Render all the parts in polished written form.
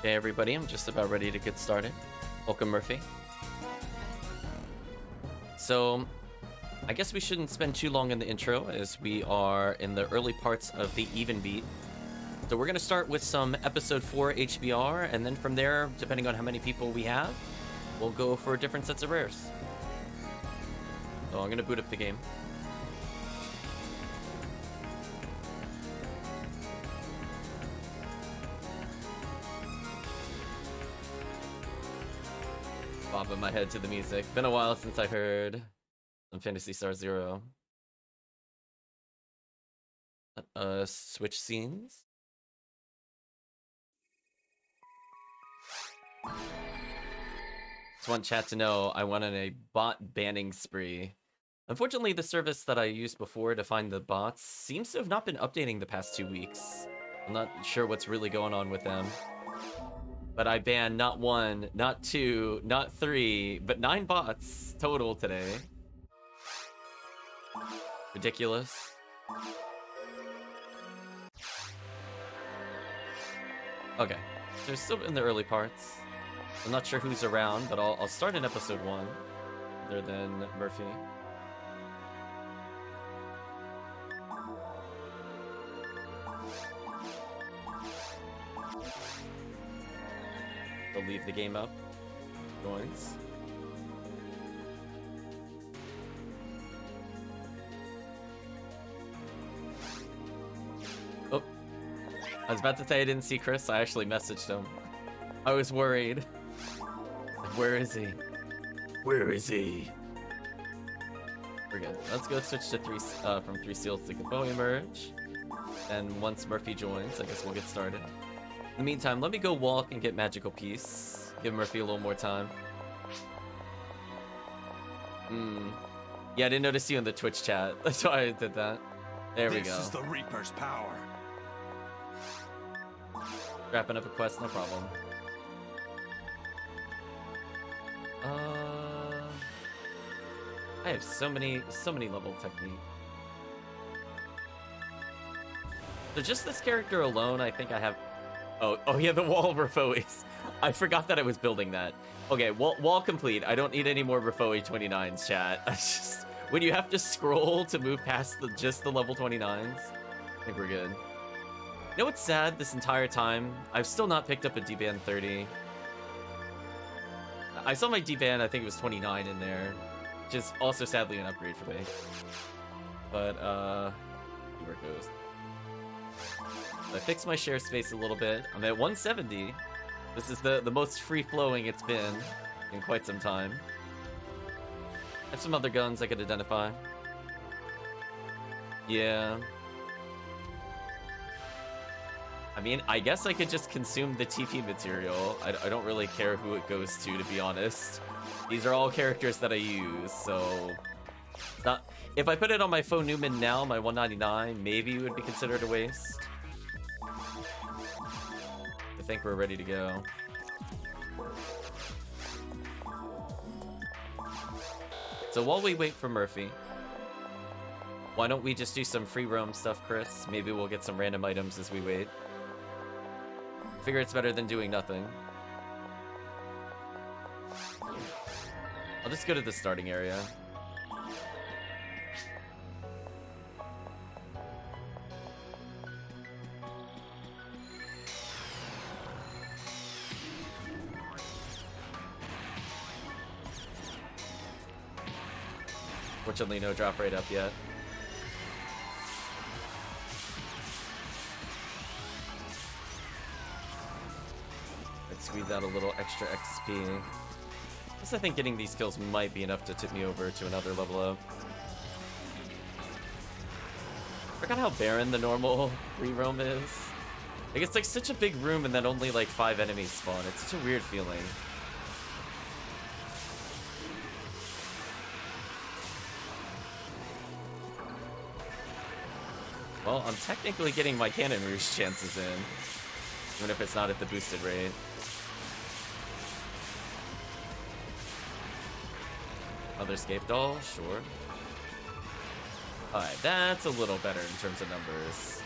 Hey everybody, I'm just about ready to get started. Welcome, Murphy. So, I guess we shouldn't spend too long in the intro as we are in the early parts of the even beat. So we're going to start with some episode 4 HBR, and then from there, depending on how many people we have, we'll go for different sets of rares. So I'm going to boot up the game. Bobbing my head to the music. Been a while since I heard some Phantasy Star Zero. Switch scenes. Just want chat to know I went on a bot banning spree. Unfortunately, the service that I used before to find the bots seems to have not been updating the past 2 weeks. I'm not sure what's really going on with them. But I banned not 1, not 2, not 3, but 9 bots total today. Ridiculous. Okay, so we're still in the early parts. I'm not sure who's around, but I'll start in episode 1, other than Murphy. They'll leave the game up. Joins. Oh, I was about to say I didn't see Chris. I actually messaged him. I was worried. Where is he? Where is he? We're good. Let's go switch to from 3 seals to Convoy merge. And once Murphy joins, I guess we'll get started. In the meantime, let me go walk and get Magical Peace. Give Murphy a little more time. Yeah, I didn't notice you in the Twitch chat. That's why I did that. There we go. This is the Reaper's power. Wrapping up a quest, no problem. I have so many level technique. So just this character alone, I think I have. Oh yeah, the wall of Refoes. I forgot that I was building that. Okay, wall complete. I don't need any more Refoe 29s, chat. That's just when you have to scroll to move past just the level 29s. I think we're good. You know what's sad this entire time? I've still not picked up a D-Band 30. I saw my D-Band, I think it was 29 in there. Which is also sadly an upgrade for me. But, see where it goes. I fixed my share space a little bit. I'm at 170. This is the most free-flowing it's been in quite some time. I have some other guns I could identify. Yeah. I mean, I guess I could just consume the TP material. I don't really care who it goes to be honest. These are all characters that I use, so... It's not... If I put it on my Faux Newman now, my 199, maybe it would be considered a waste. I think we're ready to go. So while we wait for Murphy, why don't we just do some free roam stuff, Chris? Maybe we'll get some random items as we wait. Figure it's better than doing nothing. I'll just go to the starting area. Fortunately, no drop rate up yet. Let's squeeze out a little extra XP. I think getting these kills might be enough to tip me over to another level up. Forgot how barren the normal free roam is. Like, it's like such a big room and then only like 5 enemies spawn. It's such a weird feeling. Well, I'm technically getting my Cannon Rouge chances in, even if it's not at the boosted rate. Other escape doll, sure. Alright, that's a little better in terms of numbers.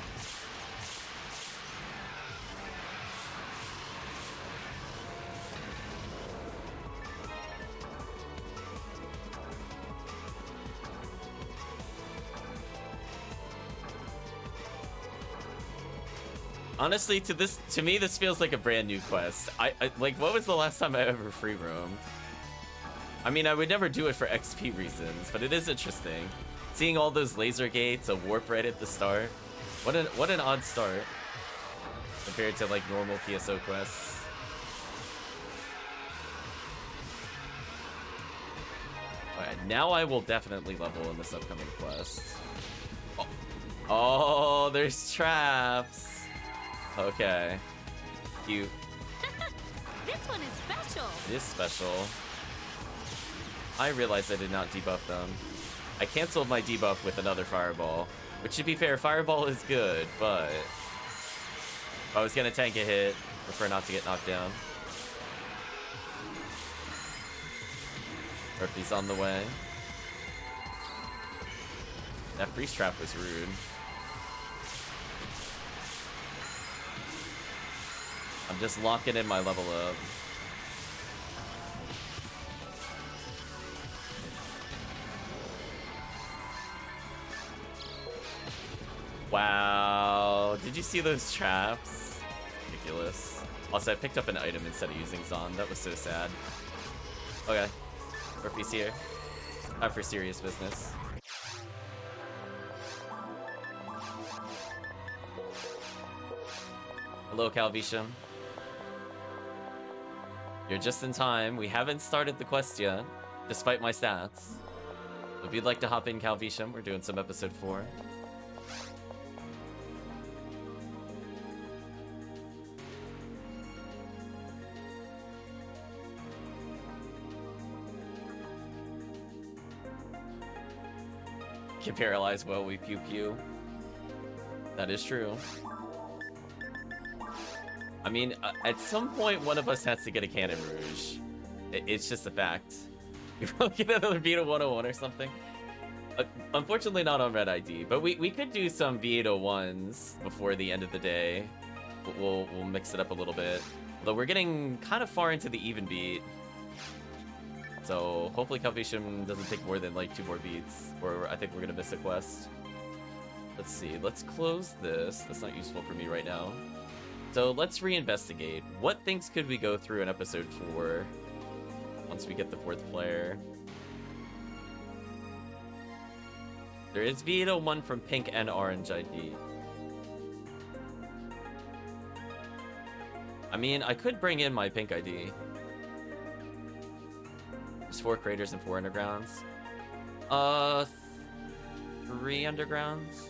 Honestly, to me, this feels like a brand new quest. I like, what was the last time I ever free roamed? I mean, I would never do it for XP reasons, but it is interesting. Seeing all those laser gates, a warp right at the start. What an odd start compared to like normal PSO quests. Alright, now I will definitely level in this upcoming quest. Oh, there's traps. Okay. Cute. This one is special. It is special. I realized I did not debuff them. I canceled my debuff with another fireball. Which, to be fair, fireball is good, but if I was gonna tank a hit, prefer not to get knocked down. Herpes on the way. That freeze trap was rude. I'm just locking in my level up. Wow, did you see those traps? Ridiculous. Also, I picked up an item instead of using Zon. That was so sad. Okay. Herpes here. Time for serious business. Hello, TheCalvitium. You're just in time. We haven't started the quest yet, despite my stats. If you'd like to hop in, TheCalvitium, we're doing some episode 4. Can paralyze while we pew pew. That is true. I mean, at some point, one of us has to get a Cannon Rouge. It's just a fact. We'll get another Vita 101 or something. Unfortunately, not on Red ID, but we could do some V801s before the end of the day. We'll mix it up a little bit. Though we're getting kind of far into the even beat. So hopefully TheCalvitium doesn't take more than like 2 more beats, or I think we're gonna miss a quest. Let's see, let's close this. That's not useful for me right now. So let's reinvestigate. What things could we go through in episode 4 once we get the 4th player? There is V801 from Pink and Orange ID. I mean, I could bring in my Pink ID. There's 4 craters and 4 undergrounds. 3 undergrounds?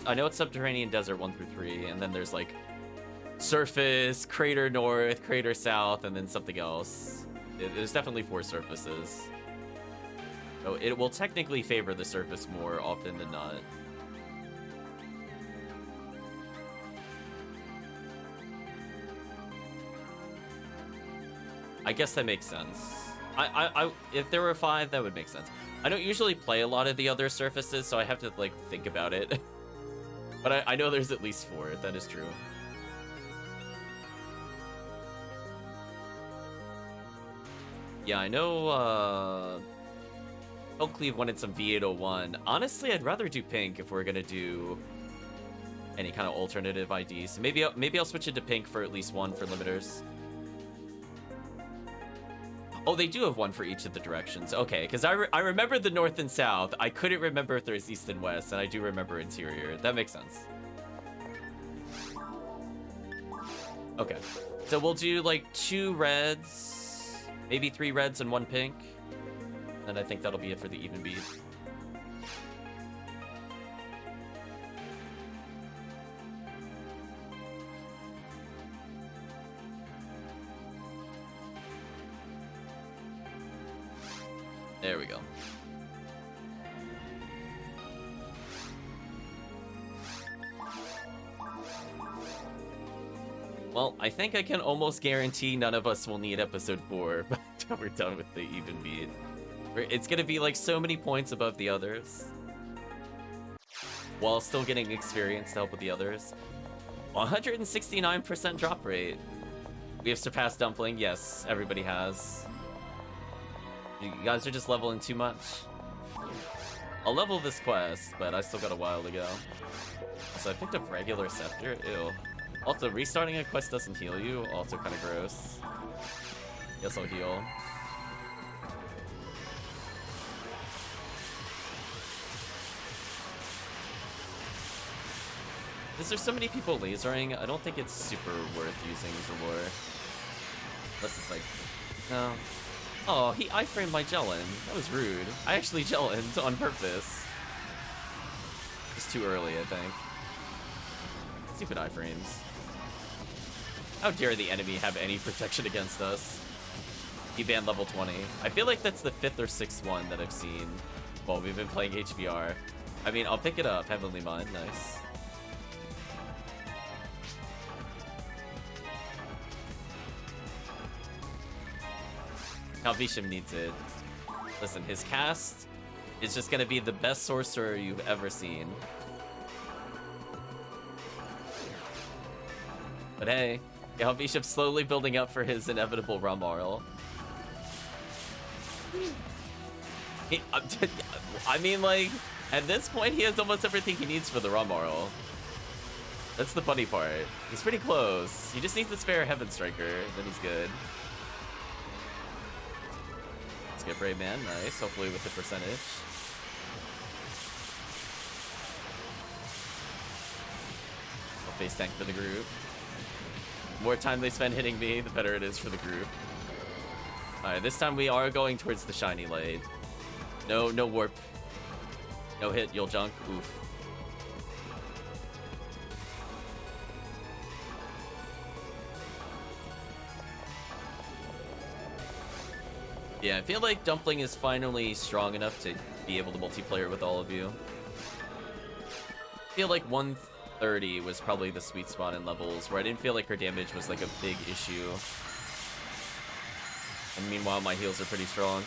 I know it's subterranean desert 1 through 3, and then there's like surface, crater north, crater south, and then something else. There's definitely 4 surfaces. So it will technically favor the surface more often than not. I guess that makes sense. If there were 5, that would make sense. I don't usually play a lot of the other surfaces, so I have to like think about it. But I know there's at least 4. That is true. Yeah, I know. HellCleave wanted some V801. Honestly, I'd rather do Pink if we're gonna do any kind of alternative IDs. So maybe I'll switch it to Pink for at least 1 for limiters. Oh, they do have 1 for each of the directions. Okay, because I remember the north and south. I couldn't remember if there's east and west, and I do remember interior. That makes sense. Okay, so we'll do like 2 reds, maybe 3 reds and 1 pink. And I think that'll be it for the even beat. There we go. Well, I think I can almost guarantee none of us will need episode 4 by the time we're done with the even beat. It's gonna be like so many points above the others, while still getting experience to help with the others. 169% drop rate. We have surpassed Dumpling. Yes, everybody has. You guys are just leveling too much. I'll level this quest, but I still got a while to go. So I picked up regular scepter. Ew. Also, restarting a quest doesn't heal you. Also kind of gross. Guess I'll heal. Because there's so many people lasering, I don't think it's super worth using Zalor. Unless it's like, no. Oh, he iframed my Jellin. That was rude. I actually Jellined on purpose. It's too early, I think. Stupid iframes. How dare the enemy have any protection against us? He banned level 20. I feel like that's the 5th or 6th one that I've seen while we've been playing HBR. I mean, I'll pick it up. Heavenly Mind, nice. CalVitium needs it. Listen, his cast is just gonna be the best sorcerer you've ever seen. But hey, CalVitium's slowly building up for his inevitable Ramarl. I mean, like, at this point, he has almost everything he needs for the Ramarl. That's the funny part. He's pretty close. He just needs to spare Heaven Striker, then he's good. Let's get Brave Man, nice. Hopefully with the percentage. I'll face tank for the group. The more time they spend hitting me, the better it is for the group. Alright, this time we are going towards the shiny light. No warp. No hit, you'll junk. Oof. Yeah, I feel like Dumpling is finally strong enough to be able to multiplayer with all of you. I feel like 130 was probably the sweet spot in levels, where I didn't feel like her damage was like a big issue. And meanwhile, my heals are pretty strong.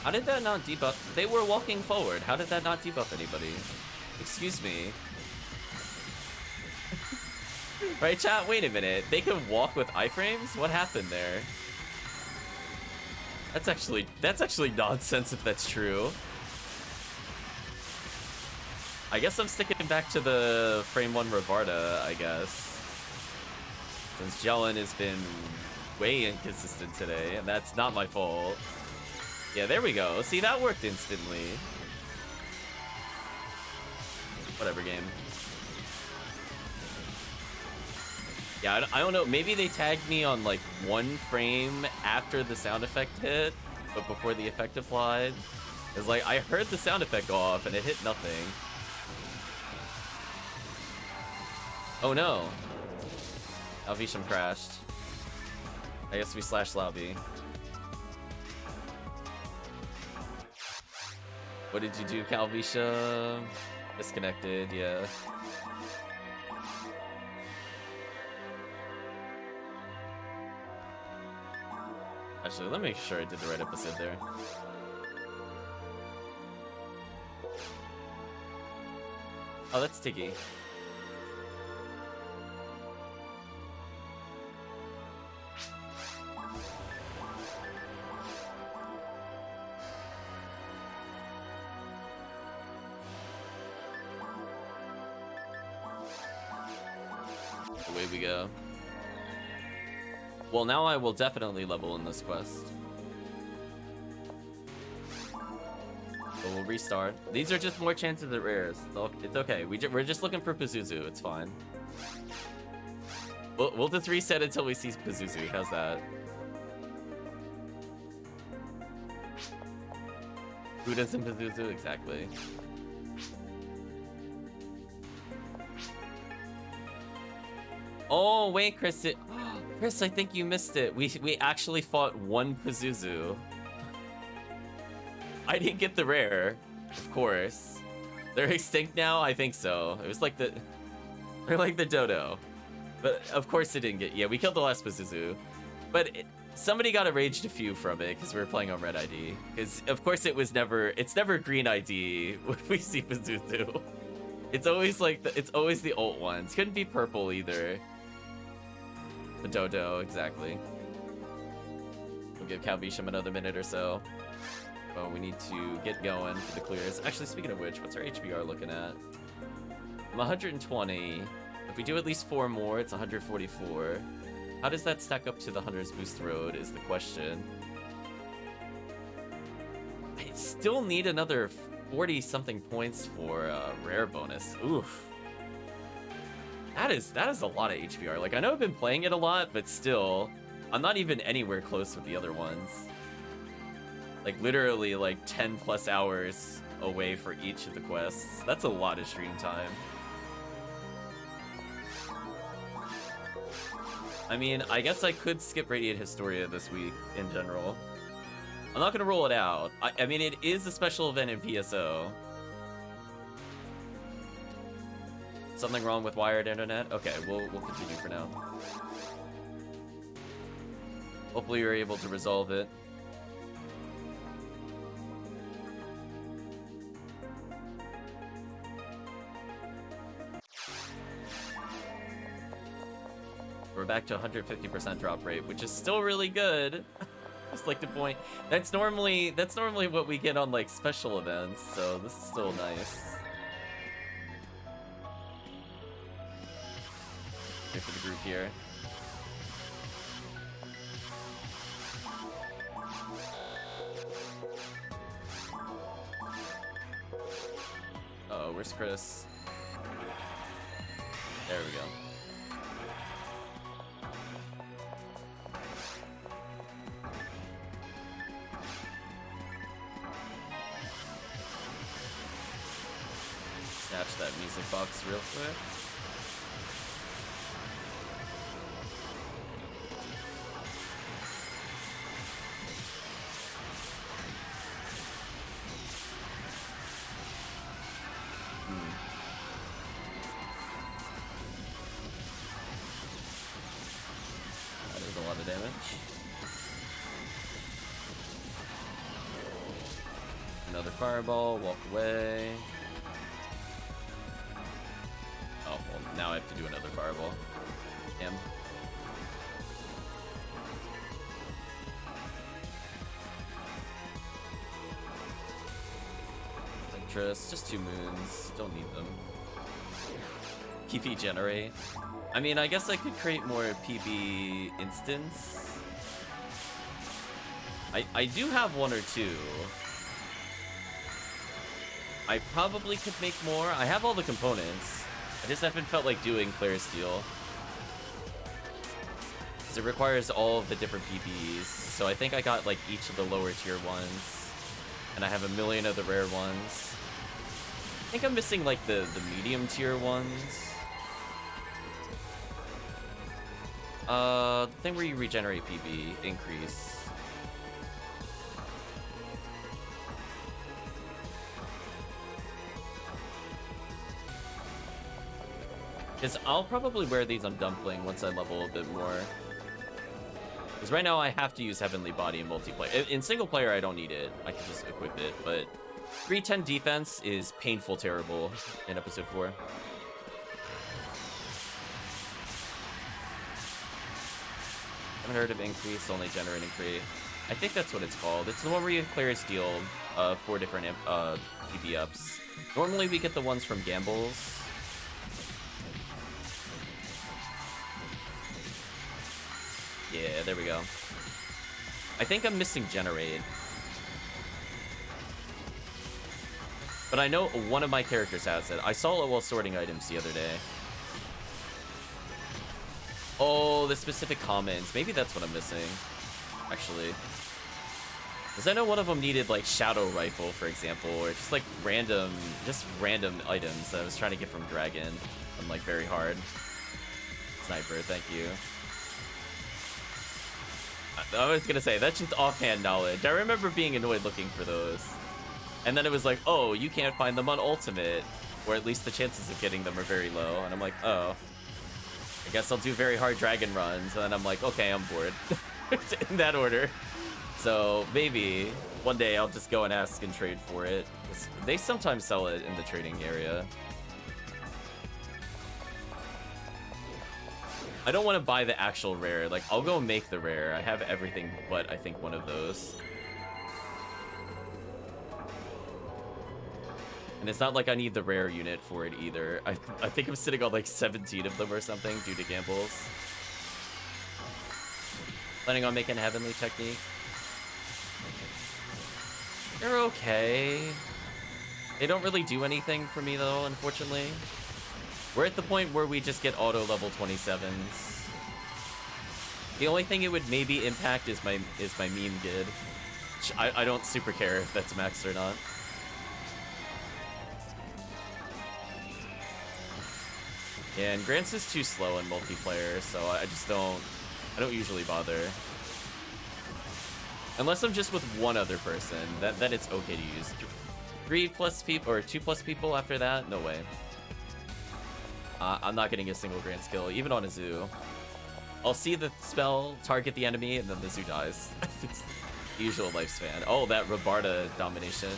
How did that not debuff? They were walking forward. How did that not debuff anybody? Excuse me. Right, chat? Wait a minute. They can walk with iframes? What happened there? That's actually nonsense if that's true. I guess I'm sticking back to the frame 1 Ravarda, I guess. Since Jellin has been way inconsistent today, and that's not my fault. Yeah, there we go. See, that worked instantly. Whatever, game. Yeah, I don't know. Maybe they tagged me on, like, 1 frame after the sound effect hit, but before the effect applied. It's like, I heard the sound effect go off, and it hit nothing. Oh, no. CalVitium crashed. I guess we slash lobby. What did you do, CalVitium? Disconnected, yeah. Actually, let me make sure I did the right episode there. Oh, that's Tiggy. Away we go. Well, now I will definitely level in this quest. But we'll restart. These are just more chances at rares. It's okay. We're just looking for Pazuzu. It's fine. We'll just reset until we see Pazuzu. How's that? Who doesn't Pazuzu? Exactly. Oh, wait, Chris. Chris, I think you missed it. We actually fought 1 Pazuzu. I didn't get the rare, of course. They're extinct now? I think so. It was like they're like the dodo. But of course it didn't get, yeah, we killed the last Pazuzu. But somebody got a raged a few from it because we were playing on red ID. Because of course it's never green ID when we see Pazuzu. It's always like, it's always the alt ones. Couldn't be purple either. The dodo, exactly. We'll give CalVitium another minute or so. So we need to get going for the clears. Actually, speaking of which, what's our HBR looking at? I'm 120. If we do at least 4 more, it's 144. How does that stack up to the Hunter's Boost Road is the question. I still need another 40-something points for rare bonus. Oof. That is a lot of HBR. Like, I know I've been playing it a lot, but still, I'm not even anywhere close with the other ones. Like, literally, like, 10 plus hours away for each of the quests. That's a lot of stream time. I mean, I guess I could skip Radiant Historia this week in general. I'm not gonna roll it out. I mean, it is a special event in PSO. Something wrong with wired internet? Okay, we'll continue for now. Hopefully you're able to resolve it. We're back to 150% drop rate, which is still really good. Just like to point, that's normally what we get on like special events, so this is still nice. Good for the group here. Uh-oh, where's Chris? There we go. Snatch that music box real quick. That is a lot of damage. Another fireball, walk away. Oh, well, now I have to do another fireball. Damn. Interest, just 2 moons. Don't need them. PB generate. I mean, I guess I could create more PB instants. I do have 1 or 2. I probably could make more. I have all the components. I just haven't felt like doing Claire Steel. Because it requires all of the different PBs. So I think I got like each of the lower tier ones. And I have a million of the rare ones. I think I'm missing like the medium tier ones. The thing where you regenerate PB increase. Because I'll probably wear these on Dumpling once I level a bit more. Because right now I have to use Heavenly Body in multiplayer. In single player, I don't need it. I can just equip it. But 310 defense is painful terrible in episode 4. Haven't heard of increase, only generate and create. I think that's what it's called. It's the one where you clear steal 4 different PB ups. Normally we get the ones from Gambles. Yeah, there we go. I think I'm missing Generate. But I know one of my characters has it. I saw it while sorting items the other day. Oh, the specific comments. Maybe that's what I'm missing, actually. Because I know one of them needed, like, Shadow Rifle, for example, or just, like, random items that I was trying to get from Dragon. I'm, like, very hard. Sniper, thank you. I was gonna say, that's just offhand knowledge. I remember being annoyed looking for those. And then it was like, oh, you can't find them on Ultimate. Or at least the chances of getting them are very low. And I'm like, oh. I guess I'll do very hard dragon runs. And then I'm like, okay, I'm bored. In that order. So maybe one day I'll just go and ask and trade for it. They sometimes sell it in the trading area. I don't want to buy the actual rare. Like, I'll go make the rare. I have everything but, I think, one of those. And it's not like I need the rare unit for it either. I think I'm sitting on like 17 of them or something due to gambles. Planning on making Heavenly Technique. They're okay. They don't really do anything for me though, unfortunately. We're at the point where we just get auto level 27s. The only thing it would maybe impact is my meme gid. I don't super care if that's maxed or not. Yeah, and Grants is too slow in multiplayer, so I don't usually bother. Unless I'm just with one other person, then it's okay to use. 3+ people or 2+ people after that, no way. I'm not getting a single Grants kill, even on a zoo. I'll see the spell target the enemy, and then the zoo dies. It's the usual lifespan. Oh, that Rabarda domination.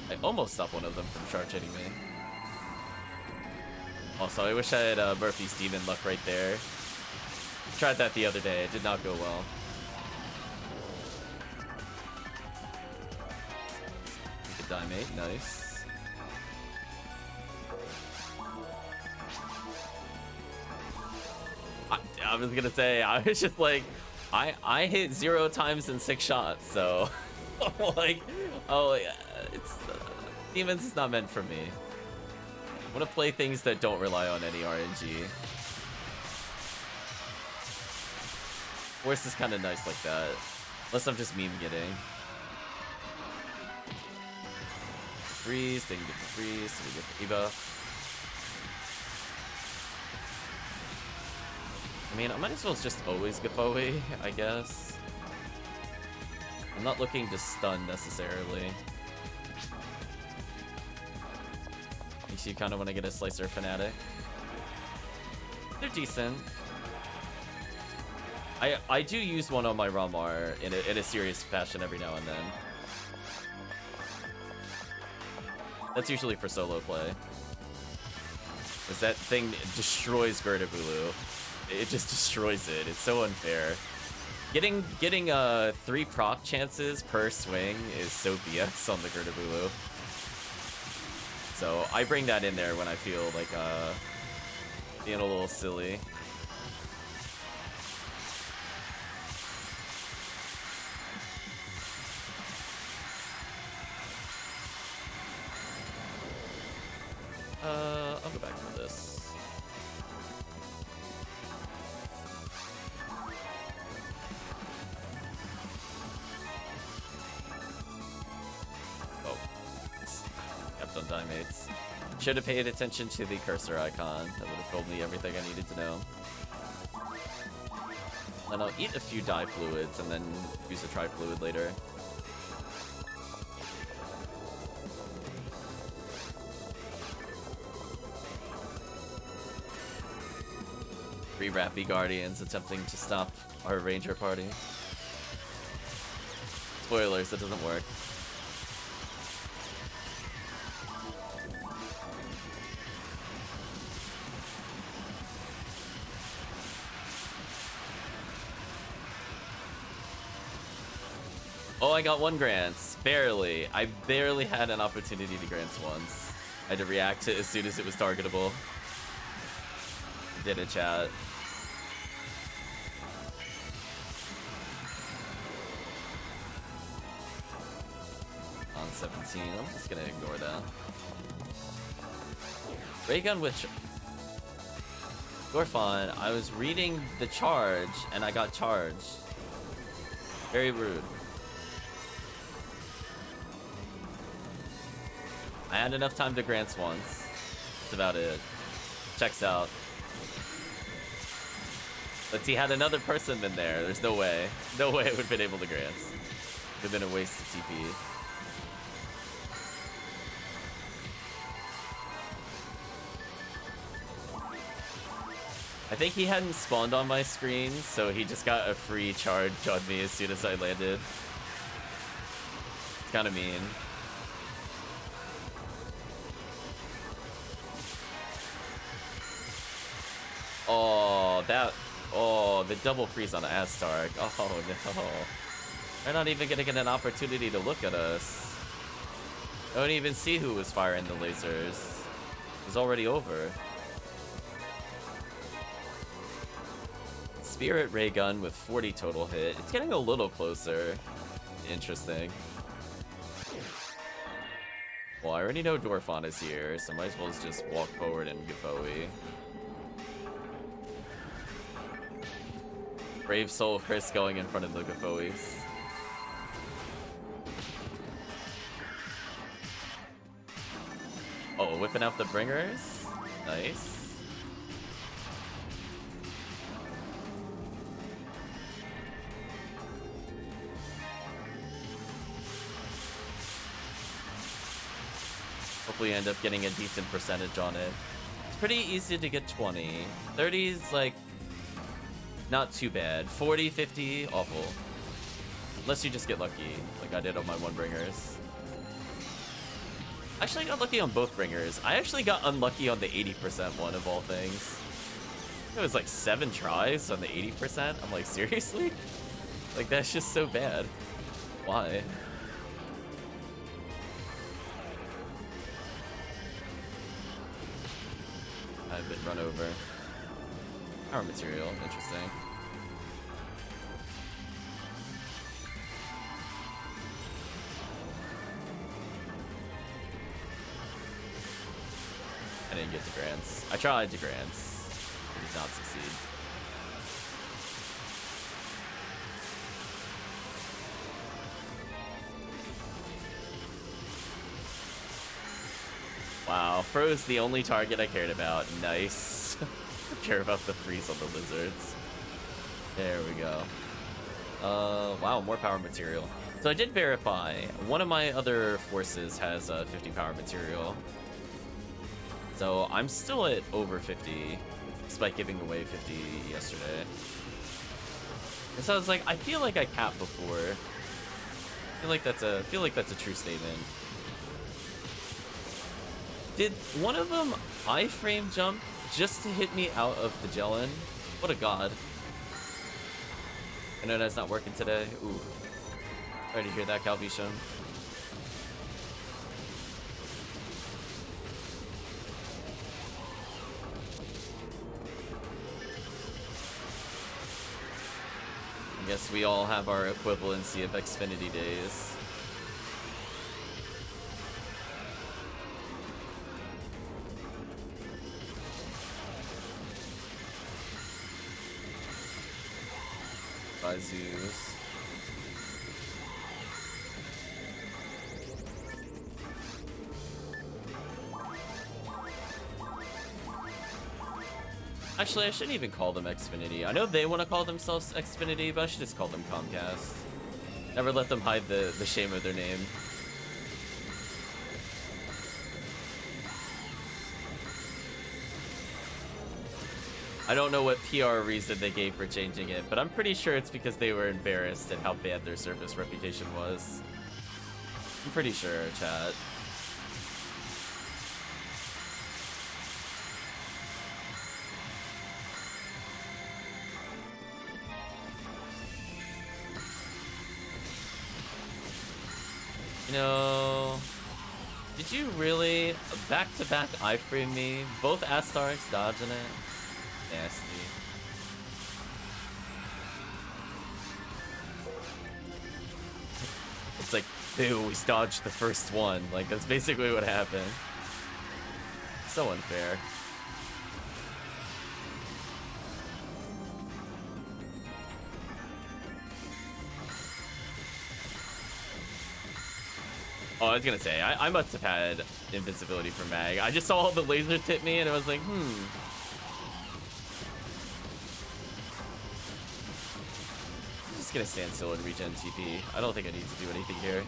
I almost stopped one of them from charge hitting me. Also, I wish I had Murphy's Demon luck right there. Tried that the other day. It did not go well. Good die, mate. Nice. I was gonna say, I was just like, I hit 0 times in 6 shots, so like, oh yeah, it's Demons is not meant for me. I want to play things that don't rely on any RNG. Force is kind of nice like that, unless I'm just meme getting. Freeze, then you get the freeze, so we get the debuff. I mean, I might as well just always get Bowie, I guess. I'm not looking to stun necessarily. Makes you kind of want to get a Slicer Fanatic. They're decent. I do use one on my Ramarl in a serious fashion every now and then. That's usually for solo play. Because that thing destroys Girdabulu. It just destroys it. It's so unfair. Getting 3 proc chances per swing is so BS on the Girdabulu. So I bring that in there when I feel like being a little silly. I'll go back to this. Oh. Kept on Dimates. Should have paid attention to the cursor icon. That would have told me everything I needed to know. And I'll eat a few dye fluids and then use a tri-fluid later. Three Rappy Guardians attempting to stop our Ranger party. Spoilers, it doesn't work. Oh, I got 1 Grants. Barely. I barely had an opportunity to Grants once. I had to react to it as soon as it was targetable. Did it, chat. On 17, I'm just gonna ignore that. Raygun with Gorfon, I was reading the charge and I got charged. Very rude. I had enough time to Grants once. That's about it. Checks out. But he had another person in there. There's no way. No way I would have been able to Grants. It would have been a waste of TP. I think he hadn't spawned on my screen, so he just got a free charge on me as soon as I landed. It's kind of mean. Oh, the double freeze on Astark. Oh no. They're not even gonna get an opportunity to look at us. I don't even see who was firing the lasers. It's already over. Spirit ray gun with 40 total hit. It's getting a little closer. Interesting. Well, I already know Dorphon is here, so might as well just walk forward and Gafoe. Brave Soul Chris going in front of the Gafoes. Oh, whipping out the bringers. Nice. Hopefully end up getting a decent percentage on it. It's pretty easy to get 20. 30 is like not too bad. 40, 50, awful. Unless you just get lucky, like I did on my one bringers. Actually, I got lucky on both bringers. I actually got unlucky on the 80% one of all things. It was like 7 tries on the 80%. I'm like, seriously? Like, that's just so bad. Why? I've been run over. Power material, interesting. I didn't get to grants. I tried to grants. I did not succeed. Wow, Fro's the only target I cared about. Nice. I care about the freeze on the lizards. There we go. Wow, more power material. So I did verify. One of my other forces has 50 power material. So I'm still at over 50, despite giving away 50 yesterday. And so I was like, I feel like I capped before. I feel like that's a true statement. Did one of them iframe jump just to hit me out of the Jellin? What a god. I know that's not working today. Ooh. Sorry to hear that, Calvitium. I guess we all have our equivalency of Xfinity days. By zoos. Actually, I shouldn't even call them Xfinity. I know they want to call themselves Xfinity, but I should just call them Comcast. Never let them hide the shame of their name. I don't know what PR reason they gave for changing it, but I'm pretty sure it's because they were embarrassed at how bad their service reputation was. I'm pretty sure, chat. You know, did you really back-to-back iframe me? Both Astarics dodging it? Nasty. It's like, they always dodged the first one. Like, that's basically what happened. So unfair. Oh, I was gonna say, I must have had invincibility for Mag. I just saw all the lasers hit me and I was like, I'm just gonna stand still and regen TP. I don't think I need to do anything here.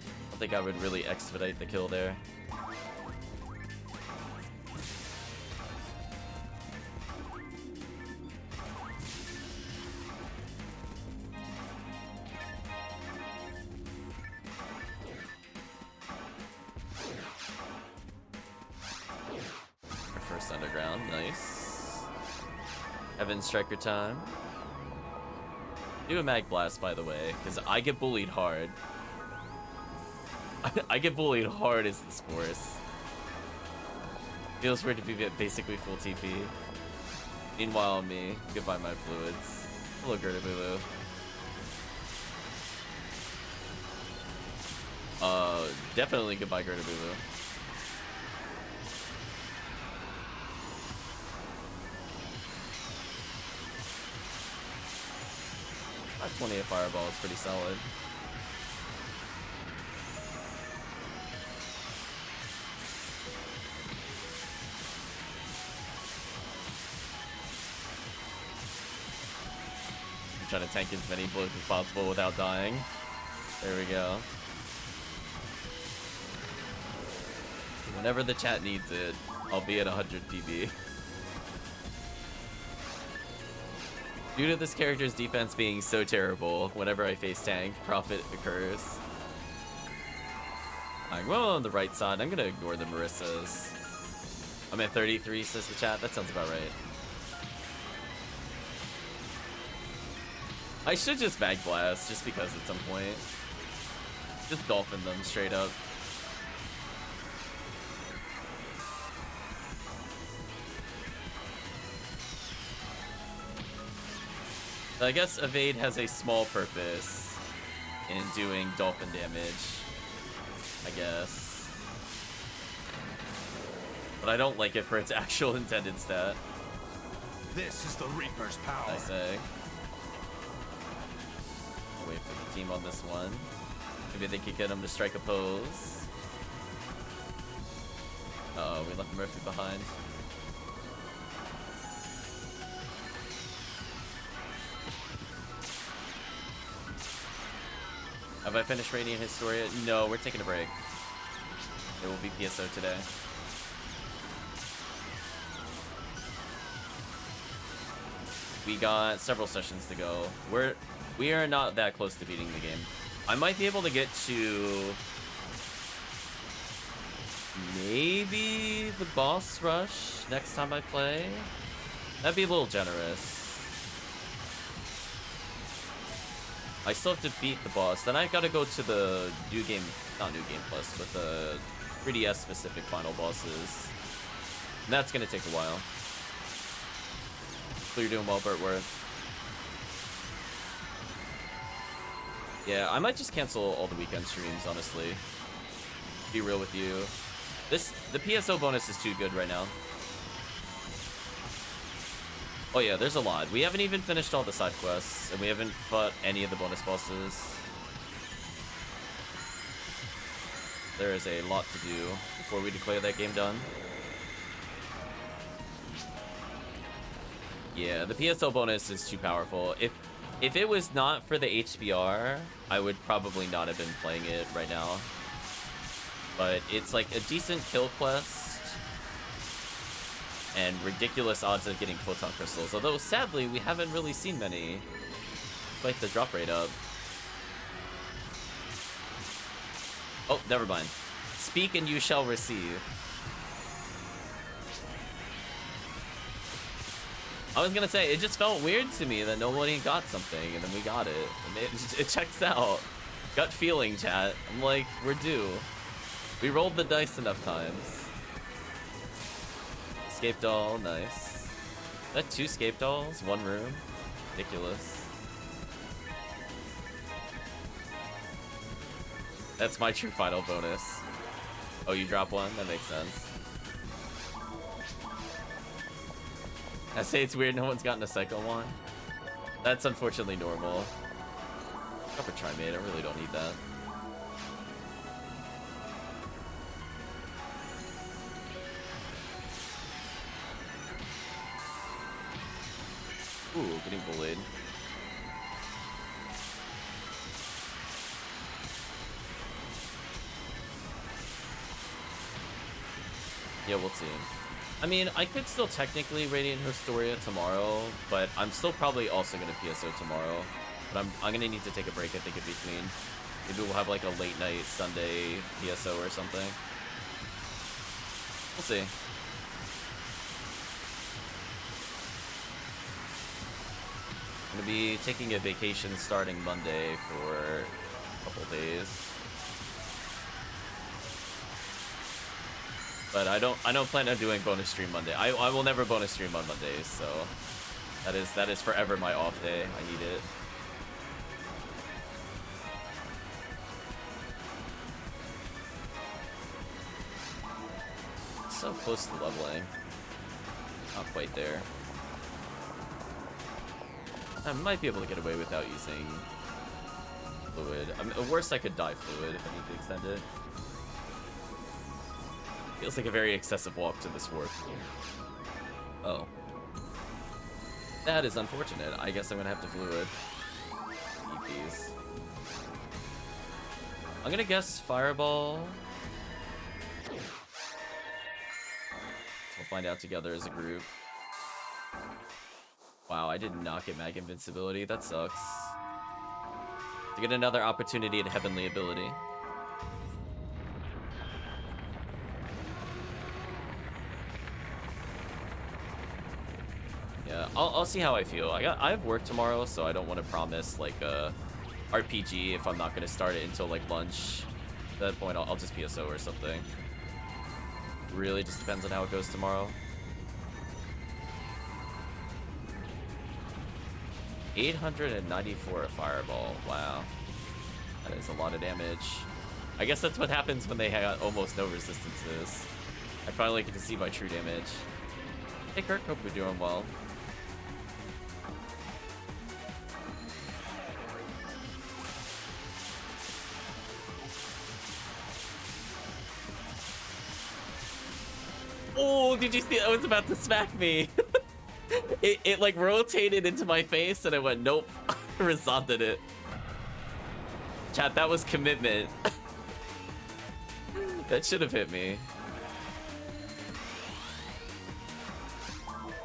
I don't think I would really expedite the kill there. underground. Nice. Heaven Striker time. Do a Mag Blast, by the way, because I get bullied hard. I get bullied hard as this force. Feels weird to be basically full TP. Meanwhile, me, goodbye my fluids. Hello, Gertabulu. Definitely goodbye, Gertabulu. 520 a fireball is pretty solid. I'm trying to tank as many blows as possible without dying. There we go. Whenever the chat needs it, I'll be at 100 PB. Due to this character's defense being so terrible, whenever I face tank, profit occurs. I'm well on the right side. I'm gonna ignore the Marissas. I'm at 33, says the chat. That sounds about right. I should just Mag Blast, just because at some point. Just dolphin them straight up. I guess Evade has a small purpose in doing dolphin damage, I guess. But I don't like it for its actual intended stat. This is the Reaper's power. I say. I'll wait for the team on this one. Maybe they could get him to strike a pose. Uh-oh, we left Murphy behind. Have I finished Radiant Historia? No, we're taking a break. There will be PSO today. We got several sessions to go. We are not that close to beating the game. I might be able to get to maybe the boss rush next time I play. That'd be a little generous. I still have to beat the boss. Then I gotta go to the new game, not new game plus, but the 3DS specific final bosses. And that's gonna take a while. So you're doing well, Bertworth. Yeah, I might just cancel all the weekend streams, honestly. Be real with you. The PSO bonus is too good right now. Oh yeah, there's a lot. We haven't even finished all the side quests, and we haven't fought any of the bonus bosses. There is a lot to do before we declare that game done. Yeah, the PSO bonus is too powerful. If it was not for the HBR, I would probably not have been playing it right now. But it's like a decent kill quest. And ridiculous odds of getting photon crystals. Although, sadly, we haven't really seen many. Despite the drop rate up. Oh, never mind. Speak and you shall receive. I was gonna say, it just felt weird to me that nobody got something, and then we got it. And it checks out. Gut feeling, chat. I'm like, we're due. We rolled the dice enough times. Scape doll, nice. Is that 2 scape dolls? 1 room? Ridiculous. That's my true final bonus. Oh, you drop 1? That makes sense. I say it's weird no one's gotten a Psycho one. That's unfortunately normal. Drop a Trimate, I really don't need that. Ooh, getting bullied. Yeah, we'll see. I mean, I could still technically Radiant Historia tomorrow, but I'm still probably also gonna PSO tomorrow. But I'm gonna need to take a break, I think, in between. Maybe we'll have like a late night Sunday PSO or something. We'll see. I'm gonna be taking a vacation starting Monday for a couple days. But I don't plan on doing bonus stream Monday. I will never bonus stream on Mondays, so that is forever my off day. I need it. So close to leveling. Not quite there. I might be able to get away without using fluid. I mean, at worst I could die fluid if I need to extend it. Feels like a very excessive walk to this warp. Oh. That is unfortunate. I guess I'm gonna have to fluid. Eat these. I'm gonna guess Fireball. We'll find out together as a group. Wow, I did not get Mag Invincibility. That sucks. To get another opportunity at Heavenly Ability. Yeah, I'll see how I feel. I have work tomorrow, so I don't want to promise like a RPG if I'm not gonna start it until like lunch. At that point, I'll just PSO or something. Really just depends on how it goes tomorrow. 894 a Fireball. Wow. That is a lot of damage. I guess that's what happens when they have almost no resistances. I finally get to see my true damage. Hey Kirk, hope you're doing well. Oh, did you see? I was about to smack me. it like rotated into my face and I went, nope. Resonded it. Chat, that was commitment. That should have hit me.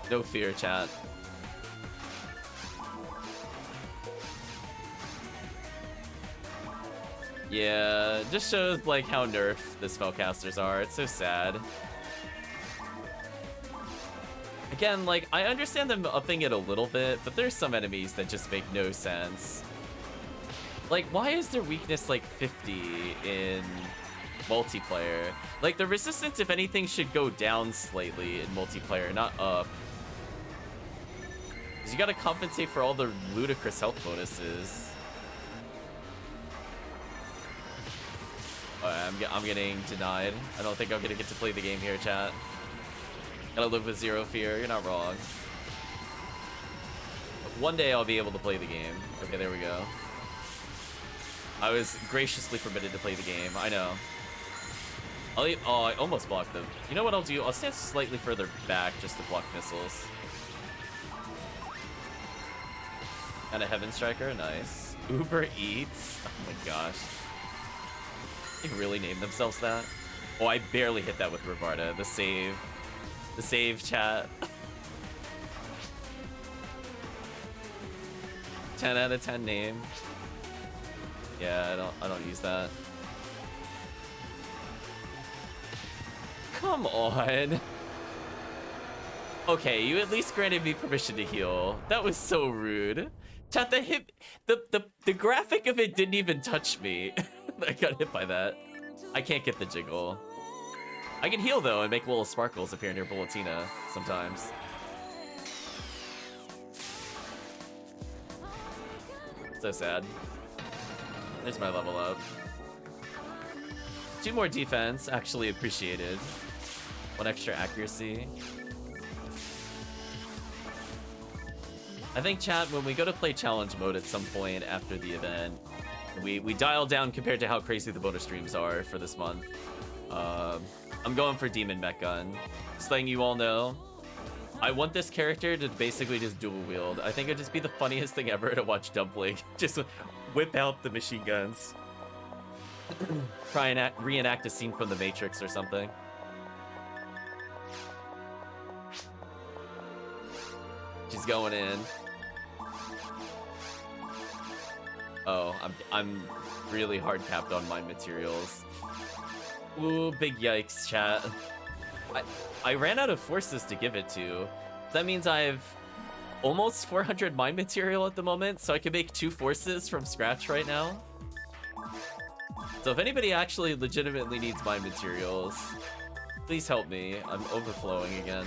No fear, chat. Yeah, just shows like how nerfed the spellcasters are. It's so sad. Again, like, I understand them upping it a little bit, but there's some enemies that just make no sense. Like, why is their weakness like 50 in multiplayer? Like, the resistance, if anything, should go down slightly in multiplayer, not up. Because you gotta compensate for all the ludicrous health bonuses. I'm getting denied. I don't think I'm gonna get to play the game here, chat. Gotta live with zero fear. You're not wrong. One day I'll be able to play the game. Okay, there we go. I was graciously permitted to play the game. I know. Oh, I almost blocked them. You know what I'll do? I'll stand slightly further back just to block missiles. And a Heaven Striker. Nice. Uber Eats. Oh my gosh. They really named themselves that? Oh, I barely hit that with Ravarda. The save. The save, chat. 10 out of 10 name. Yeah, I don't use that. Come on. Okay, you at least granted me permission to heal. That was so rude. Chat, the graphic of it didn't even touch me. I got hit by that. I can't get the jiggle. I can heal though and make little sparkles appear near Bulletina sometimes. So sad. There's my level up. 2 more defense, actually appreciated. 1 extra accuracy. I think, chat, when we go to play challenge mode at some point after the event, we dial down compared to how crazy the bonus streams are for this month. I'm going for Demon Mech Gun. Just letting you all know, I want this character to basically just dual wield. I think it'd just be the funniest thing ever to watch Dumpling just whip out the machine guns. Try and reenact a scene from The Matrix or something. She's going in. Oh, I'm really hard capped on my materials. Ooh, big yikes, chat. I ran out of forces to give it to. That means I've almost 400 mine material at the moment, so I can make 2 forces from scratch right now. So if anybody actually legitimately needs mine materials, please help me. I'm overflowing again.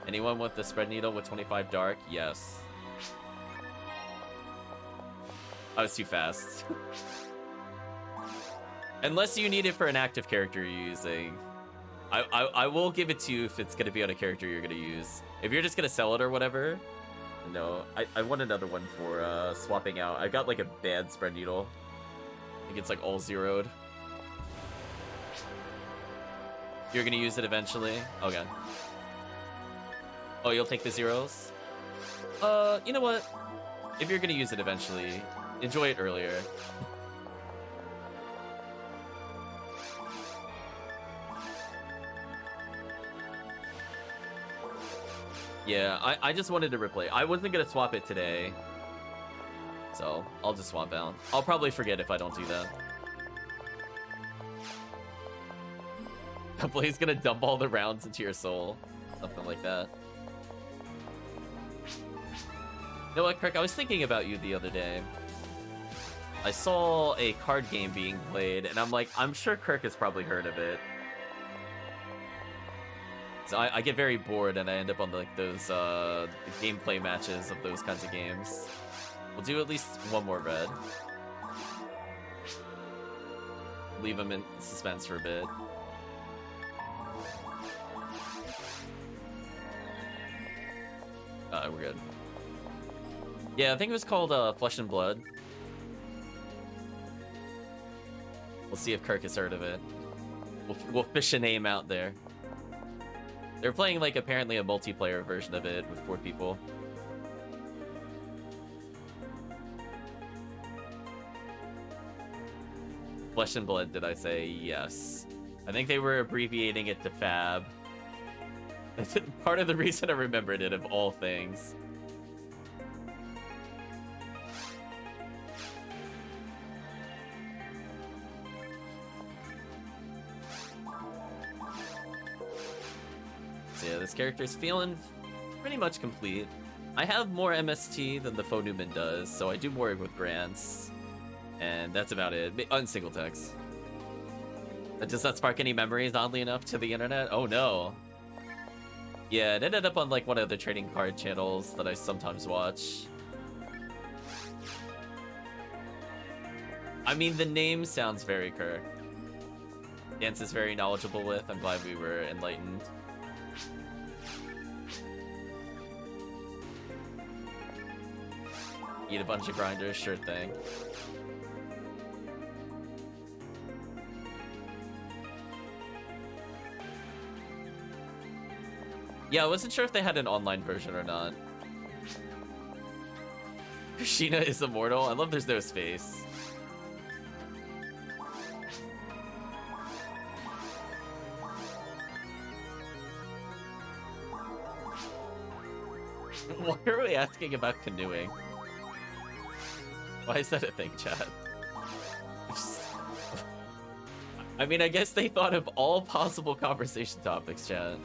Anyone with the spread needle with 25 dark? Yes. I was too fast. Unless you need it for an active character you're using. I will give it to you if it's going to be on a character you're going to use. If you're just going to sell it or whatever, no. I want another one for swapping out. I got like a bad spread needle. I think it's like all zeroed. You're going to use it eventually? Okay. Oh, you'll take the zeros? You know what? If you're going to use it eventually, enjoy it earlier. Yeah, I just wanted to replay. I wasn't gonna swap it today, so I'll just swap out. I'll probably forget if I don't do that. Blaze gonna dump all the rounds into your soul. Something like that. You know what, Kirk? I was thinking about you the other day. I saw a card game being played, and I'm like, I'm sure Kirk has probably heard of it. So I get very bored and I end up on like those gameplay matches of those kinds of games. We'll do at least one more red. Leave them in suspense for a bit. We're good. Yeah, I think it was called Flesh and Blood. We'll see if Kirk has heard of it. We'll fish a name out there. They're playing, like, apparently a multiplayer version of it with 4 people. Flesh and Blood, did I say? Yes. I think they were abbreviating it to FAB. That's part of the reason I remembered it, of all things. Yeah, this character is feeling pretty much complete. I have more MST than the Faux Newman does, so I do more with grants. And that's about it. On single text. Does that spark any memories, oddly enough, to the internet? Oh no. Yeah, it ended up on like one of the trading card channels that I sometimes watch. I mean, the name sounds very Kirk. Dance is very knowledgeable with. I'm glad we were enlightened. Eat a bunch of grinders, sure thing. Yeah, I wasn't sure if they had an online version or not. Sheena is immortal. I love there's no space. Why are we asking about canoeing? Why is that a thing, chat? I mean, I guess they thought of all possible conversation topics, chat.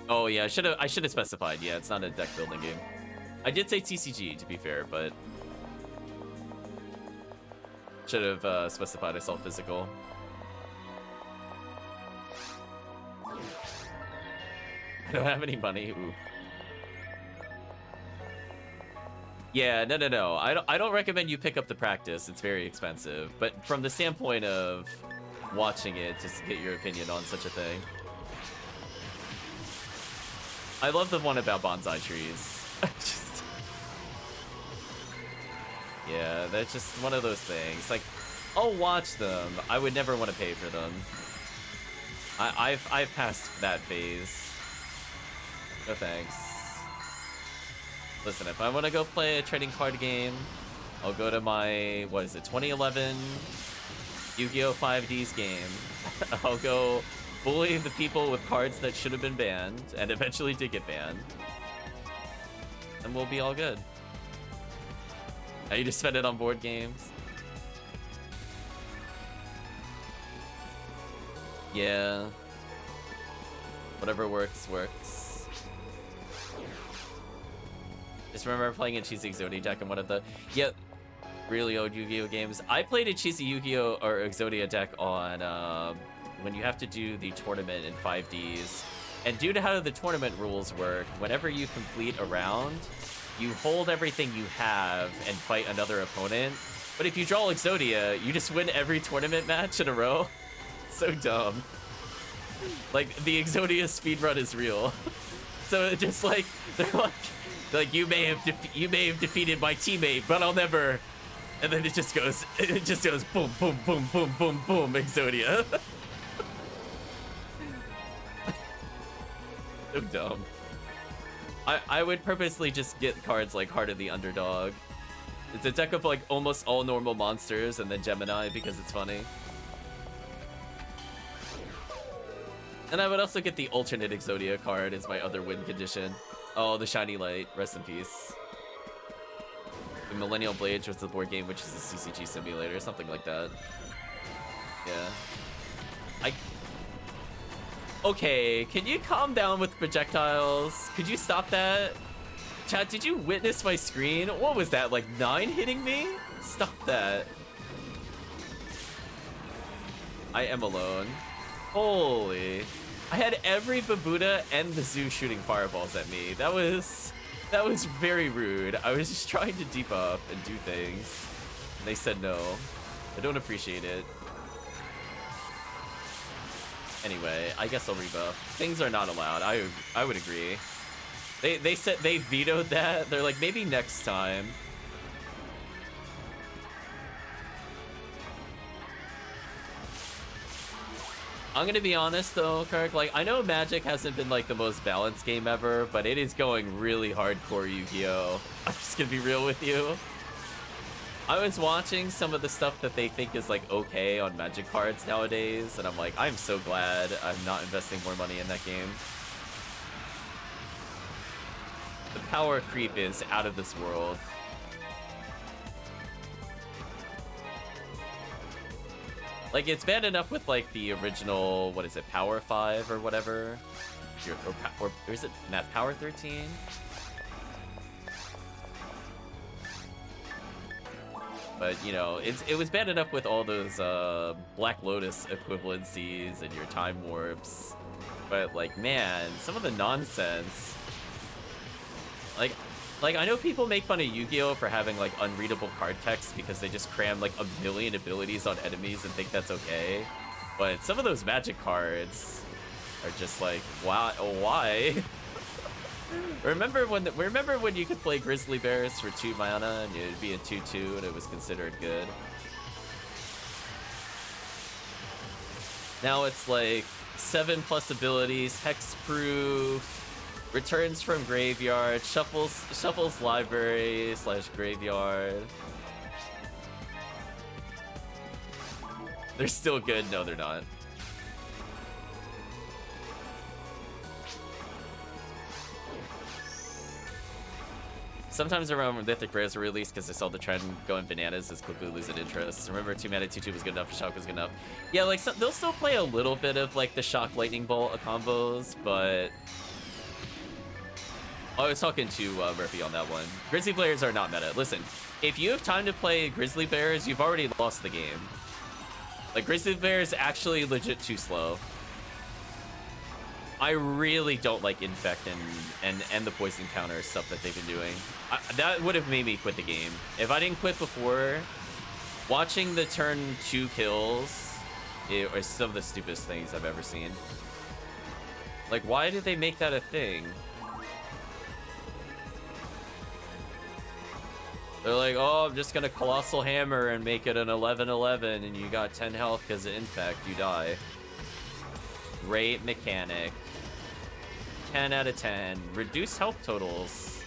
Oh yeah, I should have specified. Yeah, it's not a deck building game. I did say TCG, to be fair, but should have specified I saw physical. I don't have any money. Ooh. Yeah, no. I don't recommend you pick up the practice. It's very expensive. But from the standpoint of watching it, just to get your opinion on such a thing. I love the one about bonsai trees. Yeah, that's just one of those things. Like, I'll watch them. I would never want to pay for them. I've passed that phase. No thanks. Listen, if I want to go play a trading card game, I'll go to my, what is it, 2011 Yu-Gi-Oh! 5D's game. I'll go bully the people with cards that should have been banned, and eventually did get banned. And we'll be all good. Now you just spend it on board games. Yeah. Whatever works, works. Just remember playing a cheesy Exodia deck in one of the really old Yu-Gi-Oh games. I played a cheesy Yu-Gi-Oh or Exodia deck on when you have to do the tournament in 5Ds. And due to how the tournament rules work, whenever you complete a round, you hold everything you have and fight another opponent. But if you draw Exodia, you just win every tournament match in a row. So dumb. Like, the Exodia speedrun is real. So it's just like, they're like you may have defeated my teammate, but I'll never. And then it just goes boom, boom, boom, boom, boom, boom, Exodia. So dumb. I would purposely just get cards like Heart of the Underdog. It's a deck of like almost all normal monsters and then Gemini because it's funny. And I would also get the alternate Exodia card as my other win condition. Oh, the Shiny Light. Rest in peace. The Millennial Blade was the board game, which is a CCG simulator, something like that. Yeah. Okay, can you calm down with projectiles? Could you stop that? Chat, did you witness my screen? What was that, like 9 hitting me? Stop that. I am alone. Holy. I had every Babuda and the zoo shooting fireballs at me. That was very rude. I was just trying to debuff and do things. And they said no. I don't appreciate it. Anyway, I guess I'll rebuff. Things are not allowed. I would agree. They said they vetoed that. They're like, maybe next time. I'm gonna be honest though, Kirk, like, I know Magic hasn't been like the most balanced game ever, but it is going really hardcore Yu-Gi-Oh! I'm just gonna be real with you. I was watching some of the stuff that they think is like okay on Magic cards nowadays, and I'm like, I'm so glad I'm not investing more money in that game. The power creep is out of this world. Like, it's bad enough with, like, the original, what is it, Power 5 or whatever? Or is it Power 13? But, you know, it was bad enough with all those Black Lotus equivalencies and your time warps. But, like, man, some of the nonsense... Like, I know people make fun of Yu-Gi-Oh! For having, like, unreadable card text because they just cram, like, a million abilities on enemies and think that's okay. But some of those Magic cards are just like, wow, why? Remember when you could play Grizzly Bears for 2 mana and it'd be a 2/2 and it was considered good? Now it's like 7+ abilities, hexproof, returns from graveyard, shuffles library / graveyard. They're still good. No, they're not. Sometimes around when Mythic Rares are released because I saw the trend going bananas as quickly losing interest. Remember, 2 mana 2/2 was good enough, Shock was good enough. Yeah, like, so, they'll still play a little bit of like the Shock Lightning Bolt combos, but I was talking to Murphy on that one. Grizzly players are not meta. Listen, if you have time to play Grizzly Bears, you've already lost the game. Like, Grizzly Bears actually legit too slow. I really don't like Infect and the poison counter stuff that they've been doing. That would have made me quit the game. If I didn't quit before, watching the turn 2 kills is some of the stupidest things I've ever seen. Like, why did they make that a thing? They're like, oh, I'm just gonna Colossal Hammer and make it an 11/11 and you got 10 health because of Infect, you die. Great mechanic. 10 out of 10. Reduce health totals.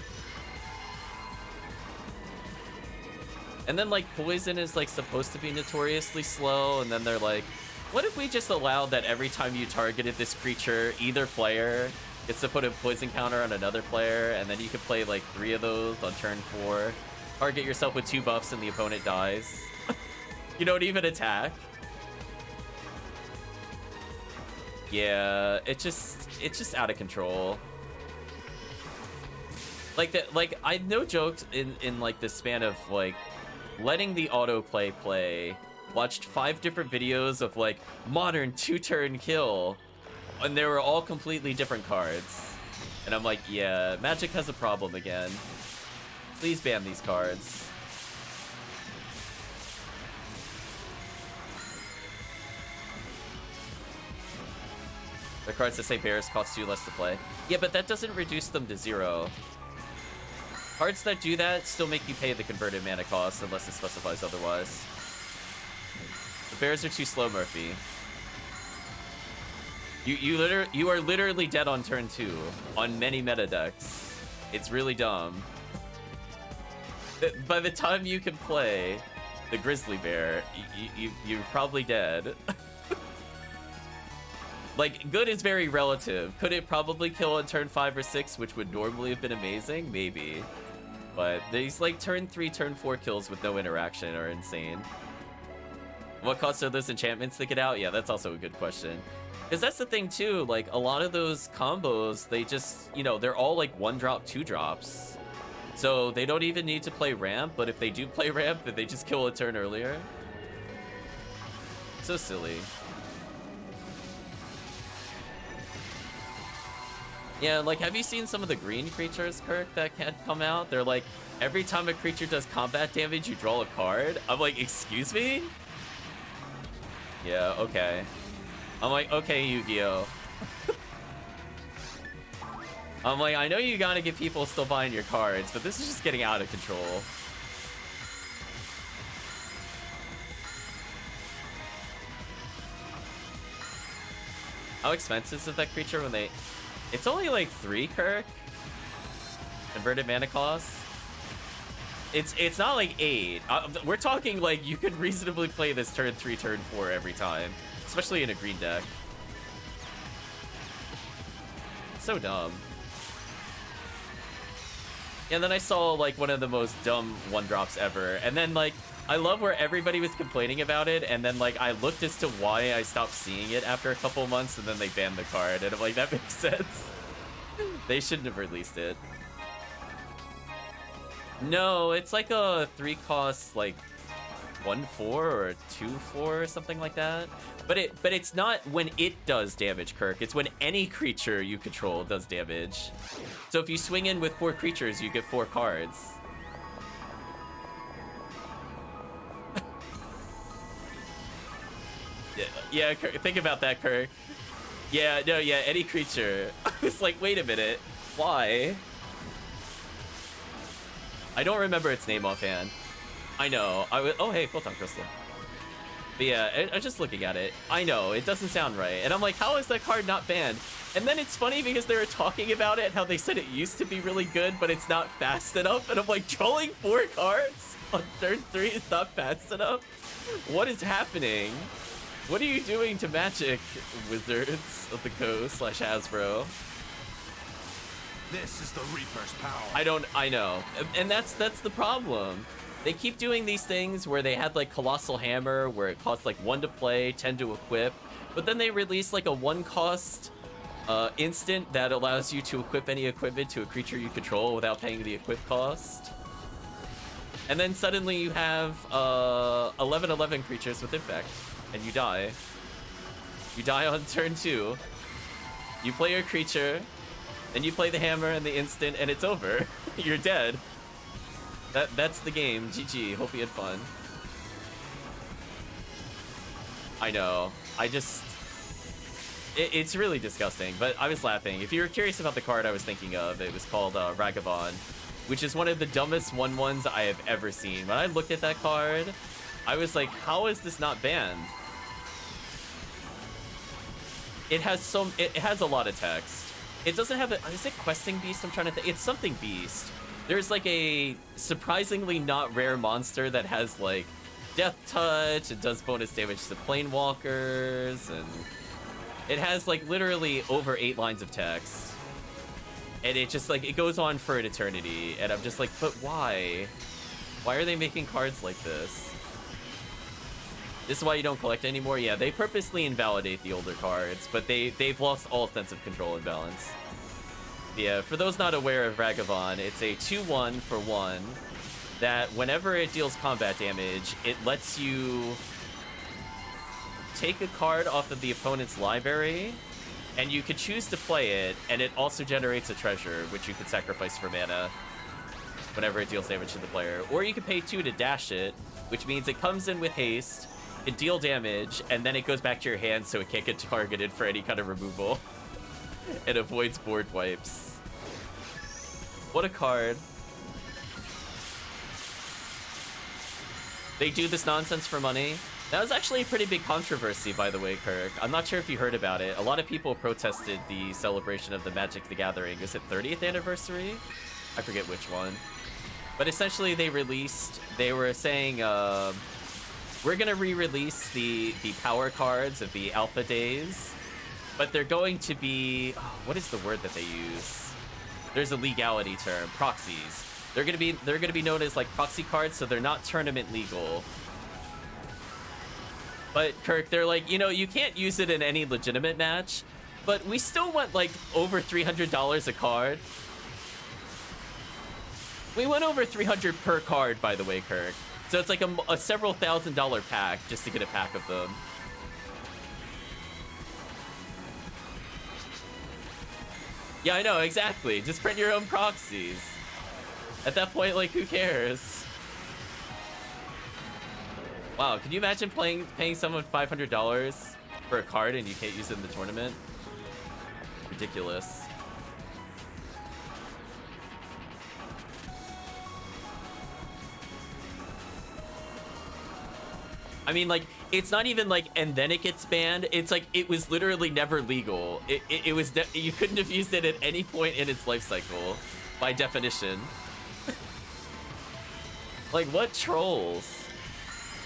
And then, like, poison is, like, supposed to be notoriously slow, and then they're like, what if we just allowed that every time you targeted this creature, either player gets to put a poison counter on another player, and then you could play, like, 3 of those on turn 4. Target yourself with 2 buffs and the opponent dies. You don't even attack. Yeah, it's just out of control. Like I no jokes in like the span of like letting the autoplay play, watched 5 different videos of like modern 2-turn kill, and they were all completely different cards. And I'm like, yeah, Magic has a problem again. Please ban these cards. The cards that say bears cost you less to play. Yeah, but that doesn't reduce them to 0. Cards that do that still make you pay the converted mana cost unless it specifies otherwise. The bears are too slow, Murphy. You are literally dead on turn 2 on many meta decks. It's really dumb. By the time you can play the grizzly bear, you're probably dead. Like, good is very relative. Could it probably kill on turn 5 or 6, which would normally have been amazing? Maybe. But these, like, turn 3, turn 4 kills with no interaction are insane. What cost are those enchantments to get out? Yeah, that's also a good question. Because that's the thing, too. Like, a lot of those combos, they just, you know, they're all, like, 1-drop, 2-drops. So they don't even need to play ramp, but if they do play ramp, then they just kill a turn earlier. So silly. Yeah, like, have you seen some of the green creatures, Kirk, that can't come out? They're like, every time a creature does combat damage, you draw a card. I'm like, excuse me? Yeah, okay. I'm like, okay, Yu-Gi-Oh! I'm like, I know you gotta get people still buying your cards, but this is just getting out of control. How expensive is that creature when they... It's only like 3, Kirk. Converted mana cost. It's not like 8. We're talking like you could reasonably play this turn 3, turn 4 every time, especially in a green deck. So dumb. And then I saw like one of the most dumb 1-drops ever, and then like I love where everybody was complaining about it, and then like I looked as to why I stopped seeing it after a couple months, and then they banned the card, and I'm like, that makes sense. They shouldn't have released it. No, it's like a 3-cost like 1/4 or 2/4 or something like that. But it's not when it does damage, Kirk. It's when any creature you control does damage. So if you swing in with 4 creatures, you get 4 cards. Yeah, Kirk, think about that, Kirk. Yeah, no, yeah, any creature. It's like, wait a minute, why? I don't remember its name offhand. I know. Oh, hey, Photon Crystal. But yeah, I was just looking at it. I know, it doesn't sound right. And I'm like, how is that card not banned? And then it's funny because they were talking about it, how they said it used to be really good, but it's not fast enough. And I'm like, drawing 4 cards on turn 3 is not fast enough? What is happening? What are you doing to Magic, Wizards of the Coast / Hasbro? This is the Reaper's power. I know. And that's the problem. They keep doing these things where they had like Colossal Hammer, where it costs like 1 to play, 10 to equip, but then they release like a 1-cost instant that allows you to equip any equipment to a creature you control without paying the equip cost. And then suddenly you have 11/11 creatures with Infect, and you die. You die on turn 2. You play your creature, then you play the hammer and the instant, and it's over. You're dead. That's the game. GG. Hope you had fun. I know. It's really disgusting, but I was laughing. If you were curious about the card I was thinking of, it was called Ragabond, which is one of the dumbest 1/1s I have ever seen. When I looked at that card, I was like, how is this not banned? It has a lot of text. It doesn't have is it Questing Beast? I'm trying to think. It's something Beast. There's like a surprisingly not rare monster that has like Death Touch. It does bonus damage to Planewalkers, and it has like literally over 8 lines of text. And it just like, it goes on for an eternity. And I'm just like, but why? Why are they making cards like this? This is why you don't collect anymore. Yeah, they purposely invalidate the older cards, but they've lost all sense of control and balance. Yeah, for those not aware of Ragavan, it's a 2/1 for 1 that whenever it deals combat damage, it lets you take a card off of the opponent's library, and you can choose to play it, and it also generates a treasure, which you can sacrifice for mana whenever it deals damage to the player. Or you can pay 2 to dash it, which means it comes in with haste, it deal damage, and then it goes back to your hand so it can't get targeted for any kind of removal. It avoids board wipes. What a card. They do this nonsense for money. That was actually a pretty big controversy, by the way, Kirk. I'm not sure if you heard about it. A lot of people protested the celebration of the Magic the Gathering. Is it 30th anniversary? I forget which one. But essentially they were saying, we're gonna re-release the power cards of the alpha days, but they're going to be, what is the word that they use? There's a legality term, proxies. They're gonna be known as like proxy cards, so they're not tournament legal. But Kirk, they're like, you know, you can't use it in any legitimate match, but we still want like over $300 a card. We went over 300 per card, by the way, Kirk. So it's like a several $1,000 pack just to get a pack of them. Yeah, I know, exactly. Just print your own proxies. At that point, like, who cares? Wow, can you imagine paying someone $500 for a card and you can't use it in the tournament? Ridiculous. I mean, like, it's not even like, and then it gets banned. It's like, it was literally never legal. It was, you couldn't have used it at any point in its life cycle, by definition. Like, what trolls?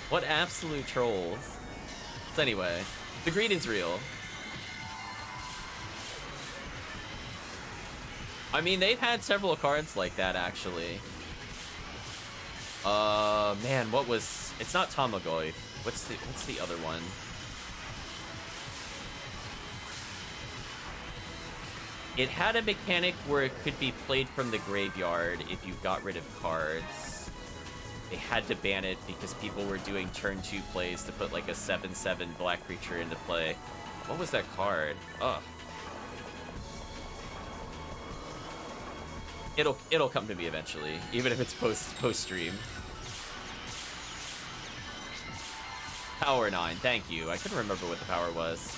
What absolute trolls? So anyway, the greed is real. I mean, they've had several cards like that, actually. Man, what was... It's not Tamagotchi. What's the other one? It had a mechanic where it could be played from the graveyard if you got rid of cards. They had to ban it because people were doing turn 2 plays to put like a 7/7 black creature into play. What was that card? Ugh. It'll come to me eventually, even if it's post stream. Power 9, thank you. I couldn't remember what the power was.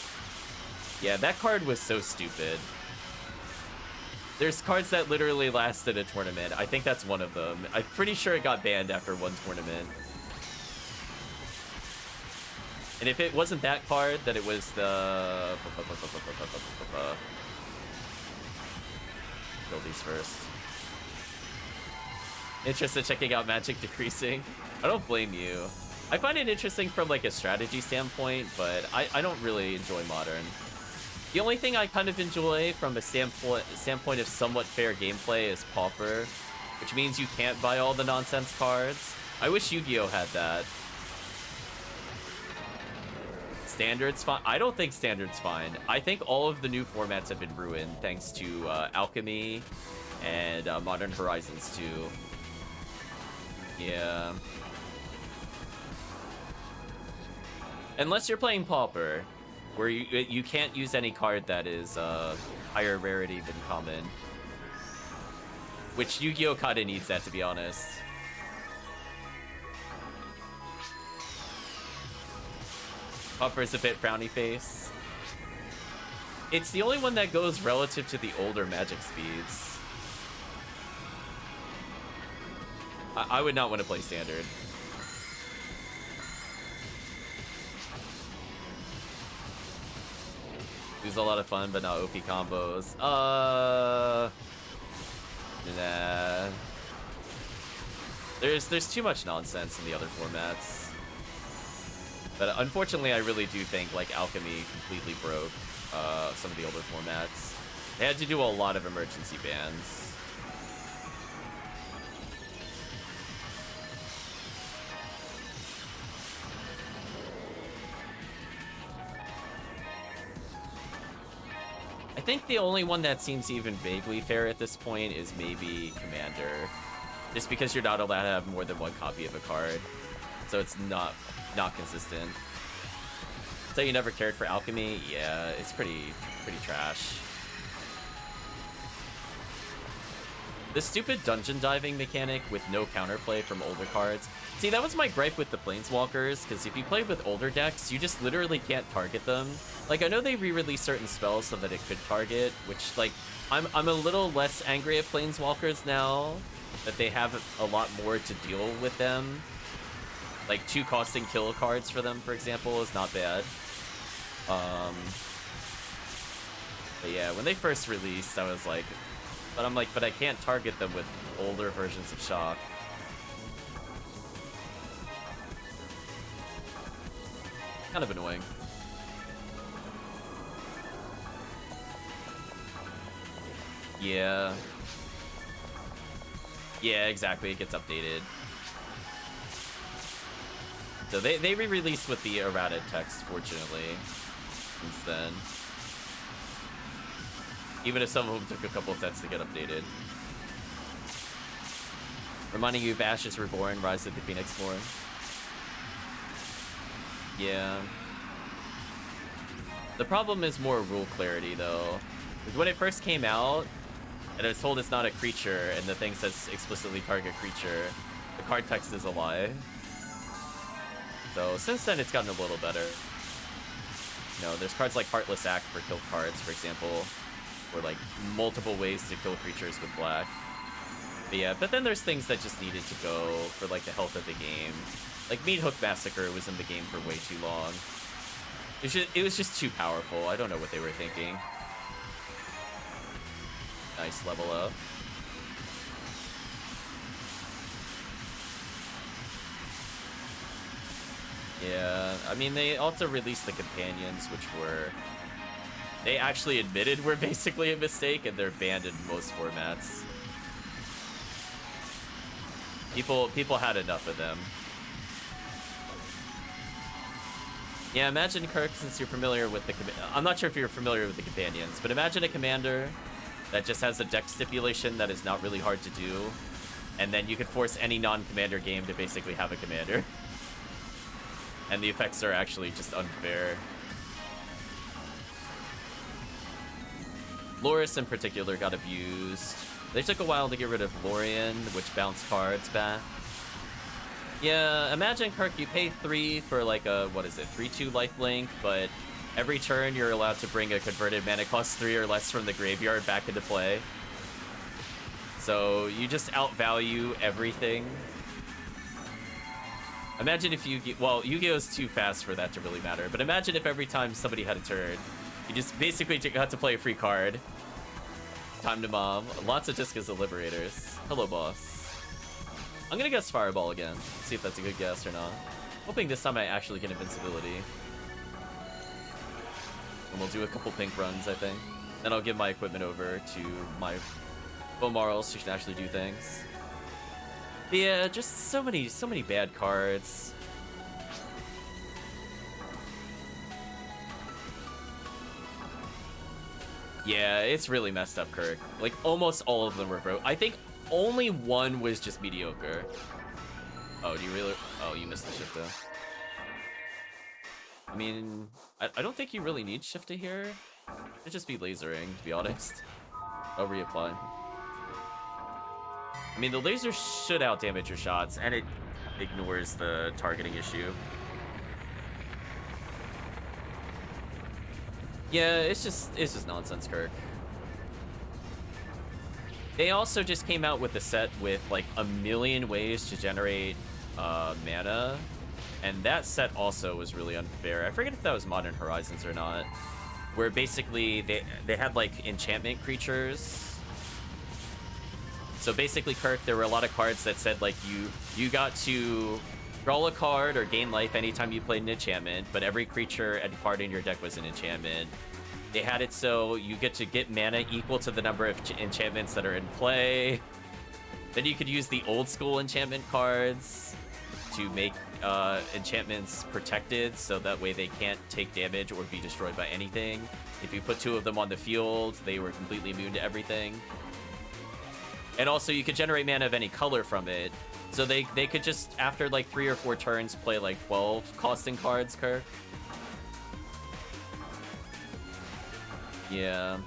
Yeah, that card was so stupid. There's cards that literally lasted a tournament. I think that's one of them. I'm pretty sure it got banned after one tournament. And if it wasn't that card, then it was the... Kill these first. Interested in checking out Magic decreasing? I don't blame you. I find it interesting from like a strategy standpoint, but I don't really enjoy Modern. The only thing I kind of enjoy from a standpoint of somewhat fair gameplay is Pauper, which means you can't buy all the nonsense cards. I wish Yu-Gi-Oh had that. Standard's fine. I don't think Standard's fine. I think all of the new formats have been ruined thanks to Alchemy and Modern Horizons 2. Yeah. Unless you're playing Pauper, where you can't use any card that is higher rarity than common. Which Yu-Gi-Oh! Kinda needs that, to be honest. Pauper's a bit frowny face. It's the only one that goes relative to the older Magic speeds. I would not want to play Standard. It was a lot of fun, but not OP combos. Nah. There's too much nonsense in the other formats. But unfortunately, I really do think like Alchemy completely broke some of the older formats. They had to do a lot of emergency bans. I think the only one that seems even vaguely fair at this point is maybe Commander. Just because you're not allowed to have more than one copy of a card. So it's not consistent. So you never cared for Alchemy? Yeah, it's pretty trash. The stupid dungeon diving mechanic with no counterplay from older cards. See, that was my gripe with the Planeswalkers, because if you play with older decks, you just literally can't target them. Like, I know they re-released certain spells so that it could target, which, like, I'm a little less angry at Planeswalkers now, that they have a lot more to deal with them. Like, 2 costing kill cards for them, for example, is not bad. But yeah, when they first released, I was like... But I can't target them with older versions of Shock. Kind of annoying. Yeah. Yeah, exactly. It gets updated. So they re-released with the errata text, fortunately, since then. Even if some of them took a couple sets to get updated. Reminding you of Ashes Reborn, Rise of the Phoenix Born. Yeah. The problem is more rule clarity, though. Because when it first came out, and it was told it's not a creature, and the thing says explicitly target creature, the card text is a lie. So since then, it's gotten a little better. You know, there's cards like Heartless Act for kill cards, for example, or like multiple ways to kill creatures with black. But yeah, but then there's things that just needed to go for like the health of the game. Like Meat Hook Massacre was in the game for way too long. It was just too powerful. I don't know what they were thinking. Nice level up. Yeah, I mean, they also released the companions, which were... They actually admitted were basically a mistake, and they're banned in most formats. People had enough of them. Yeah, imagine, Kirk, since you're familiar with the... I'm not sure if you're familiar with the companions, but imagine a commander that just has a deck stipulation that is not really hard to do, and then you could force any non-commander game to basically have a commander. And the effects are actually just unfair. Loris in particular got abused. They took a while to get rid of Lorien, which bounced cards back. Yeah, imagine, Kirk, you pay 3 for like a, what is it, 3/2 lifelink, but every turn you're allowed to bring a converted mana cost 3 or less from the graveyard back into play. So you just outvalue everything. Imagine if you... Well, Yu-Gi-Oh's too fast for that to really matter, but imagine if every time somebody had a turn, you just basically got to play a free card. Time to mom. Lots of Discas of Liberators. Hello, boss. I'm gonna guess Fireball again. See if that's a good guess or not. Hoping this time I actually get Invincibility. And we'll do a couple pink runs, I think. Then I'll give my equipment over to my Ramarl so she can actually do things. But yeah, just so many bad cards. Yeah, it's really messed up, Kirk. Like, almost all of them were broke. I think only one was just mediocre. Oh, do you really... Oh, you missed the Shifta. I mean, I don't think you really need Shifta here. It'd just be lasering, to be honest. I'll reapply. I mean, the laser should outdamage your shots, and it ignores the targeting issue. Yeah, it's just nonsense, Kirk. They also just came out with a set with like a million ways to generate mana, and that set also was really unfair. I forget if that was Modern Horizons or not, where basically they had like enchantment creatures. So basically, Kirk, there were a lot of cards that said like you got to draw a card or gain life anytime you played an enchantment, but every creature and card in your deck was an enchantment. They had it so you get to get mana equal to the number of enchantments that are in play. Then you could use the old school enchantment cards to make enchantments protected, so that way they can't take damage or be destroyed by anything. If you put 2 of them on the field, they were completely immune to everything. And also, you could generate mana of any color from it. So they could just, after like 3 or 4 turns, play like 12 costing cards, Kirk. Yeah.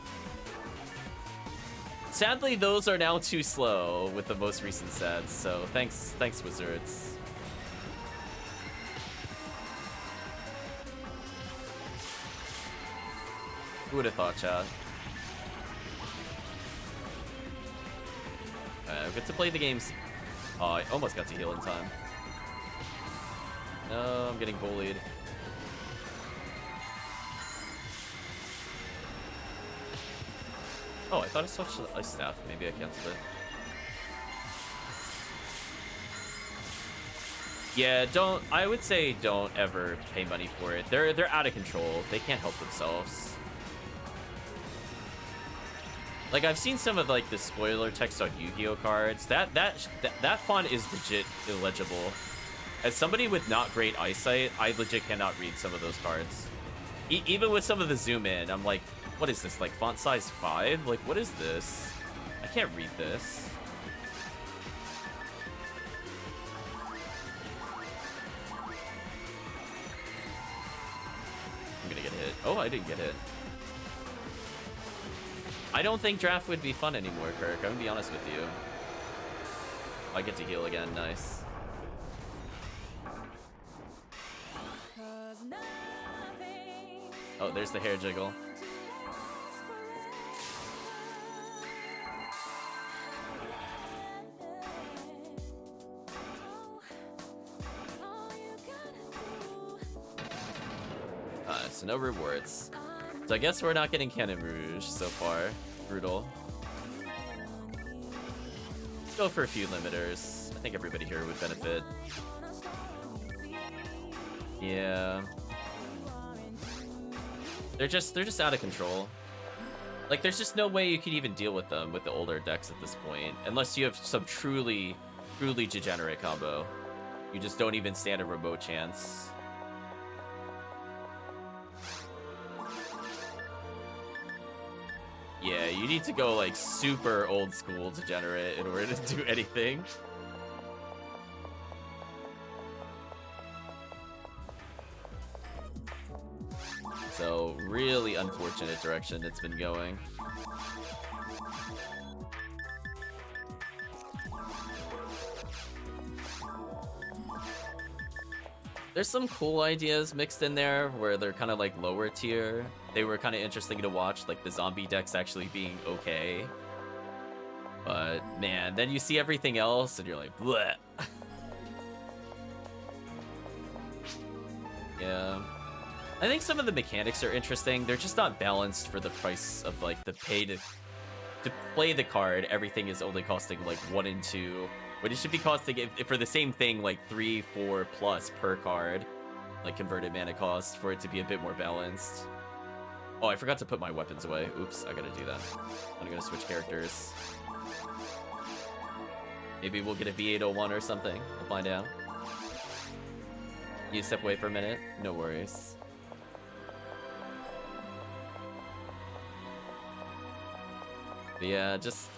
Sadly, those are now too slow with the most recent sets, so thanks Wizards. Who would have thought, chat? I get to play the games. Oh, I almost got to heal in time. No, I'm getting bullied. Oh, I thought I switched to Ice Staff. Maybe I canceled it. Yeah, I would say don't ever pay money for it. They're out of control. They can't help themselves. Like, I've seen some of like the spoiler text on Yu-Gi-Oh cards. That font is legit illegible. As somebody with not great eyesight, I legit cannot read some of those cards. Even with some of the zoom in, I'm like, what is this, like font size 5? Like, what is this? I can't read this. I'm gonna get hit. Oh, I didn't get hit. I don't think draft would be fun anymore, Kirk. I'm gonna be honest with you. I get to heal again. Nice. Oh, there's the hair jiggle. So no rewards. So I guess we're not getting Cannon Rouge so far. Brutal. Go for a few limiters. I think everybody here would benefit. Yeah. They're just out of control. Like, there's just no way you could even deal with them with the older decks at this point, unless you have some truly degenerate combo. You just don't even stand a remote chance. Yeah, you need to go like super old school degenerate in order to do anything. So, really unfortunate direction it's been going. There's some cool ideas mixed in there where they're kind of like lower tier. They were kind of interesting to watch, like the zombie decks actually being okay. But man, then you see everything else and you're like, bleh. Yeah. I think some of the mechanics are interesting. They're just not balanced for the price of like the pay to play the card. Everything is only costing like 1 and 2. But it should be costing, if for the same thing, like 3, 4 plus per card, like converted mana cost, for it to be a bit more balanced. Oh, I forgot to put my weapons away. Oops, I gotta do that. I'm gonna switch characters. Maybe we'll get a V801 or something. We'll find out. You step away for a minute? No worries. But yeah, just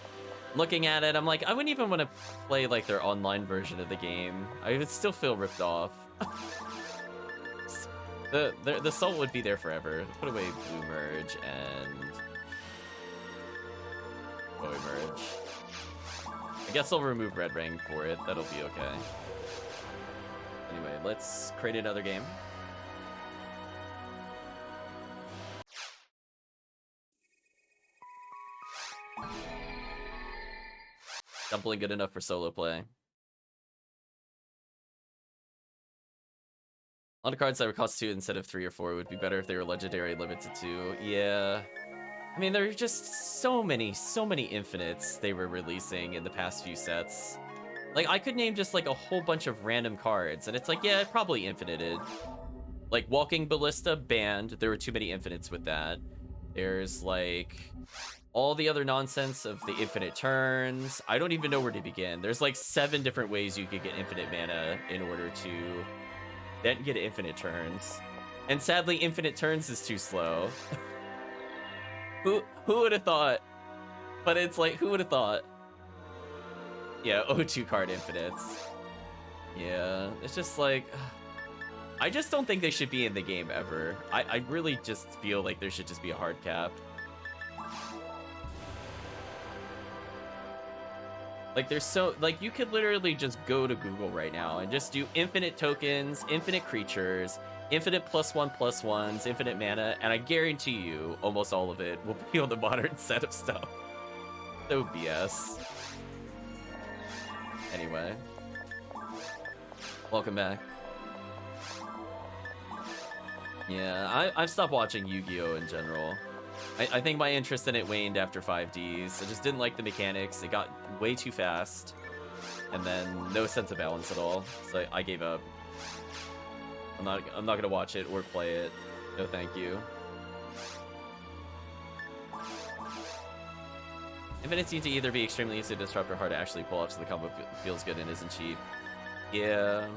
looking at it, I'm like, I wouldn't even want to play like their online version of the game. I would still feel ripped off. The salt would be there forever. Put away blue merge and boy merge. I guess I'll remove red ring for it. That'll be okay. Anyway, let's create another game. Dumpling good enough for solo play. A lot of cards that would cost 2 instead of 3 or 4 would be better if they were legendary limited to 2. Yeah. I mean, there are just so many infinites they were releasing in the past few sets. Like, I could name just like a whole bunch of random cards, and it's like, yeah, it probably infinited. Like, Walking Ballista banned. There were too many infinites with that. There's like all the other nonsense of the infinite turns. I don't even know where to begin. There's like 7 different ways you could get infinite mana in order to then get infinite turns. And sadly, infinite turns is too slow. Who would have thought? But it's like, who would have thought? Yeah, O2 card infinites. Yeah, it's just like, I just don't think they should be in the game ever. I really just feel like there should just be a hard cap. Like, there's so, like, you could literally just go to Google right now and just do infinite tokens, infinite creatures, infinite +1/+1s, infinite mana, and I guarantee you almost all of it will be on the modern set of stuff. So BS. Anyway. Welcome back. Yeah, I've stopped watching Yu-Gi-Oh! In general. I think my interest in it waned after 5Ds. I just didn't like the mechanics. It got way too fast. And then no sense of balance at all. So I gave up. I'm not gonna watch it or play it. No thank you. Infinite seems to either be extremely easy to disrupt or hard to actually pull off, so the combo feels good and isn't cheap. Yeah.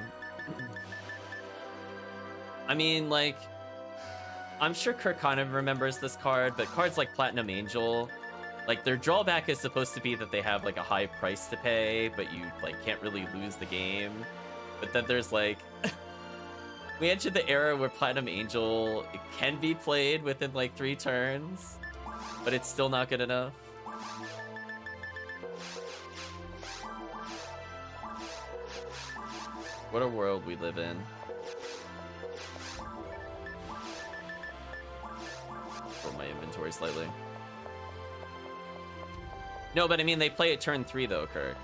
I mean, like, I'm sure Kirk kind of remembers this card, but cards like Platinum Angel, like, their drawback is supposed to be that they have, like, a high price to pay, but you, like, can't really lose the game. But then there's, like... we entered the era where Platinum Angel can be played within, like, 3 turns, but it's still not good enough. What a world we live in. Fill my inventory slightly. No, but I mean, they play it turn 3 though, Kirk.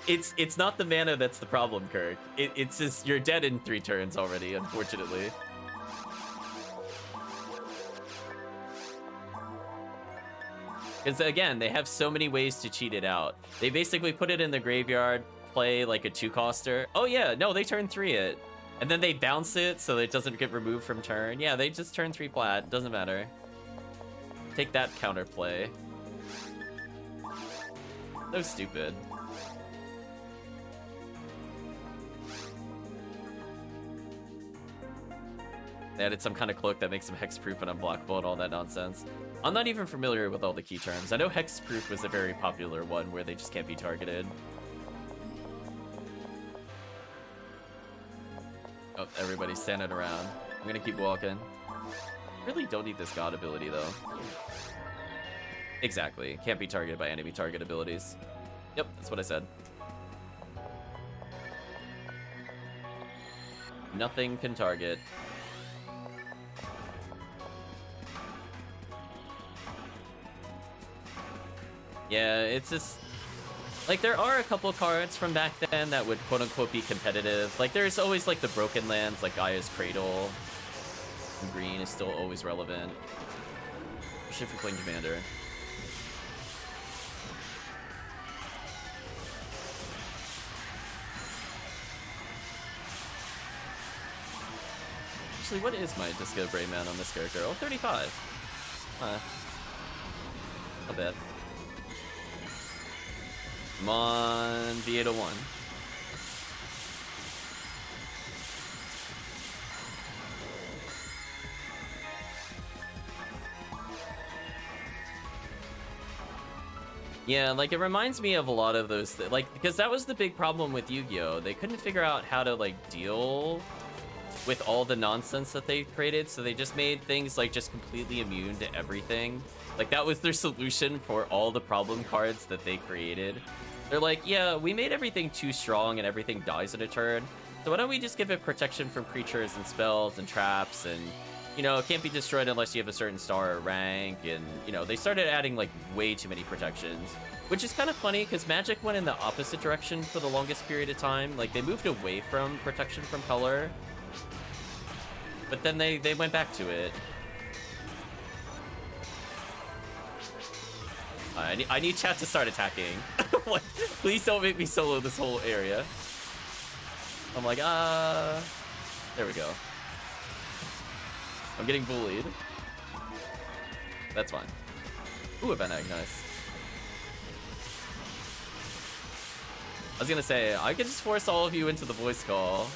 It's not the mana that's the problem, Kirk. It's just you're dead in 3 turns already, unfortunately. Because again, they have so many ways to cheat it out. They basically put it in the graveyard, play like a 2-coster. Oh yeah, no, they turn 3 it. And then they bounce it so it doesn't get removed from turn. Yeah, they just turn 3 plat, doesn't matter. Take that counterplay. So stupid. They added some kind of cloak that makes them hexproof and unblockable and all that nonsense. I'm not even familiar with all the key terms. I know hexproof was a very popular one where they just can't be targeted. Oh, everybody's standing around. I'm gonna keep walking. Really don't need this god ability though. Exactly. Can't be targeted by enemy target abilities. Yep, that's what I said. Nothing can target. Yeah, it's just... like, there are a couple cards from back then that would quote-unquote be competitive. Like, there's always, like, the broken lands, like Gaia's Cradle. And green is still always relevant. Especially if you're playing Commander. Actually, what is my Disco Brayman on this character? Oh, 35. Not bad. Come on, V801. Yeah, like, it reminds me of a lot of those, like, because that was the big problem with Yu-Gi-Oh! They couldn't figure out how to, like, deal with all the nonsense that they created, so they just made things, like, just completely immune to everything. Like, that was their solution for all the problem cards that they created. They're like, yeah, we made everything too strong and everything dies in a turn, so why don't we just give it protection from creatures and spells and traps, and, you know, it can't be destroyed unless you have a certain star or rank, and, you know, they started adding, like, way too many protections, which is kind of funny, because Magic went in the opposite direction for the longest period of time. Like, they moved away from protection from color, but then they went back to it. I need chat to start attacking. Like, please don't make me solo this whole area. I'm like, there we go. I'm getting bullied. That's fine. Ooh, Event Egg, nice. I was gonna say, I could just force all of you into the voice call.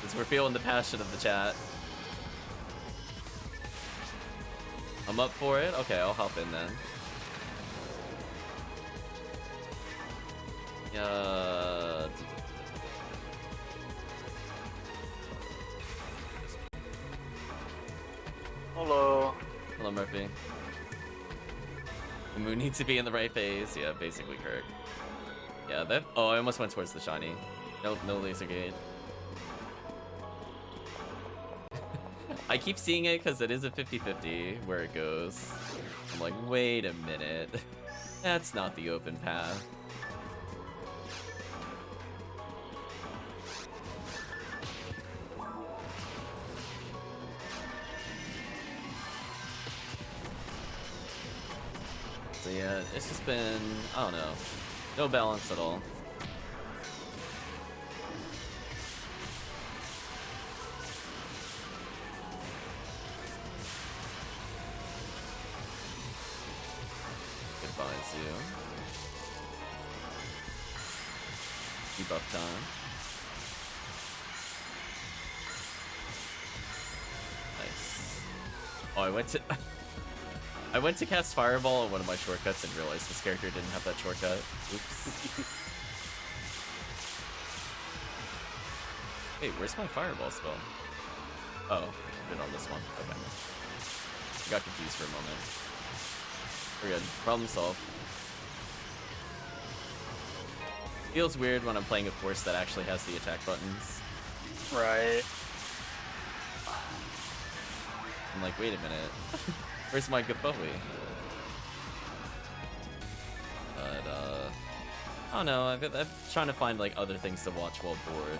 Because we're feeling the passion of the chat. I'm up for it? Okay, I'll hop in then. Hello. Hello, Murphy. The moon needs to be in the right phase. Yeah, basically, Kirk. Yeah, that. Oh, I almost went towards the shiny. Nope, no laser gate. I keep seeing it because it is a 50-50 where it goes. I'm like, wait a minute. That's not the open path. So yeah, it's just been, I don't know, no balance at all. Goodbye, Zoo. Debuff time. Nice. Oh, I went to cast Fireball on one of my shortcuts and realized this character didn't have that shortcut. Oops. Wait, where's my Fireball spell? Oh, been on this one. Okay. I got confused for a moment. We're good. Problem solved. Feels weird when I'm playing a force that actually has the attack buttons. Right. I'm like, wait a minute. Where's my Gabowie? But, I don't know. I'm trying to find, like, other things to watch while bored.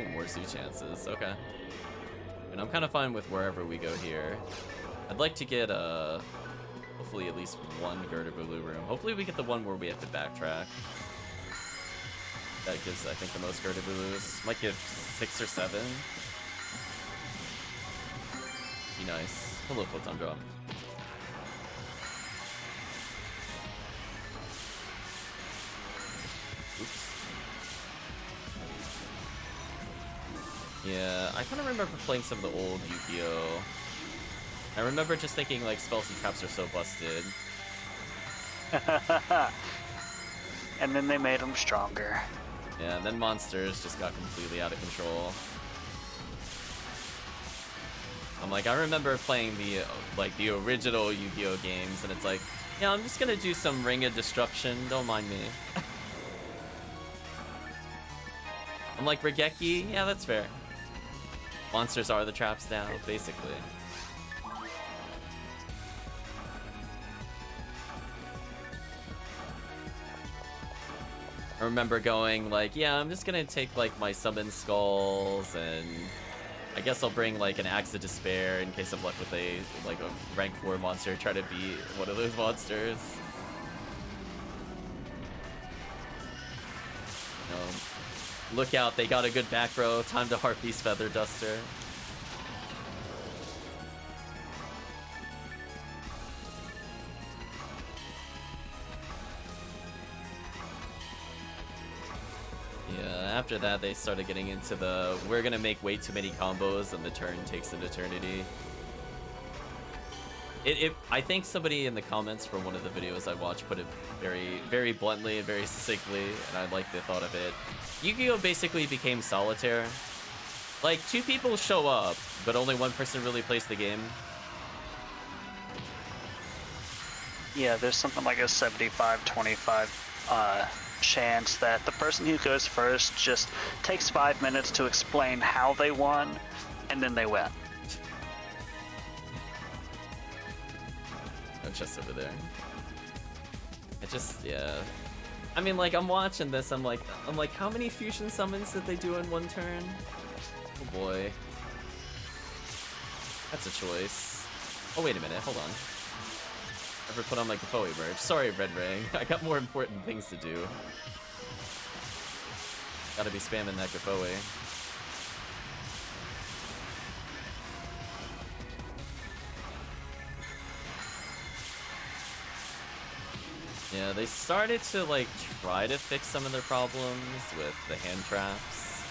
Ooh, more zoo chances. Okay. And I'm kind of fine with wherever we go here. I'd like to get, hopefully at least one Gerda-Bulu room. Hopefully we get the one where we have to backtrack. That gives, I think, the most Gerda-Bulus. Might give 6 or 7. Be nice. Hello, Photon Drop. Oops. Yeah, I kind of remember playing some of the old Yu-Gi-Oh! I remember just thinking, like, spells and traps are so busted. And then they made them stronger. Yeah, and then monsters just got completely out of control. I'm like, I remember playing the original Yu-Gi-Oh games, and it's like, yeah, I'm just gonna do some Ring of Destruction, don't mind me. I'm like, Regeki? Yeah, that's fair. Monsters are the traps now, basically. I remember going like, yeah, I'm just gonna take like my summon skulls, and I guess I'll bring like an Axe of Despair in case I'm left with a rank 4 monster, try to beat one of those monsters. Look out, they got a good back row, time to Harpy's Feather Duster. After that, they started getting into the, we're gonna make way too many combos and the turn takes an eternity. I think somebody in the comments from one of the videos I watched put it very, very bluntly and very succinctly, and I like the thought of it. Yu-Gi-Oh! Basically became solitaire. Like, 2 people show up, but only 1 person really plays the game. Yeah, there's something like a 75-25 chance that the person who goes first just takes 5 minutes to explain how they won, and then they win. No chest over there. Yeah. I mean, like, I'm watching this, I'm like, how many fusion summons did they do in 1 turn? Oh boy. That's a choice. Oh, wait a minute, hold on. Ever put on my Gafoe merch. Sorry, Red Ring. I got more important things to do. Gotta be spamming that Gafoe. Yeah, they started to like try to fix some of their problems with the hand traps.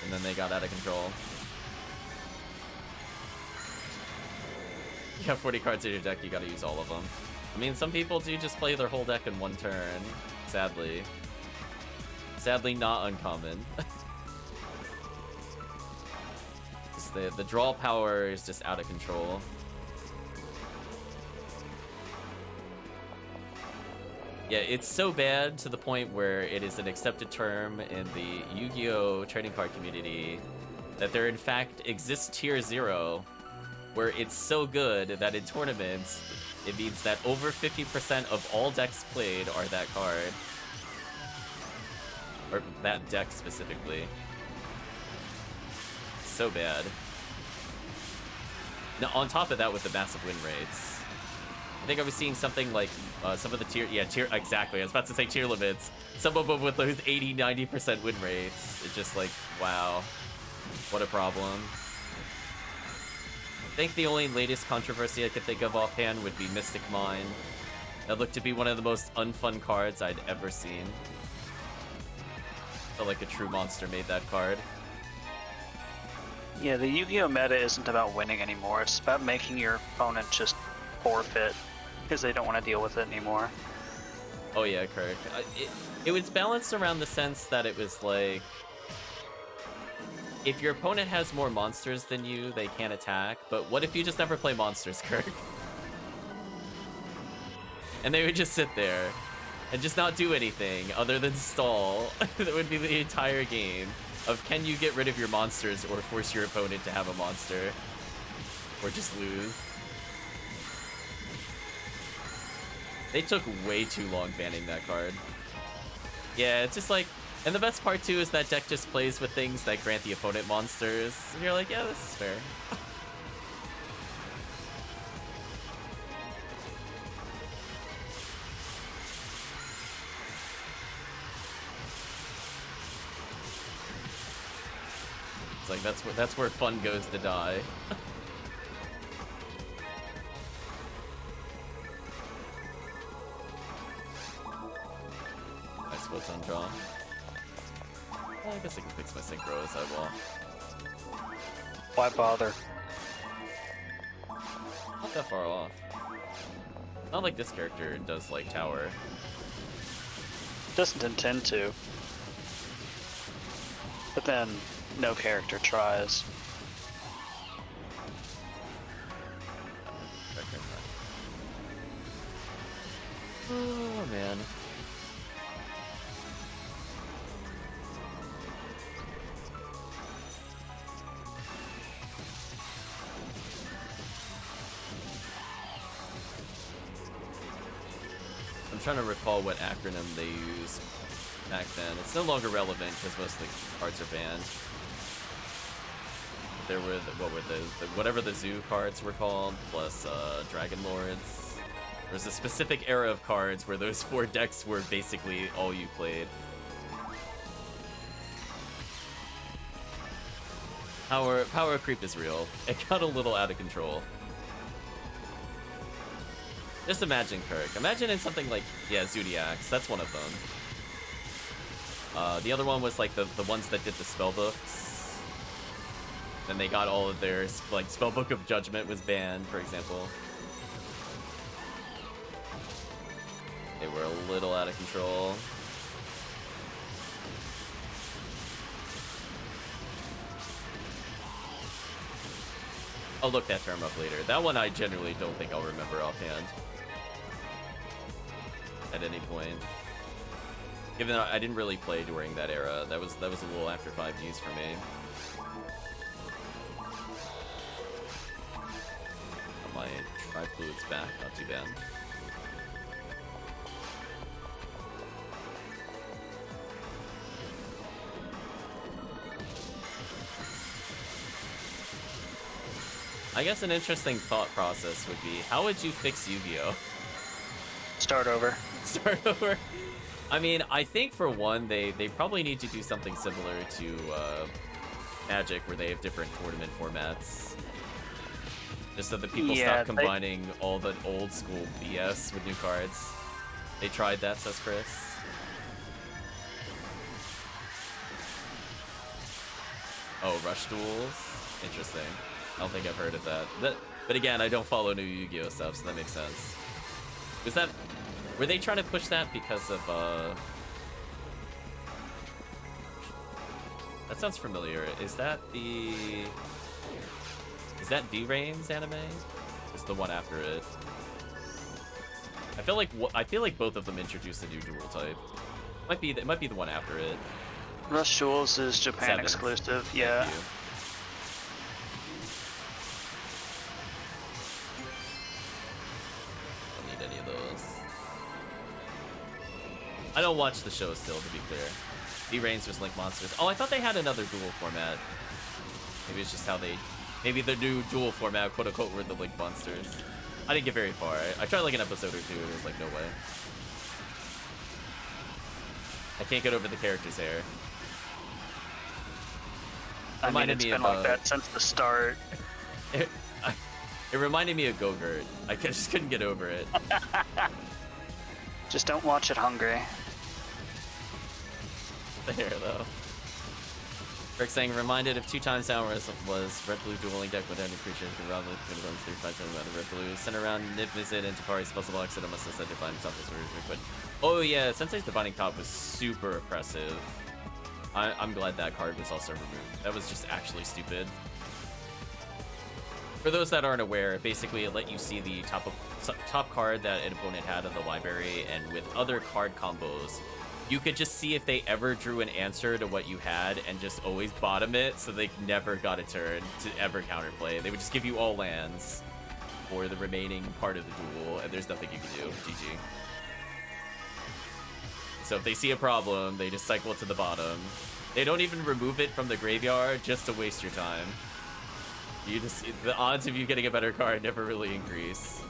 And then they got out of control. You have 40 cards in your deck, you gotta use all of them. I mean, some people do just play their whole deck in one turn, sadly. Sadly not uncommon. Just the draw power is just out of control. Yeah, it's so bad to the point where it is an accepted term in the Yu-Gi-Oh! Trading card community that there in fact exists tier 0, where it's so good that in tournaments, it means that over 50% of all decks played are that card. Or that deck specifically. So bad. Now, on top of that, with the massive win rates, I think I was seeing something like some of the tier, exactly. I was about to say tier limits. Some of them with those 80-90% win rates. It's just like, wow, what a problem. I think the only latest controversy I could think of offhand would be Mystic Mine. That looked to be one of the most unfun cards I'd ever seen. Felt like a true monster made that card. Yeah, the Yu-Gi-Oh! Meta isn't about winning anymore. It's about making your opponent just forfeit because they don't want to deal with it anymore. Oh yeah, Kirk. It was balanced around the sense that it was like, if your opponent has more monsters than you, they can't attack. But what if you just never play monsters, Kirk? And they would just sit there and just not do anything other than stall. That would be the entire game of, can you get rid of your monsters or force your opponent to have a monster? Or just lose. They took way too long banning that card. Yeah, it's just like, and the best part too is that deck just plays with things that grant the opponent monsters. And you're like, yeah, this is fair. It's like, that's where fun goes to die. Nice what's on draw. Well, I guess I can fix my synchro as I will. Why bother? Not that far off. Not like this character does like tower. Doesn't intend to. But then, no character tries. Oh man. I'm trying to recall what acronym they used back then. It's no longer relevant because most of the cards are banned. But there were whatever the zoo cards were called, plus Dragon Lords. There's a specific era of cards where those 4 decks were basically all you played. Power creep is real. It got a little out of control. Just imagine, Kirk. Imagine in something like, yeah, Zodiacs. That's one of them. The other one was like the ones that did the spell books. Then they got all of their, like, Spellbook of Judgment was banned, for example. They were a little out of control. I'll look that term up later. That one I generally don't think I'll remember offhand. At any point. Given that I didn't really play during that era, that was a little after 5Gs for me. Oh, my tri-fluid's back, not too bad. I guess an interesting thought process would be, how would you fix Yu-Gi-Oh? Start over. Start over? I mean, I think for one, they probably need to do something similar to Magic, where they have different tournament formats. Just so that people stop combining all the old school BS with new cards. They tried that, says Chris. Oh, Rush Duels? Interesting. I don't think I've heard of that. But again, I don't follow new Yu-Gi-Oh stuff, so that makes sense. Was that... Were they trying to push that because of, That sounds familiar. Is that the... Is that D-Rain's anime? Is the one after it? I feel like both of them introduced a new dual type. It might be the one after it. Rush Duels is Japan 7. exclusive, yeah. Thank you. Don't need any of those. I don't watch the show still, to be clear. D-Rain's just Link Monsters. Oh, I thought they had another dual format. Maybe it's just how they... Maybe the new dual format, quote-unquote, were the Link Monsters. I didn't get very far. I tried like an episode or two, and it was like, no way. I can't get over the character's hair. I mean, it's been like that since the start. It reminded me of Go-Gurt. I just couldn't get over it. Just don't watch it hungry. The hair, though. Rick saying, reminded of 2 times hours was Red Blue dueling deck with any creature could rob it, could run 3 5 times out of Red Blue. Sent around Nip Visit and Tafari's puzzle box, and I must have said Divine Top this but oh yeah, Sensei's Divining Top was super oppressive. I'm glad that card was also removed. That was just actually stupid. For those that aren't aware, basically it let you see the top card that an opponent had in the library, and with other card combos, you could just see if they ever drew an answer to what you had and just always bottom it, so they never got a turn to ever counterplay. They would just give you all lands for the remaining part of the duel, and there's nothing you can do. GG. So if they see a problem, they just cycle it to the bottom. They don't even remove it from the graveyard just to waste your time. The odds of you getting a better card never really increase.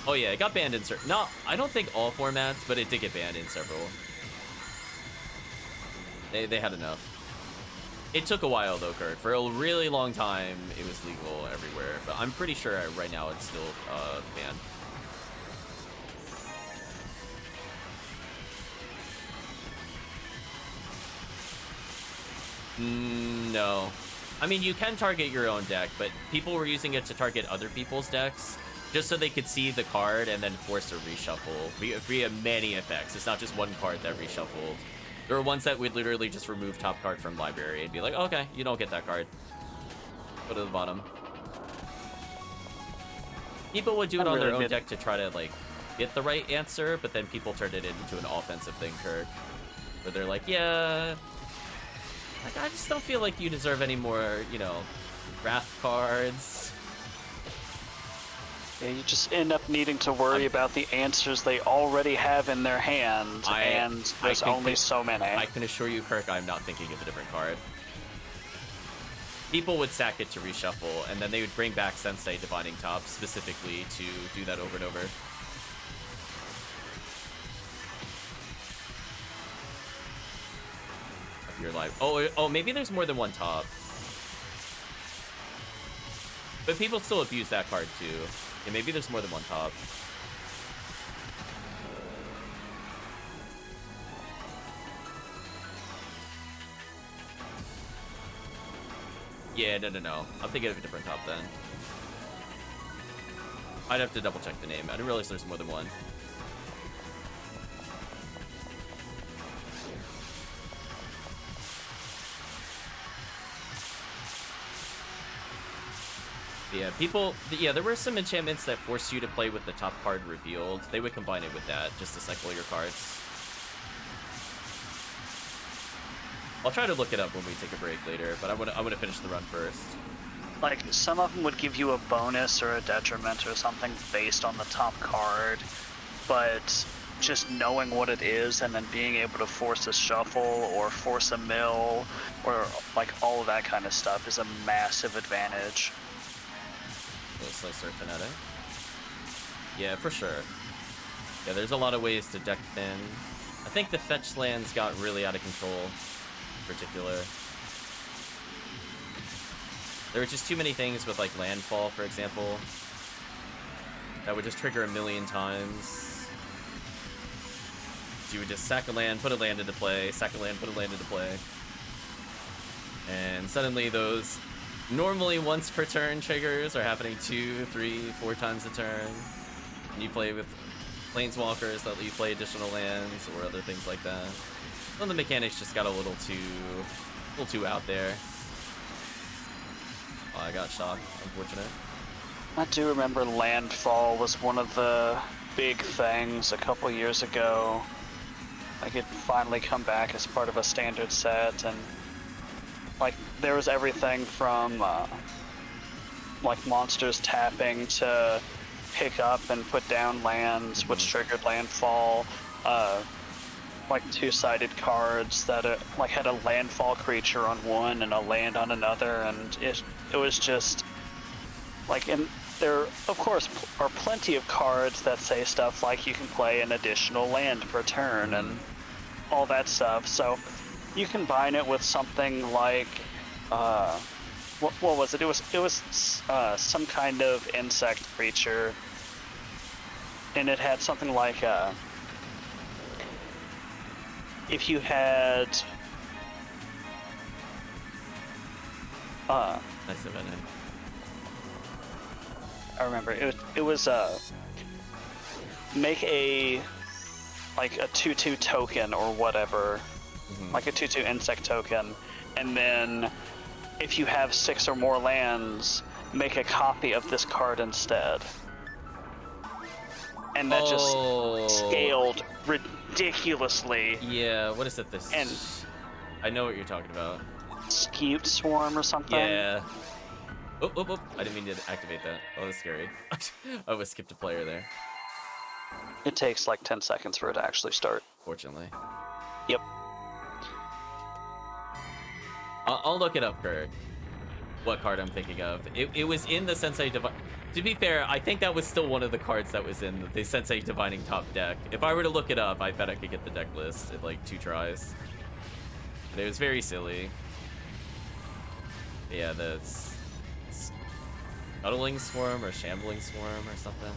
Oh yeah, it got banned in certain... No, I don't think all formats, but it did get banned in several. They had enough. It took a while though, Kurt. For a really long time, it was legal everywhere, but I'm pretty sure right now it's still banned. No. I mean, you can target your own deck, but people were using it to target other people's decks just so they could see the card and then force a reshuffle via many effects. It's not just one card that reshuffled. There were ones that would literally just remove top card from library and be like, okay, you don't get that card. Go to the bottom. People would do it on their own deck to try to, like, get the right answer, but then people turned it into an offensive thing, Kirk. Where they're like, yeah... Like, I just don't feel like you deserve any more, you know, wrath cards. Yeah, you just end up needing to worry about the answers they already have in their hand, and there's only so many. I can assure you, Kirk, I'm not thinking of a different card. People would sack it to reshuffle, and then they would bring back Sensei Divining Top specifically to do that over and over. Your life. Oh, maybe there's more than one top. But people still abuse that card too. Yeah, maybe there's more than one top. Yeah, no. I'm thinking of a different top then. I'd have to double check the name. I didn't realize there's more than one. Yeah, there were some enchantments that forced you to play with the top card revealed. They would combine it with that, just to cycle your cards. I'll try to look it up when we take a break later, but I want to finish the run first. Like, some of them would give you a bonus or a detriment or something based on the top card, but just knowing what it is and then being able to force a shuffle or force a mill or, like, all of that kind of stuff is a massive advantage. Slicer Fanatic. Yeah, for sure. Yeah, there's a lot of ways to deck thin. I think the fetch lands got really out of control, in particular. There were just too many things with, like, landfall, for example, that would just trigger a million times. you would just sack a land, put a land into play, sack a land, put a land into play. And suddenly those normally once per turn triggers are happening 2, 3, 4 times a turn. And you play with planeswalkers that let you play additional lands or other things like that. Well, the mechanics just got a little too out there. Oh, I got shocked. Unfortunate. I do remember landfall was one of the big things a couple years ago. Like it finally come back as part of a standard set, and like there was everything from like monsters tapping to pick up and put down lands, which triggered landfall. Like two-sided cards that like had a landfall creature on one and a land on another, and it was just like, and there of course are plenty of cards that say stuff like you can play an additional land per turn and all that stuff. So you combine it with something like what was it? It was some kind of insect creature, and it had something like if you had Nice event. I remember it was make a like a 2/2 token or whatever, like a 2/2 insect token, and then if you have 6 or more lands, make a copy of this card instead. And that just scaled ridiculously. Yeah, what is it? This. And I know what you're talking about. Skewed Swarm or something. Yeah. Oh, oh, oh. I didn't mean to activate that. Oh, that was scary. I almost skipped a player there. It takes like 10 seconds for it to actually start. Fortunately. Yep. I'll look it up, Kirk. What card I'm thinking of. It was in the Sensei Divine. To be fair, I think that was still one of the cards that was in the Sensei Divining top deck. If I were to look it up, I bet I could get the deck list in like 2 tries. But it was very silly. Yeah, that's Scuttling Swarm or Shambling Swarm or something.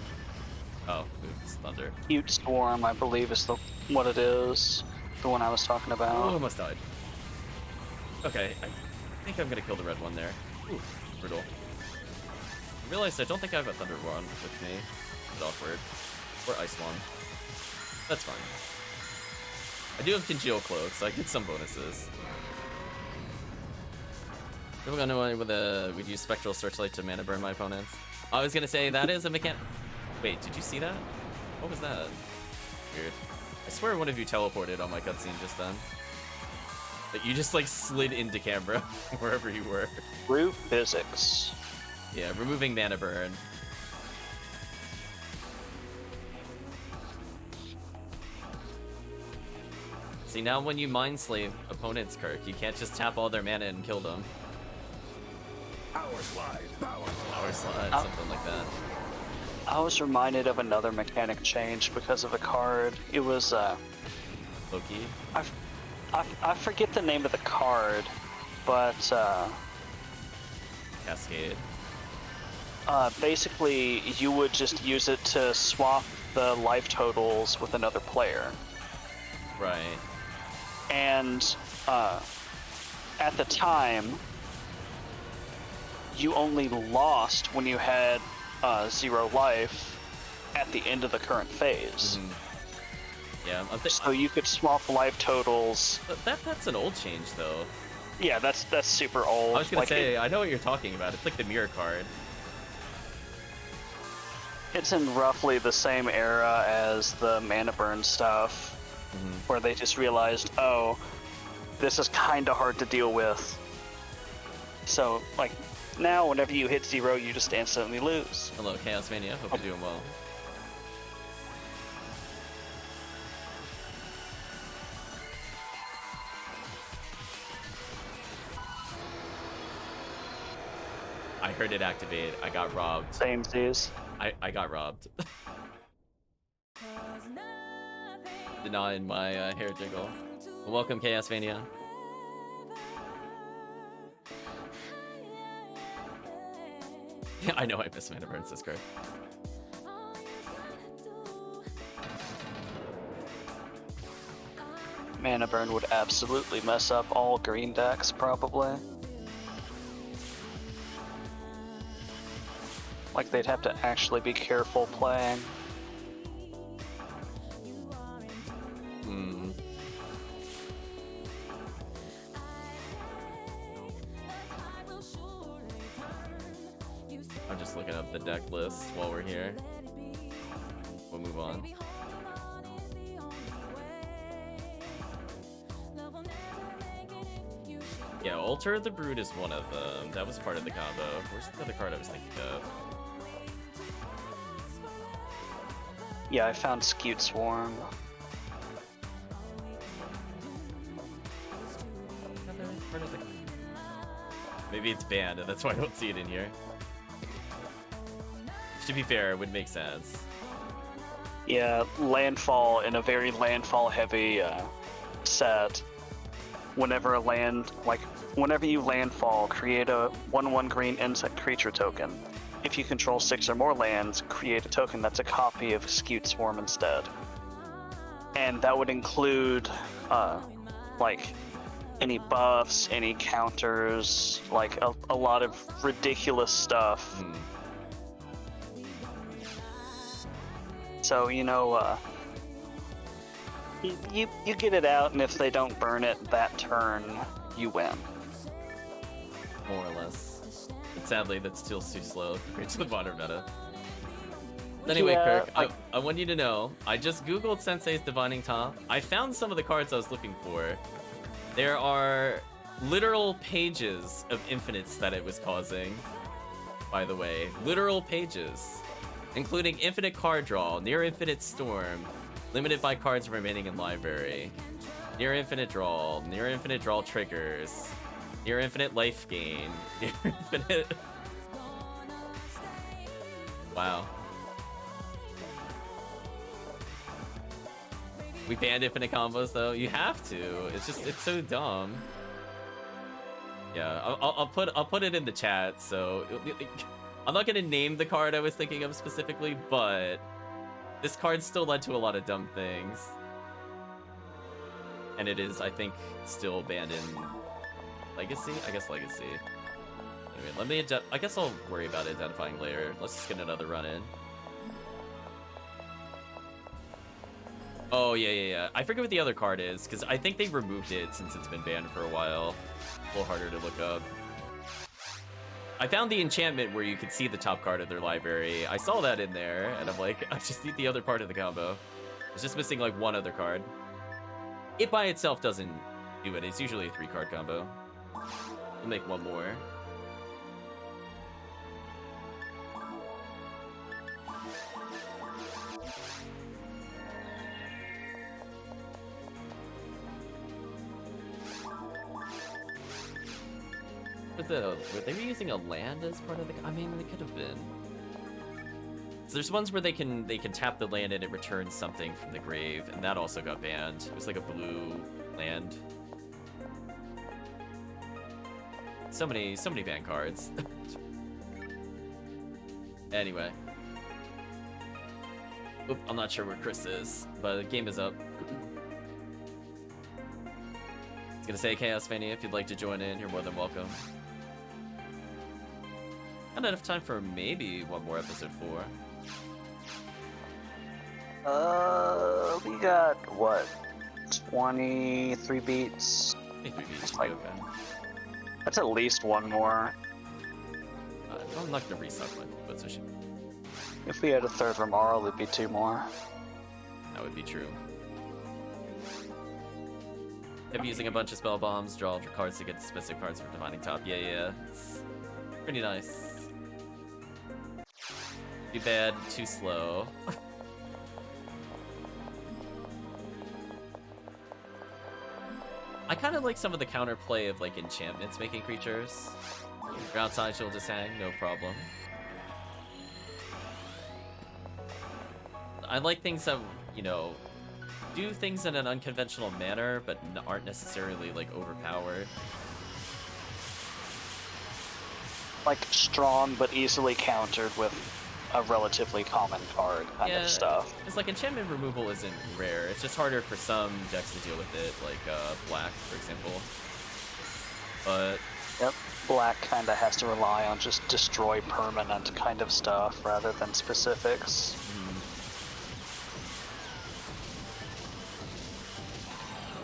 Oh, it's Thunder. Cute Swarm, I believe, is what it is. The one I was talking about. Oh, almost died. Okay, I think I'm gonna kill the red one there. Ooh, brutal. I realized I don't think I have a Thunder Wand with me. It's awkward. Or Ice Wand. That's fine. I do have Congeal Cloak, so I get some bonuses. People gonna know we'd use Spectral Searchlight to mana burn my opponents. I was gonna say that is a mechanic. Wait, did you see that? What was that? Weird. I swear one of you teleported on my cutscene just then. But you just like slid into camera wherever you were. Root physics. Yeah, removing mana burn. See, now when you mind slave opponents, Kirk, you can't just tap all their mana and kill them. Power slide, Power slide, something like that. I was reminded of another mechanic change because of a card. It was Loki. I forget the name of the card, but Cascade. basically you would just use it to swap the life totals with another player. Right. And at the time, you only lost when you had 0 life at the end of the current phase. Yeah, So you could swap life totals. that's an old change though. Yeah, that's super old. I was gonna Like, say, I know what you're talking about. It's like the mirror card. it's in roughly the same era as the mana burn stuff, where they just realized, oh, this is kind of hard to deal with. So, like, now whenever you hit 0, you just instantly lose. Hello, Chaos Mania. Hope you're doing well. I heard it activate. I got robbed. Same Z's. I got robbed. Denying my hair jiggle. Well, welcome, Chaos Mania. Yeah, I know I missed Mana Burn, says Kurt. mana burn would absolutely mess up all green decks, probably. Like, they'd have to actually be careful playing. Hmm. I'm just looking up the deck list while we're here. We'll move on. Yeah, Altar the Brood is one of them. That was part of the combo. Where's the other card I was thinking of? Yeah, I found Skewed Swarm. Maybe it's banned, and that's why I don't see it in here. To be fair, it would make sense. Yeah, landfall in a very landfall-heavy set. Whenever you landfall, create a 1/1 green insect creature token. If you control 6 or more lands, create a token that's a copy of Skewed Swarm instead. And that would include, like, any buffs, any counters, like a lot of ridiculous stuff. So, you know, you get it out, and if they don't burn it that turn, you win. More or less. But sadly, that's still too slow compared to the modern meta. Anyway, Yeah, Kirk, I want you to know, I just googled Sensei's Divining Top. I found some of the cards I was looking for. There are literal pages of infinites that it was causing, by the way. Literal pages. Including infinite card draw, near infinite storm, limited by cards remaining in library, near infinite draw triggers, near infinite life gain, near infinite... Wow. We banned infinite combos though. You have to. It's so dumb. Yeah, I'll put it in the chat. So I'm not gonna name the card I was thinking of specifically, but this card still led to a lot of dumb things, and it is, I think, still banned in Legacy. I guess Legacy. Anyway, I guess I'll worry about identifying later. Let's just get another run in. Oh, yeah. I forget what the other card is, because I think they removed it since it's been banned for a while. A little harder to look up. I found the enchantment where you could see the top card of their library. I saw that in there, and I'm like, I just need the other part of the combo. It's just missing, like, one other card. It by itself doesn't do it. It's usually a 3-card combo. We'll make one more. Were they using a land as part of the... I mean, they could have been. So there's ones where they can tap the land and it returns something from the grave, and that also got banned. It was like a blue land. So many banned cards. Anyway. Oop, I'm not sure where Chris is, but the game is up. I was gonna say, Chaos Fania, if you'd like to join in, you're more than welcome. Not enough time for maybe one more episode 4. We got, what, 23 beats? 23 beats should Like, be okay. that's at least one more. I'm not gonna restock my position. If we had a third Ramarl, it'd be 2 more. That would be true. Kept using a bunch of spell bombs, draw ultra cards to get specific cards from Divining Top. Yeah. It's pretty nice. Too bad, too slow. I kind of like some of the counterplay of like enchantments making creatures. If you're outside, she'll just hang, no problem. I like things that, you know, do things in an unconventional manner, but aren't necessarily like overpowered. Like strong but easily countered with a relatively common card kind of stuff. It's like enchantment removal isn't rare. It's just harder for some decks to deal with it, like black, for example. But yep, black kind of has to rely on just destroy permanent kind of stuff rather than specifics.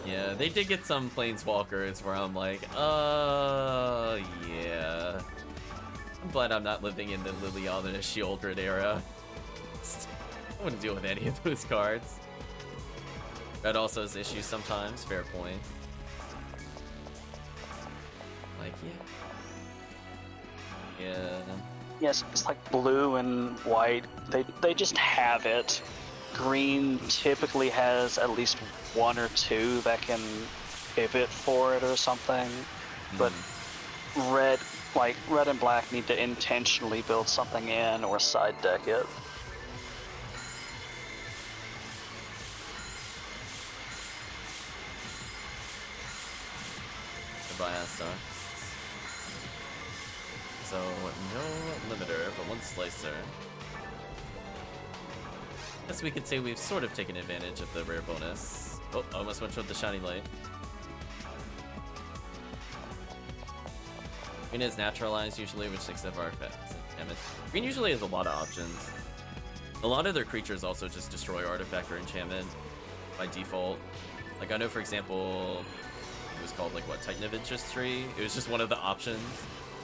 Yeah, they did get some planeswalkers where I'm like, yeah. I'm glad I'm not living in the Liliana and Shieldred era. I wouldn't deal with any of those cards. Red also has issues sometimes, fair point. Like, yeah. Yes, it's like blue and white. They just have it. Green typically has at least one or two that can pivot for it or something. But red and black need to intentionally build something in or side deck it. Goodbye, Astar. So, no limiter, but one slicer. Guess we could say we've sort of taken advantage of the rare bonus. Oh, I almost went with the shiny light. Green is naturalized usually, which takes up our damage. Green usually has a lot of options. A lot of their creatures also just destroy artifact or enchantment by default. Like I know, for example, it was called like what, Titan of Interest 3? It was just one of the options.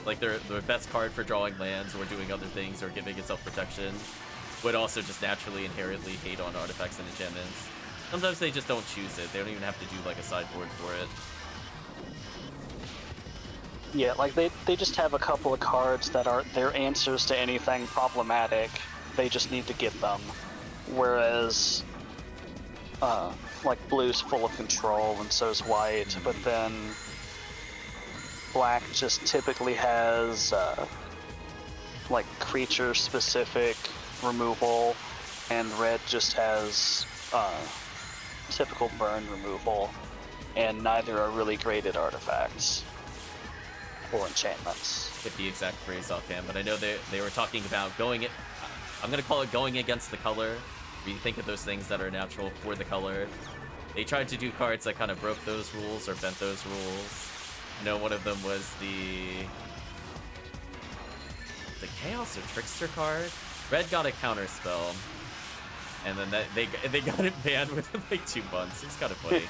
Like their best card for drawing lands or doing other things or giving itself protection would also just naturally inherently hate on artifacts and enchantments. Sometimes they just don't choose it. They don't even have to do like a sideboard for it. Yeah, like they just have a couple of cards that are their answers to anything problematic. They just need to get them. Whereas, like blue's full of control and so's white, but then black just typically has like creature-specific removal, and red just has typical burn removal, and neither are really great at artifacts or enchantments. Get the exact phrase offhand, but I know they were talking about going it. I'm gonna call it going against the color. We think of those things that are natural for the color. They tried to do cards that kind of broke those rules or bent those rules. I know one of them was the Chaos or Trickster card. Red got a counter spell, and then they got it banned within like 2 months. It's kind of funny.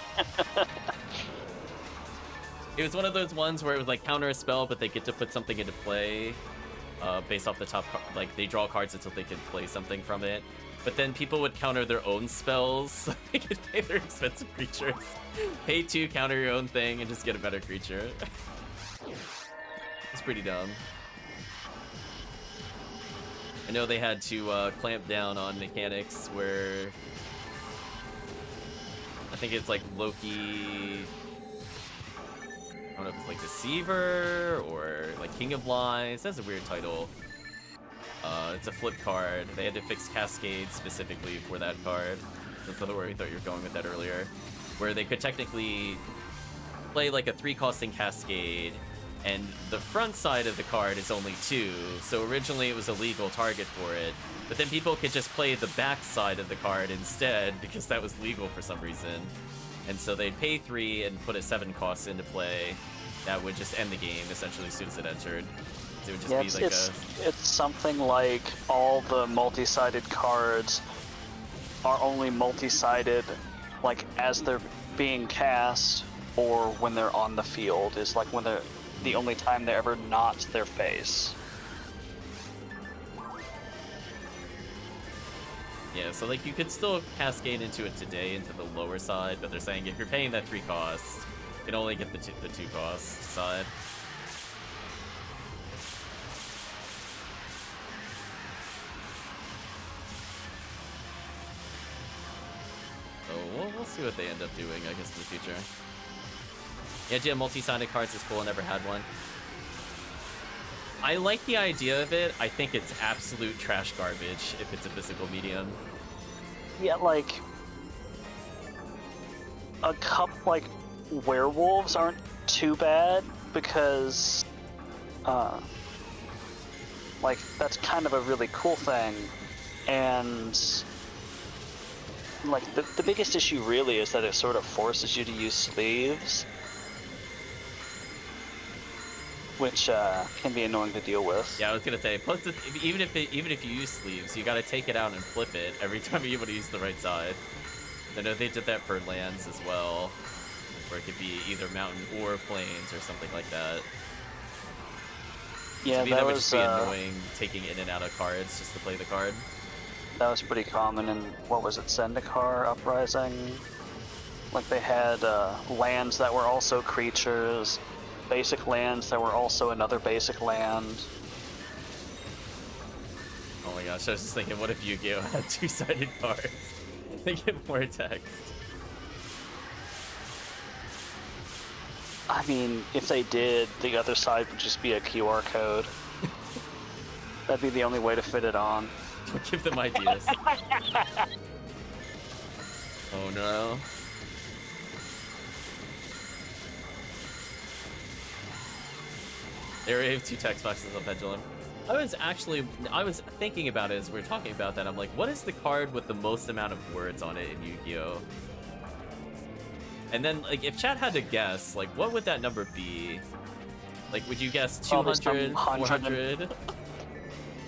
It was one of those ones where it was like counter a spell, but they get to put something into play based off the top. Like they draw cards until they can play something from it. But then people would counter their own spells, so they could pay their expensive creatures. Pay 2, counter your own thing, and just get a better creature. It's pretty dumb. I know they had to clamp down on mechanics where I think it's like Loki. I don't know if it's like Deceiver or like King of Lies. That's a weird title. It's a flip card. They had to fix Cascade specifically for that card. That's where we thought you were going with that earlier. Where they could technically play like a 3-costing Cascade, and the front side of the card is only 2, so originally it was a legal target for it. But then people could just play the back side of the card instead because that was legal for some reason. And so they'd pay 3 and put a 7 cost into play. That would just end the game essentially as soon as it entered. It would just be like it's something like all the multi-sided cards are only multi-sided like as they're being cast or when they're on the field. Is like when they're the only time they're ever not their face. Yeah, so like you could still cascade into it today into the lower side, but they're saying if you're paying that 3 cost, you can only get the 2 cost side. So we'll see what they end up doing, I guess, in the future. The idea of multi-sided cards is cool. I never had one. I like the idea of it. I think it's absolute trash garbage if it's a physical medium. Yeah, like a couple like werewolves aren't too bad because Like, that's kind of a really cool thing. And like the biggest issue really is that it sort of forces you to use sleeves, which can be annoying to deal with. Yeah, I was gonna say, plus even if you use sleeves, you gotta take it out and flip it every time you want to use the right side. I know they did that for lands as well, where it could be either mountain or plains or something like that. Yeah, to me, that would was just be annoying taking in and out of cards just to play the card. that was pretty common in, what was it, Zendikar Uprising? Like they had lands that were also creatures, basic lands that were also another basic land. Oh my gosh, I was just thinking, what if Yu-Gi-Oh had two-sided cards? They get more text. I mean, if they did, the other side would just be a QR code. That'd be the only way to fit it on. Don't give them ideas. Oh no. They already have 2 text boxes on Pendulum. I was thinking about it as we were talking about that. I'm like, what is the card with the most amount of words on it in Yu-Gi-Oh? And then, like, if chat had to guess, like, what would that number be? Like, would you guess 200, 400?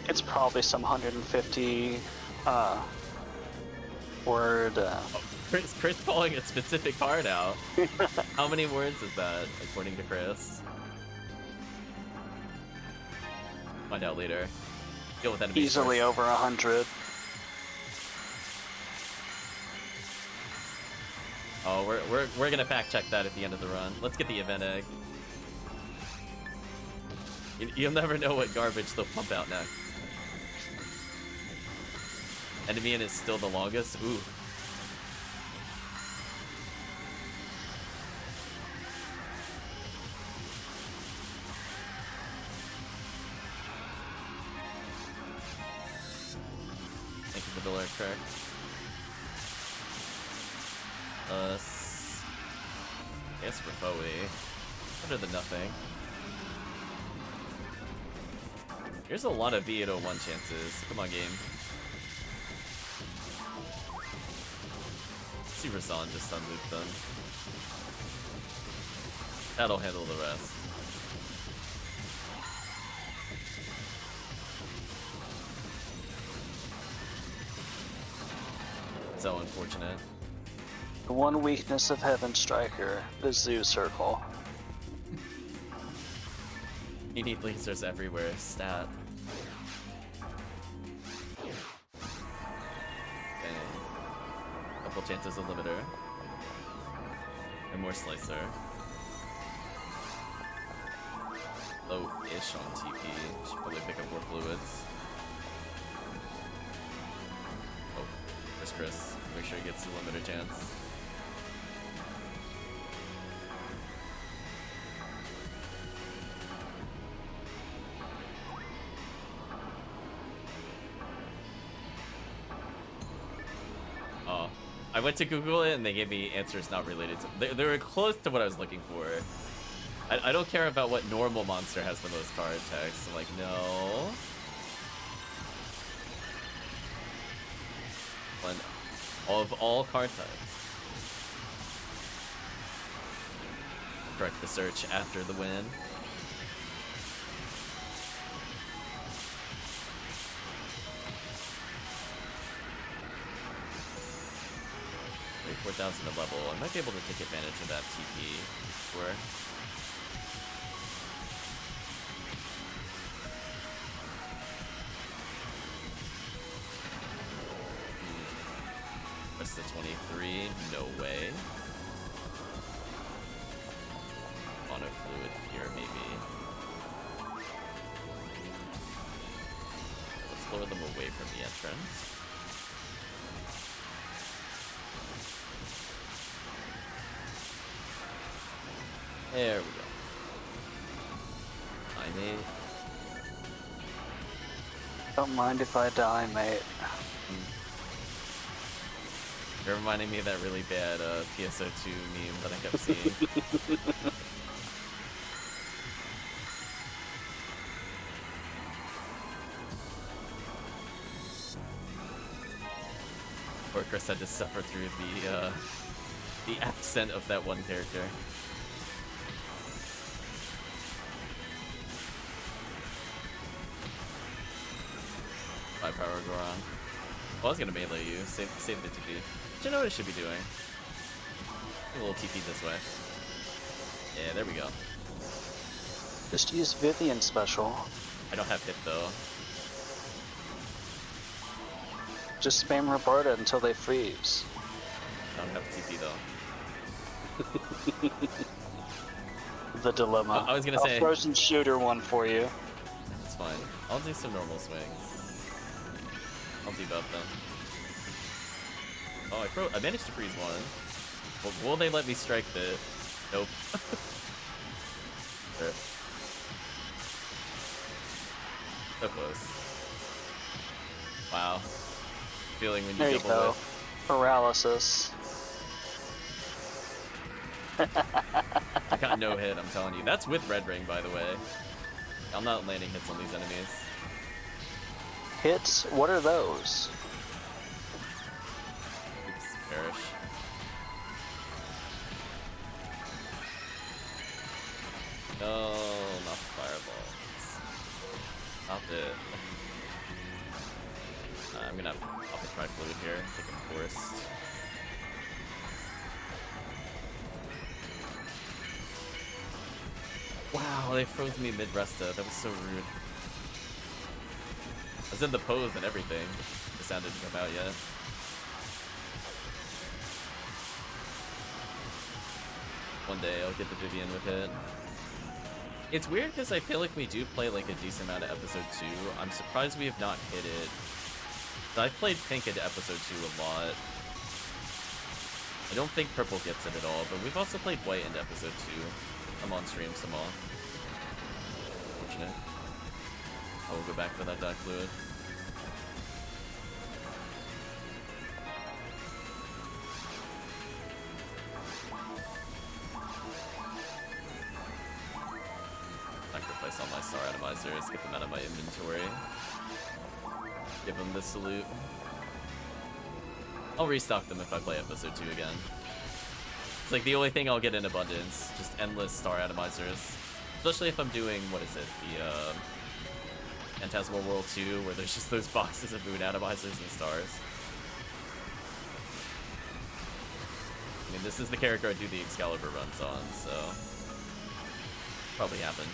It's probably some 150 word. Oh, Chris calling a specific card out. How many words is that, according to Chris? Find out later. Deal with enemies Easily first. over 100. Oh, we're gonna fact check that at the end of the run. Let's get the event egg. You'll never know what garbage they'll pump out next. Enemy in is still the longest. Ooh. Thank you for the alert, correct. I guess for Foe. Better than nothing. Here's a lot of V801 chances. Come on, game. See Razan just unloop them. That'll handle the rest. So unfortunate. The one weakness of Heaven Striker, the Zoo Circle. You need lasers everywhere. Stat. Okay. Couple chances of limiter. And more slicer. Low-ish on TP. Should probably pick up more fluids. Oh, there's Chris. Make sure he gets the limiter chance. I went to Google it and they gave me answers not related to. They were close to what I was looking for. I don't care about what normal monster has the most card text. I'm like, no. One of all card types. Correct the search after the win. 4,000 a level. I might be able to take advantage of that TP before. That's the 23. No way. Mono fluid here, maybe. Let's lower them away from the entrance. There we go. I mate. Don't mind if I die, mate. You're reminding me of that really bad PSO2 meme that I kept seeing. Chris had to suffer through the accent of that one character. High power Goron. Well, I was gonna melee you. Save the TP. But you know what I should be doing? A little TP this way. Yeah, there we go. Just use Vivian special. I don't have hit though. Just spam Roberta until they freeze. I don't have TP though. The dilemma. I was gonna say- I'll frozen shooter one for you. That's fine. I'll do some normal swings. I'll debuff them. Oh, I managed to freeze one. Well, will they let me strike the... Nope. Sure. So close. Wow. Feeling when you There you double go. whip. Paralysis. I got no hit, I'm telling you. That's with Red Ring, by the way. I'm not landing hits on these enemies. Hits? What are those? Oops, perish. No, not fireballs. Stop it. I'm gonna pop a Tri-Fluid here, take him forced. Wow, they froze me mid-resta. That was so rude. I was in the pose and everything. The sound didn't come out yet. One day I'll get the Vivian with it. It's weird because I feel like we do play like a decent amount of episode 2. I'm surprised we have not hit it. I've played pink into episode 2 a lot. I don't think purple gets it at all, but we've also played white into episode 2. I'm on stream some more. Unfortunate. I will go back for that dark fluid. Sacrifice all my star atomizers, get them out of my inventory. Give them the salute. I'll restock them if I play episode 2 again. It's like the only thing I'll get in abundance, just endless star atomizers. Especially if I'm doing, what is it, the Phantasmal World 2, where there's just those boxes of moon atomizers and stars. I mean, this is the character I do the Excalibur runs on, so probably happen.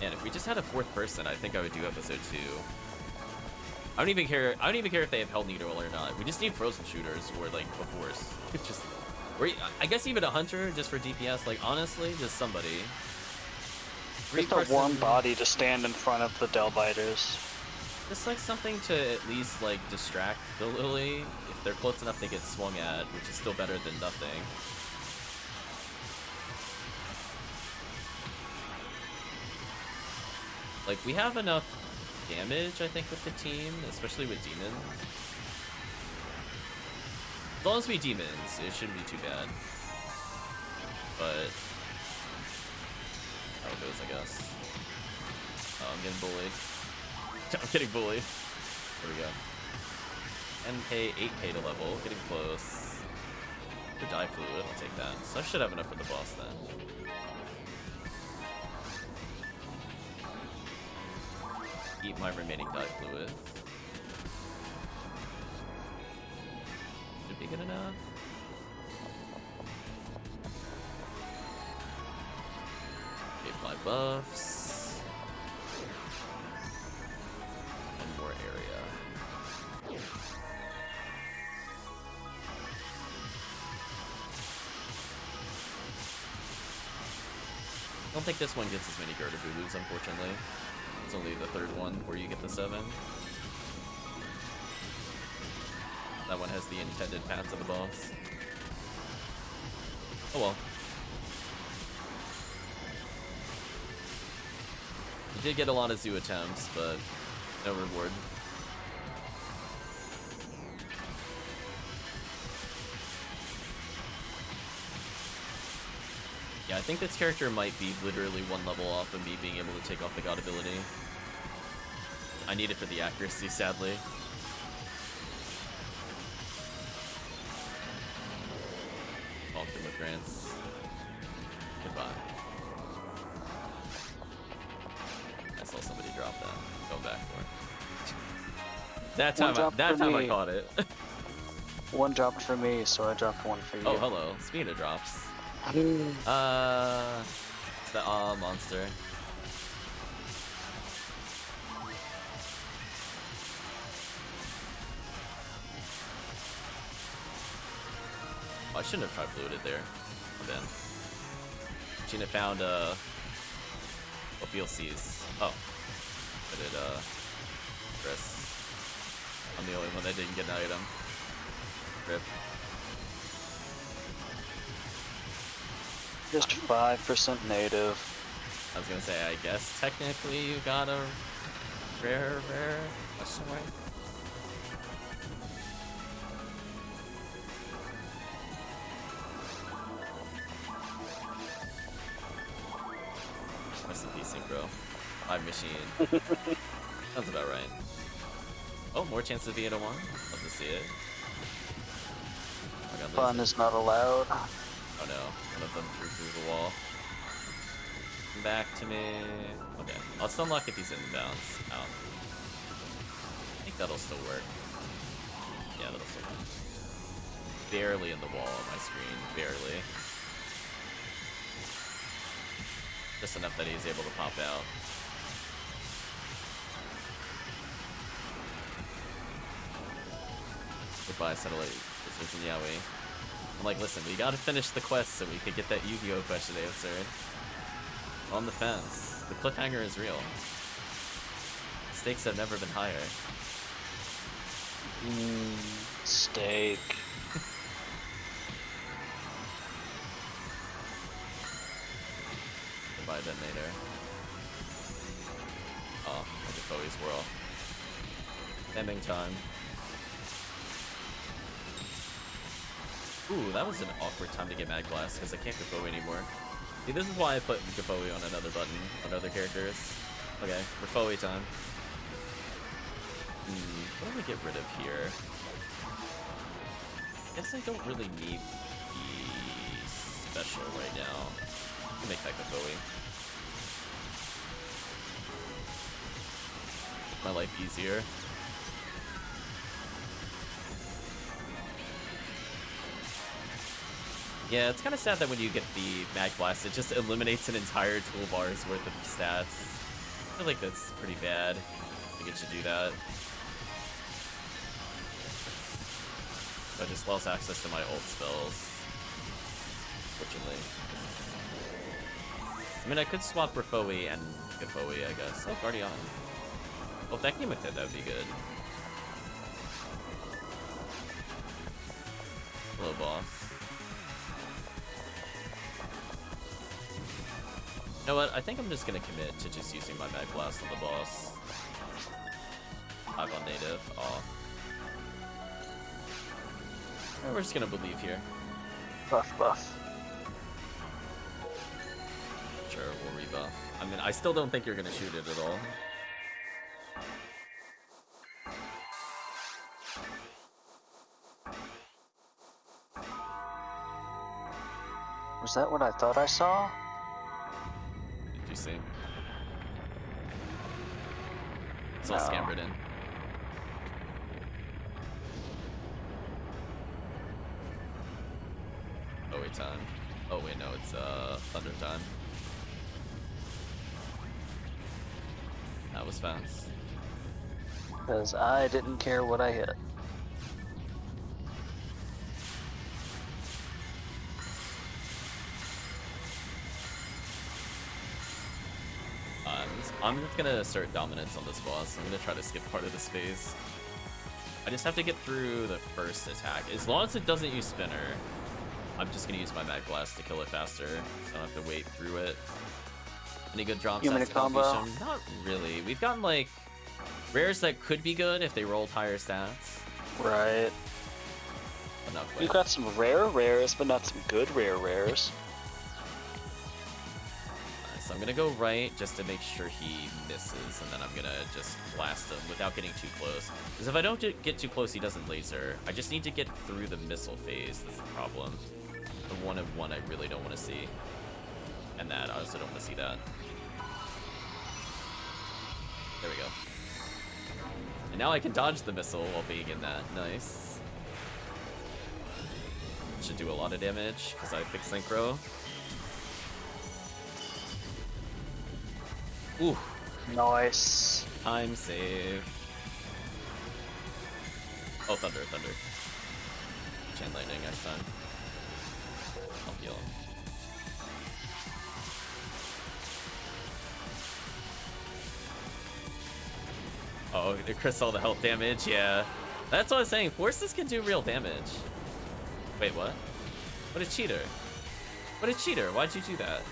And if we just had a fourth person, I think I would do episode 2. I don't even care if they have Hell Needle or not. We just need frozen shooters or like a force. Just, or I guess even a hunter just for DPS. Like honestly, just somebody. Just a warm body to stand in front of the Delbiters. Just like something to at least like distract the Lily. If they're close enough, they get swung at, which is still better than nothing. Like, we have enough damage, I think, with the team, especially with demons. As long as we demons, it shouldn't be too bad. But how it goes, I guess. Oh, I'm getting bullied. I'm getting bullied. There we go. 10k, 8k to level, getting close. The die fluid, I'll take that. So I should have enough for the boss then. Eat my remaining die fluid. Should be good enough. Apply buffs. And more area. I don't think this one gets as many Gardevoodoo's, unfortunately. It's only the third one where you get the 7. That one has the intended path to the boss. Oh well. You did get a lot of zoo attempts, but no reward. Yeah, I think this character might be literally one level off of me being able to take off the god ability. I need it for the accuracy, sadly. All immigrants. Goodbye. I saw somebody drop that. Going back for it. That time I caught it. One dropped for me, so I dropped one for you. Oh, hello. Speed of drops. It's the monster. Oh, I shouldn't have tried fluid it there. Oh, then. Shouldn't have found OPLCs. Oh. I did Chris. I'm the only one that didn't get an item. Rip. Just 5% native. I was gonna say, I guess technically you got a rare question mark. Rest in peace, Synchro. Hive machine. Sounds about right. Oh, more chance of being a 1. Love to see it. Fun is not allowed. Oh no, one of them through the wall. Come back to me. Okay, I'll still unlock if he's inbounds. Out. I think that'll still work. Yeah, that'll still work. Barely in the wall on my screen. Barely. Just enough that he's able to pop out. Goodbye, satellite. This isn't Yaoi. I'm like, listen, we gotta finish the quest so we could get that Yu-Gi-Oh question answered. On the fence. The cliffhanger is real. Stakes have never been higher. Steak. Goodbye, detonator. Oh, look at Bowie's whirl. Ending time. Ooh, that was an awkward time to get Mag Blast because I can't get Bowie anymore. See, this is why I put Bowie on another button on other characters. Okay, for Bowie time. What do we get rid of here? I guess I don't really need the special right now. I can make that the Bowie. Make my life easier. Yeah, it's kind of sad that when you get the Mag Blast, it just eliminates an entire toolbar's worth of stats. I feel like that's pretty bad. I think it should do that. I just lost access to my ult spells. Fortunately. I mean, I could swap Rafoe and Gafoe, I guess. Oh, Guardian. Well, if that came with it, that would be good. Hello, boss. You know what? I think I'm just gonna commit to just using my Mag Blast on the boss. 5 on native. Aw. We're just gonna believe here. Buff. Sure, we'll rebuff. I mean, I still don't think you're gonna shoot it at all. Was that what I thought I saw? Did you see? It's all No. scampered in. Oh wait, time. Oh wait, no, it's thunder time. That was fast. Because I didn't care what I hit. I'm just gonna assert dominance on this boss. I'm gonna try to skip part of this phase. I just have to get through the first attack. As long as it doesn't use Spinner, I'm just gonna use my Mag Blast to kill it faster, so I don't have to wait through it. Any good drop You want me stats to combo? TheCalvitium? Not really. We've gotten like rares that could be good if they rolled higher stats, Right. but not We've quite. got some rare rares, but not some good rare rares. So I'm gonna go right just to make sure he misses, and then I'm gonna just blast him without getting too close. Because if I don't get too close, he doesn't laser. I just need to get through the missile phase. That's the problem. The 1 of 1 I really don't want to see. And that, I also don't want to see that. There we go. And now I can dodge the missile while being in that. Nice. Should do a lot of damage, because I fixed synchro. Ooh. Nice. Time save. Oh, thunder. Chain lightning, I stun. I'll heal him. Oh, Chris saw the health damage, yeah. That's what I was saying, forces can do real damage. Wait, what? What a cheater. What a cheater, why'd you do that?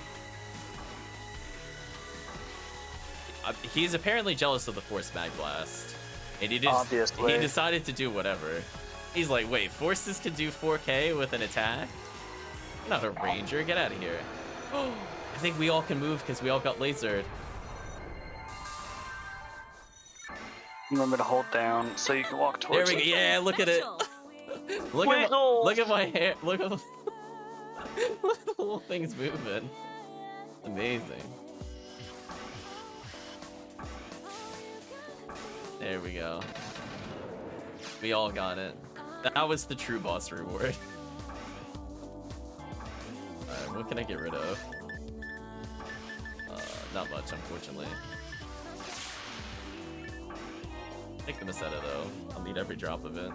He's apparently jealous of the Force Mag Blast. And he decided to do whatever. He's like, wait, forces can do 4K with an attack? You're not a ranger, get out of here. I think we all can move because we all got lasered. Remember to hold down so you can walk towards There we go. Yeah, look at it. look at my hair. Look at the whole thing's moving. Amazing. There we go. We all got it. That was the true boss reward. Alright, what can I get rid of? Not much, unfortunately. Take the Meseta though. I'll need every drop of it.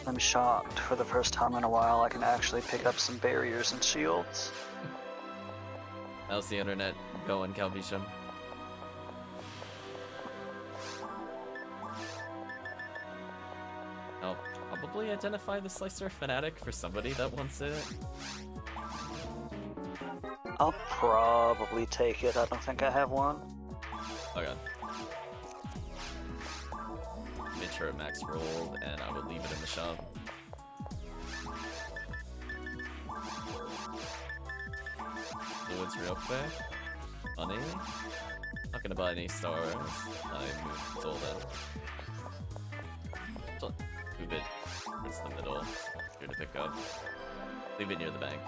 I'm shocked. For the first time in a while, I can actually pick up some barriers and shields. How's the internet going, CalVitium? I'll probably identify the Slicer Fanatic for somebody that wants it. I'll probably take it. I don't think I have one. Okay. Made sure it max rolled, and I will leave it in the shop. Fluids real quick. Money. Not gonna buy any stars. I moved Zolda. Move it. It's the middle. Here to pick up. Leave it near the bank.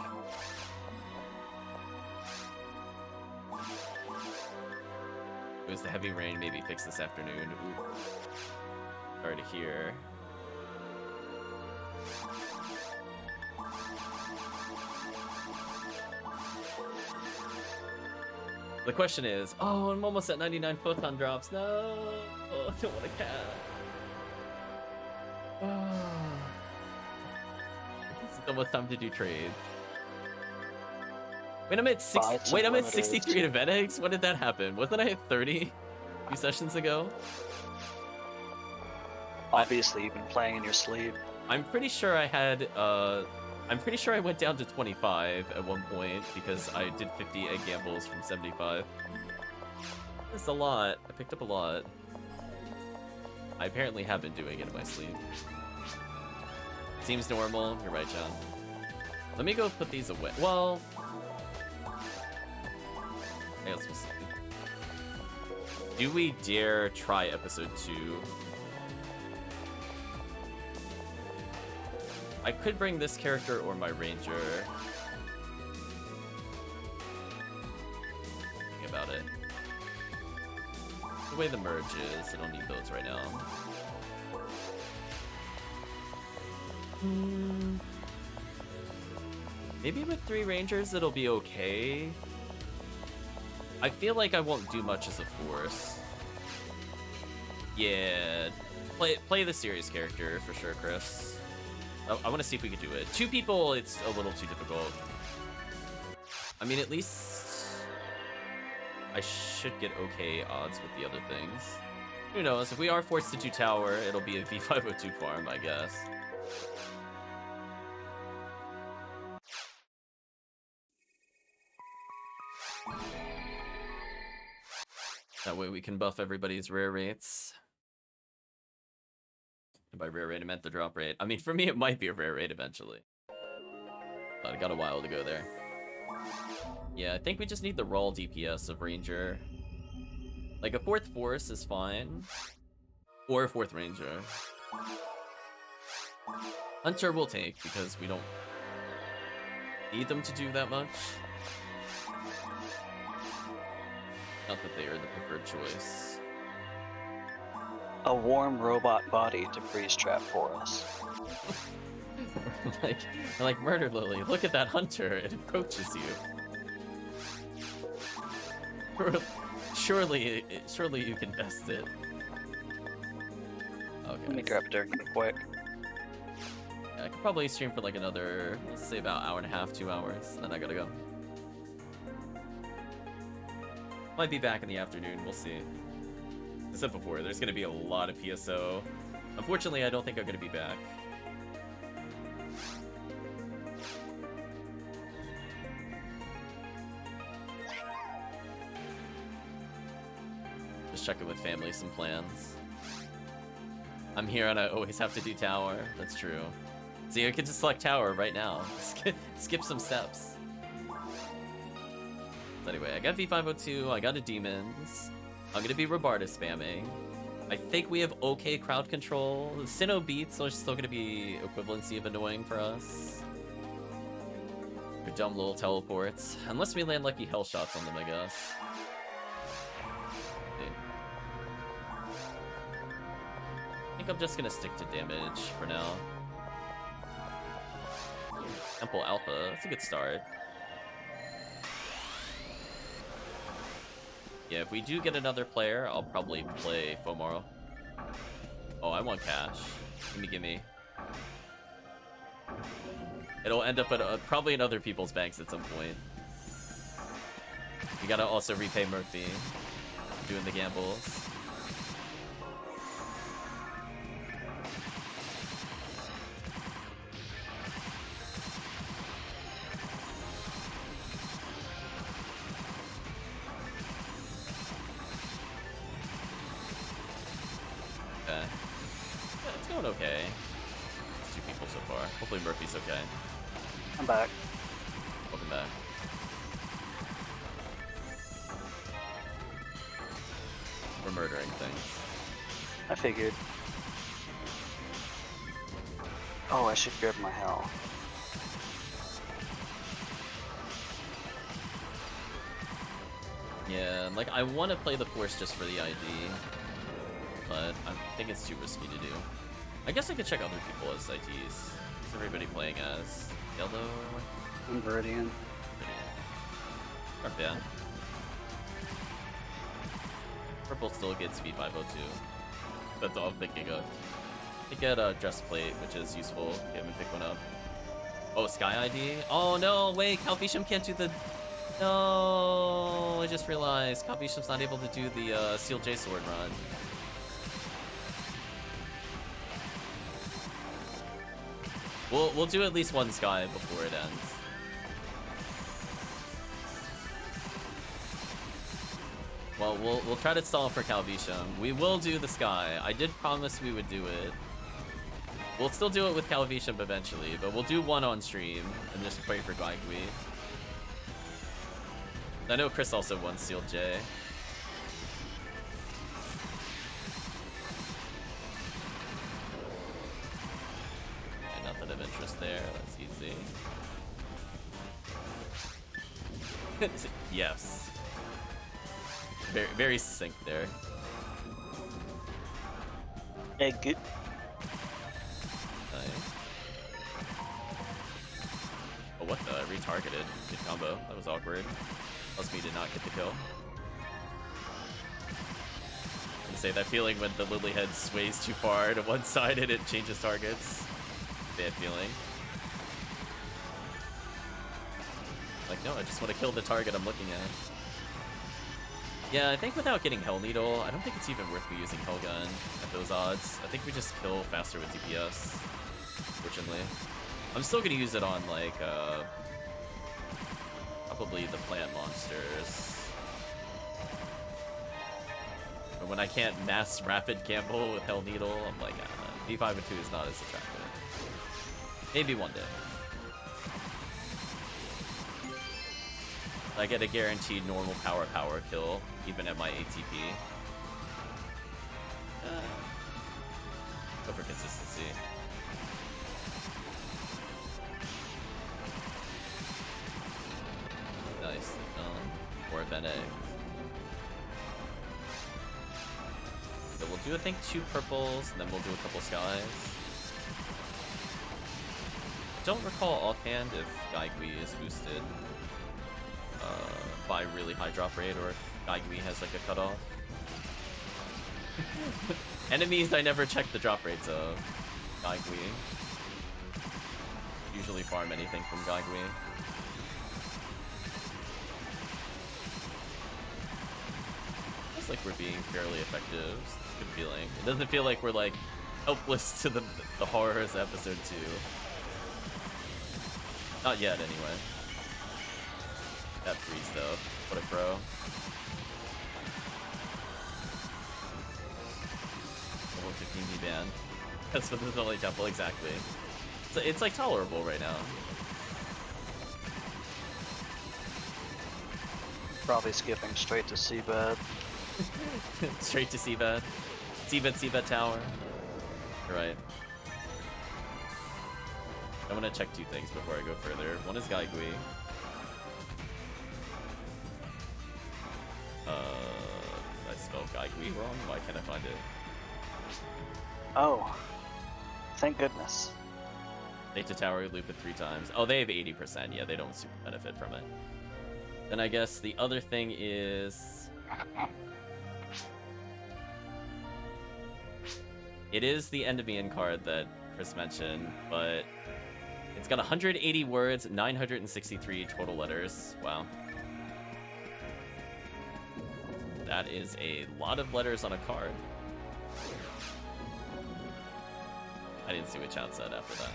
It was the heavy rain, maybe fix this afternoon. Ooh. Sorry to hear. The question is, oh, I'm almost at 99 photon drops. No, oh, I don't want to cap. Oh. It's almost time to do trades. Wait, I'm at 63 event eggs? When did that happen? Wasn't I at 30 a few sessions ago? Obviously, you've been playing in your sleep. I'm pretty sure I had, I'm pretty sure I went down to 25 at one point because I did 50 egg gambles from 75. That's a lot. I picked up a lot. I apparently have been doing it in my sleep. Seems normal. You're right, John. Let me go put these away. Well, I guess we'll see. Do we dare try episode 2? I could bring this character or my ranger. Think about it. The way the merge is, I don't need those right now. Maybe with 3 rangers it'll be okay. I feel like I won't do much as a force. Yeah, play the serious character for sure, Chris. I want to see if we can do it. 2 people, it's a little too difficult. I mean, at least I should get okay odds with the other things. Who knows? If we are forced to do tower, it'll be a V502 farm, I guess. That way we can buff everybody's rare rates. And by rare rate, I meant the drop rate. I mean, for me, it might be a rare rate eventually. But I got a while to go there. Yeah, I think we just need the raw DPS of Ranger. Like a 4th Force is fine. Or a 4th Ranger. Hunter we'll take because we don't need them to do that much. Not that they are the preferred choice. A warm robot body to freeze trap for us. like Murder Lily, look at that hunter, it approaches you. Surely you can best it. Okay. Let me grab a dirt quick. Yeah, I could probably stream for like another, let's say about hour and a half, 2 hours, then I gotta go. Might be back in the afternoon, we'll see. As I said before, there's gonna be a lot of PSO. Unfortunately, I don't think I'm gonna be back. Just checking with family some plans. I'm here and I always have to do tower. That's true. See, I could just select tower right now. Skip some steps. So anyway, I got V502, I got a demons. I'm gonna be Robarda spamming. I think we have okay crowd control. The Sinnoh beats are still gonna be equivalency of annoying for us. Or dumb little teleports. Unless we land lucky hell shots on them, I guess. I think I'm just gonna stick to damage for now. Temple Alpha, that's a good start. Yeah, if we do get another player, I'll probably play Fomoro. Oh, I want cash. Gimme. It'll end up at probably in other people's banks at some point. You gotta also repay Murphy doing the gambles. Okay. 2 people so far. Hopefully Murphy's okay. I'm back. Welcome back. We're murdering things. I figured. Oh, I should grab my hell. Yeah, like I want to play the Force just for the ID, but I think it's too risky to do. I guess I could check other people as ITs. Is everybody playing as yellow? I'm Viridian. Not bad. Purple still gets V502. That's all I'm thinking of. I get a dress plate, which is useful. Can't even pick one up. Oh, Sky ID? Oh no, wait, CalVitium can't do the... No, I just realized CalVitium's not able to do the Seal J Sword run. We'll do at least one Sky before it ends. Well, we'll try to stall for CalVitium. We will do the Sky. I did promise we would do it. We'll still do it with CalVitium eventually, but we'll do one on stream and just pray for Guigui. I know Chris also won Seal J. Nothing of interest there, that's easy. Yes. Very, very succinct there. Egg. Nice. Oh, what the? I retargeted. Good combo. That was awkward. Plus me did not get the kill. I say that feeling when the lily head sways too far to one side and it changes targets. Bad feeling. Like, no, I just want to kill the target I'm looking at. Yeah, I think without getting Hell Needle, I don't think it's even worth me using Hell Gun at those odds. I think we just kill faster with DPS, fortunately. I'm still going to use it on, like, probably the plant monsters. But when I can't mass rapid gamble with Hell Needle, I'm like, V502 is not as attractive. Maybe one day. I get a guaranteed normal power kill, even at my ATP. Go for consistency. Nice. Or Venex. So we'll do, I think, 2 purples, and then we'll do a couple skies. Don't recall offhand if Gaigui is boosted by really high drop rate, or if Gaigui has like a cutoff. Enemies I never check the drop rates of Gaigui. Usually farm anything from Gaigui. Looks like we're being fairly effective. Good feeling. It doesn't feel like we're like helpless to the horrors of episode 2. Not yet, anyway. That freeze though. What a pro. Level 15 ban. That's what the only temple, exactly. So it's like tolerable right now. Probably skipping straight to Seabed. Straight to Seabed. Seabed Tower. You're right. I want to check 2 things before I go further. One is Gaigui. I spelled Gaigui wrong? Why can't I find it? Oh. Thank goodness. Take to tower, loop it 3 times. Oh, they have 80%. Yeah, they don't super benefit from it. Then I guess the other thing is... It is the Endymion card that Chris mentioned, but it's got 180 words, 963 total letters. Wow. That is a lot of letters on a card. I didn't see what chat said after that.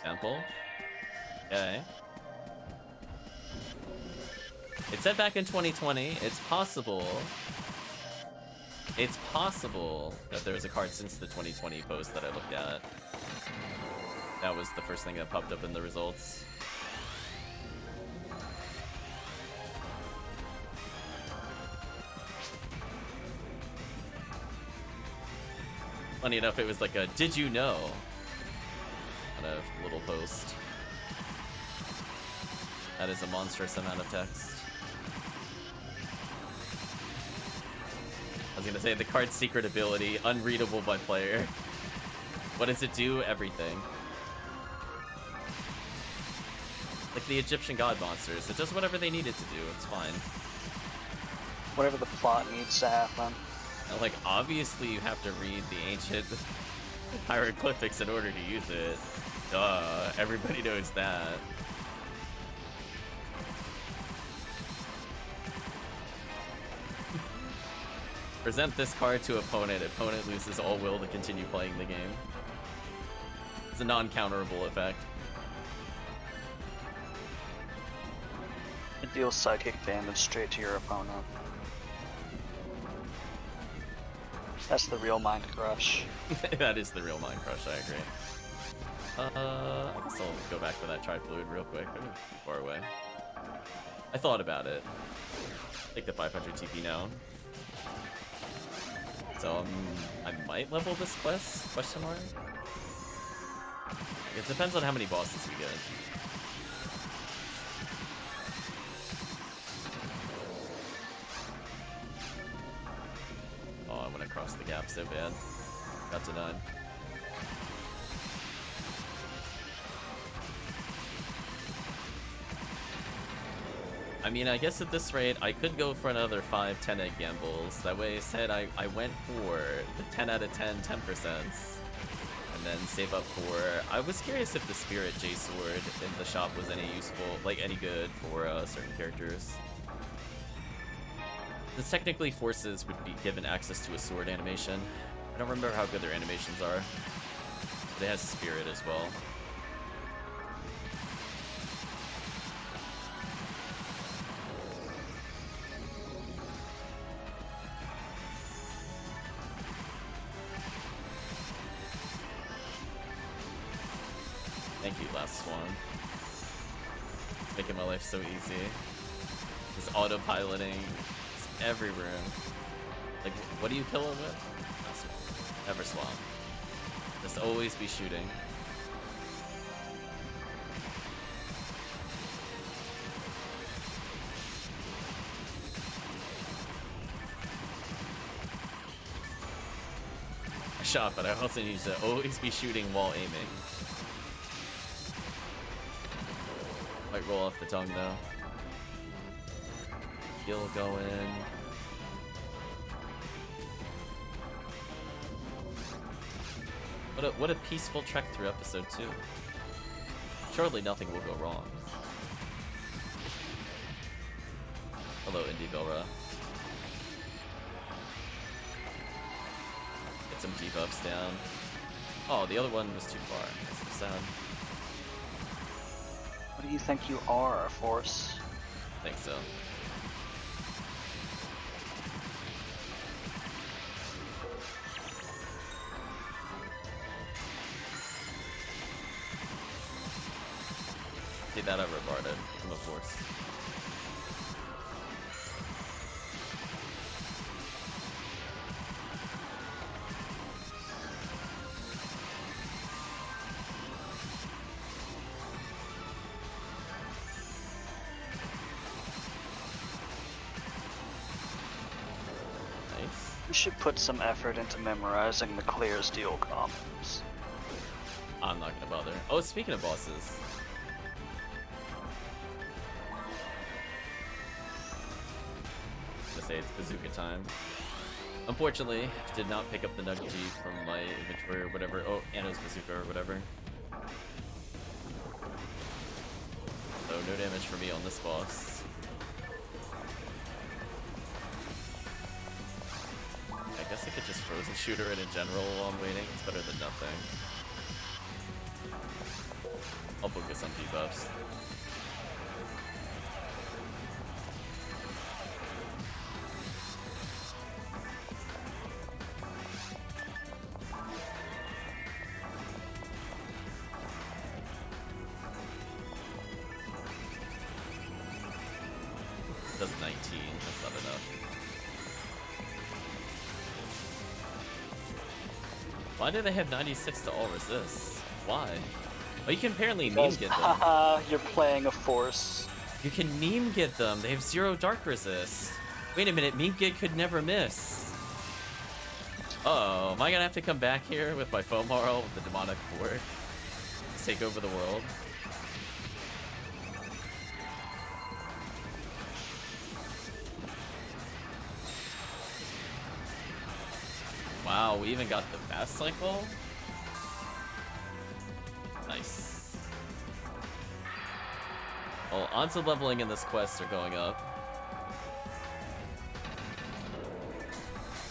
Sample? Okay. It said back in 2020, it's possible that there was a card since the 2020 post that I looked at. That was the first thing that popped up in the results. Funny enough, it was like a "did you know" kind of little post. That is a monstrous amount of text. I was gonna say the card's secret ability, unreadable by player. What does it do? Everything. Like the Egyptian god monsters, it does whatever they need it to do. It's fine. Whatever the plot needs to happen. And like, obviously you have to read the ancient hieroglyphics in order to use it. Duh, everybody knows that. Present this card to opponent. Opponent loses all will to continue playing the game. It's a non-counterable effect. It deals psychic damage straight to your opponent. That's the real mind crush. That is the real mind crush, I agree. I guess I'll go back for that tri-fluid real quick. I'm too far away. I thought about it. Take the 500 TP now. So I might level this quest? Question mark? It depends on how many bosses we get. Oh, I want to cross the gap so bad. Got denied. I mean, I guess at this rate, I could go for another 5 10 egg gambles. That way I said I went for the 10 out of 10 10%. And then save up for... I was curious if the Spirit J-Sword in the shop was any useful, like any good for certain characters. This technically forces would be given access to a sword animation. I don't remember how good their animations are. But it has Spirit as well. Thank you, Last Swan. It's making my life so easy. Just autopiloting. It's every room. Like, what do you kill him with? Never swap. Just always be shooting. I shot, but I also need to always be shooting while aiming. Might roll off the tongue though. Heal going. What a peaceful trek through episode 2. Surely nothing will go wrong. Hello, Indie Bilra. Get some debuffs down. Oh, the other one was too far. That's the sound. What do you think you are, a force? I think so. See that over Barden. I'm a force. Nice. You should put some effort into memorizing the clear steel combos. I'm not gonna bother. Oh, speaking of bosses. Say it's bazooka time. Unfortunately, did not pick up the Nug G from my inventory or whatever. Oh, Anno's bazooka or whatever. So no damage for me on this boss. I guess I could just frozen shooter it in general while I'm waiting. It's better than nothing. I'll focus on debuffs. Does 19, that's not enough. Why do they have 96 to all resists? Why? Oh, you can apparently meme get them. Haha, you're playing a force. You can meme get them. They have 0 dark resist. Wait a minute, meme get could never miss. Uh-oh, am I gonna have to come back here with my Ramarl with the demonic fork? Take over the world. Wow, we even got the fast cycle? Nice. Well, odds of leveling in this quest are going up.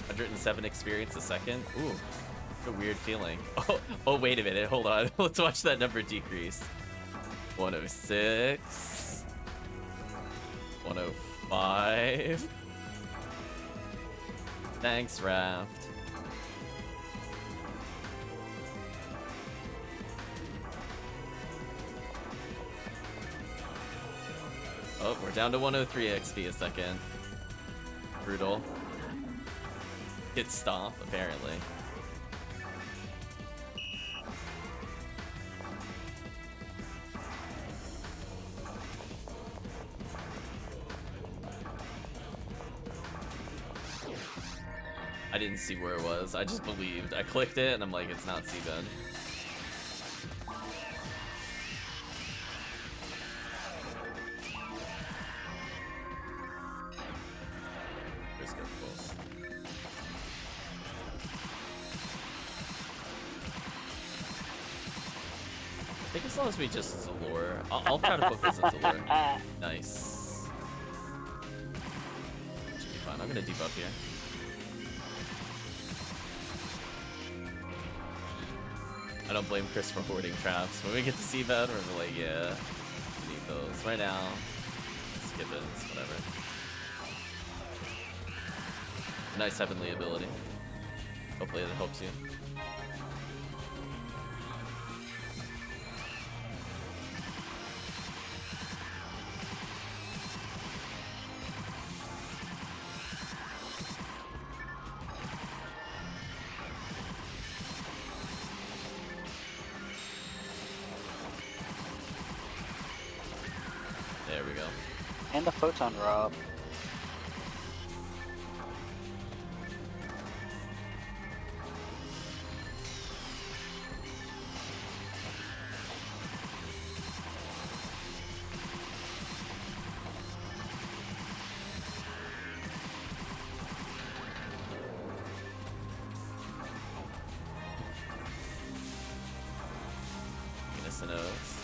107 experience a second? Ooh, what a weird feeling. Oh, wait a minute, hold on. Let's watch that number decrease. 106. 105. Thanks, Raft. Oh, we're down to 103 XP a second. Brutal. Hit stomp, apparently. I didn't see where it was. I just believed. I clicked it and I'm like, it's not Seabed. I think as long as we just lure, I'll try to focus into lure. Nice. Should be fine. I'm gonna debuff here. I don't blame Chris for hoarding traps. When we get to see that, we're like, yeah, we need those right now. Skip it, it's whatever. Nice heavenly ability. Hopefully that helps you. There we go. And the photon rob. Innocent O's.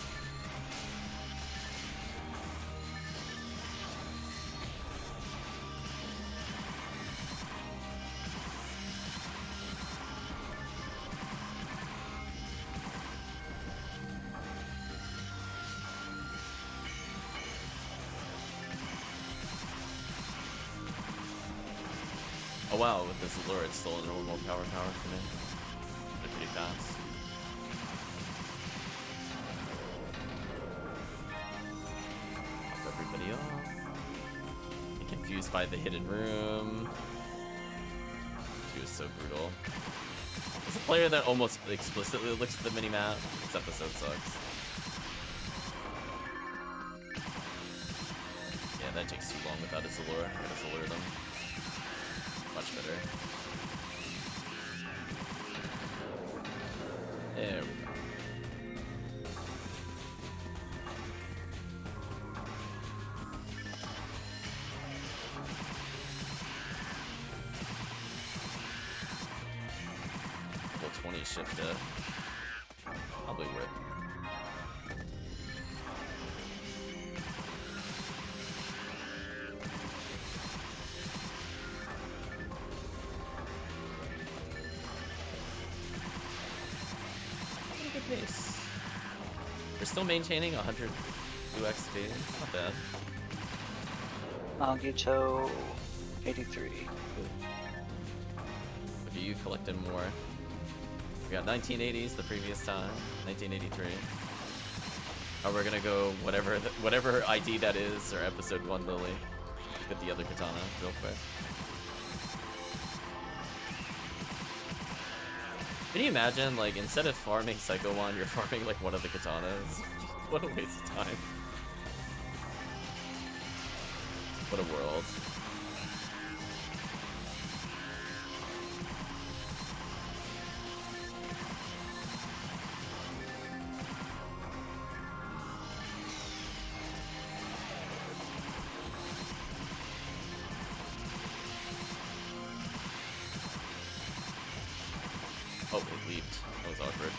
Oh wow, with this lure, it's still a normal power for me. They're pretty fast. Pop everybody off. Get confused by the hidden room. She was so brutal. It's a player that almost explicitly looks at the minimap. This episode sucks. Yeah, that takes too long without his allure. I gotta allure them. Much better. There we go. Level 20 shift probably worth. Pace. We're still maintaining 100 XP. It's not bad. Nagito 83. Look at you collecting more. We got 1980s the previous time. 1983. Oh, we're gonna go whatever ID that is, or episode 1 Lily. Get the other katana real quick. Can you imagine, like, instead of farming Psycho 1, you're farming, like, one of the katanas? What a waste of time. What a world. Oh, it leaped. That was awkward.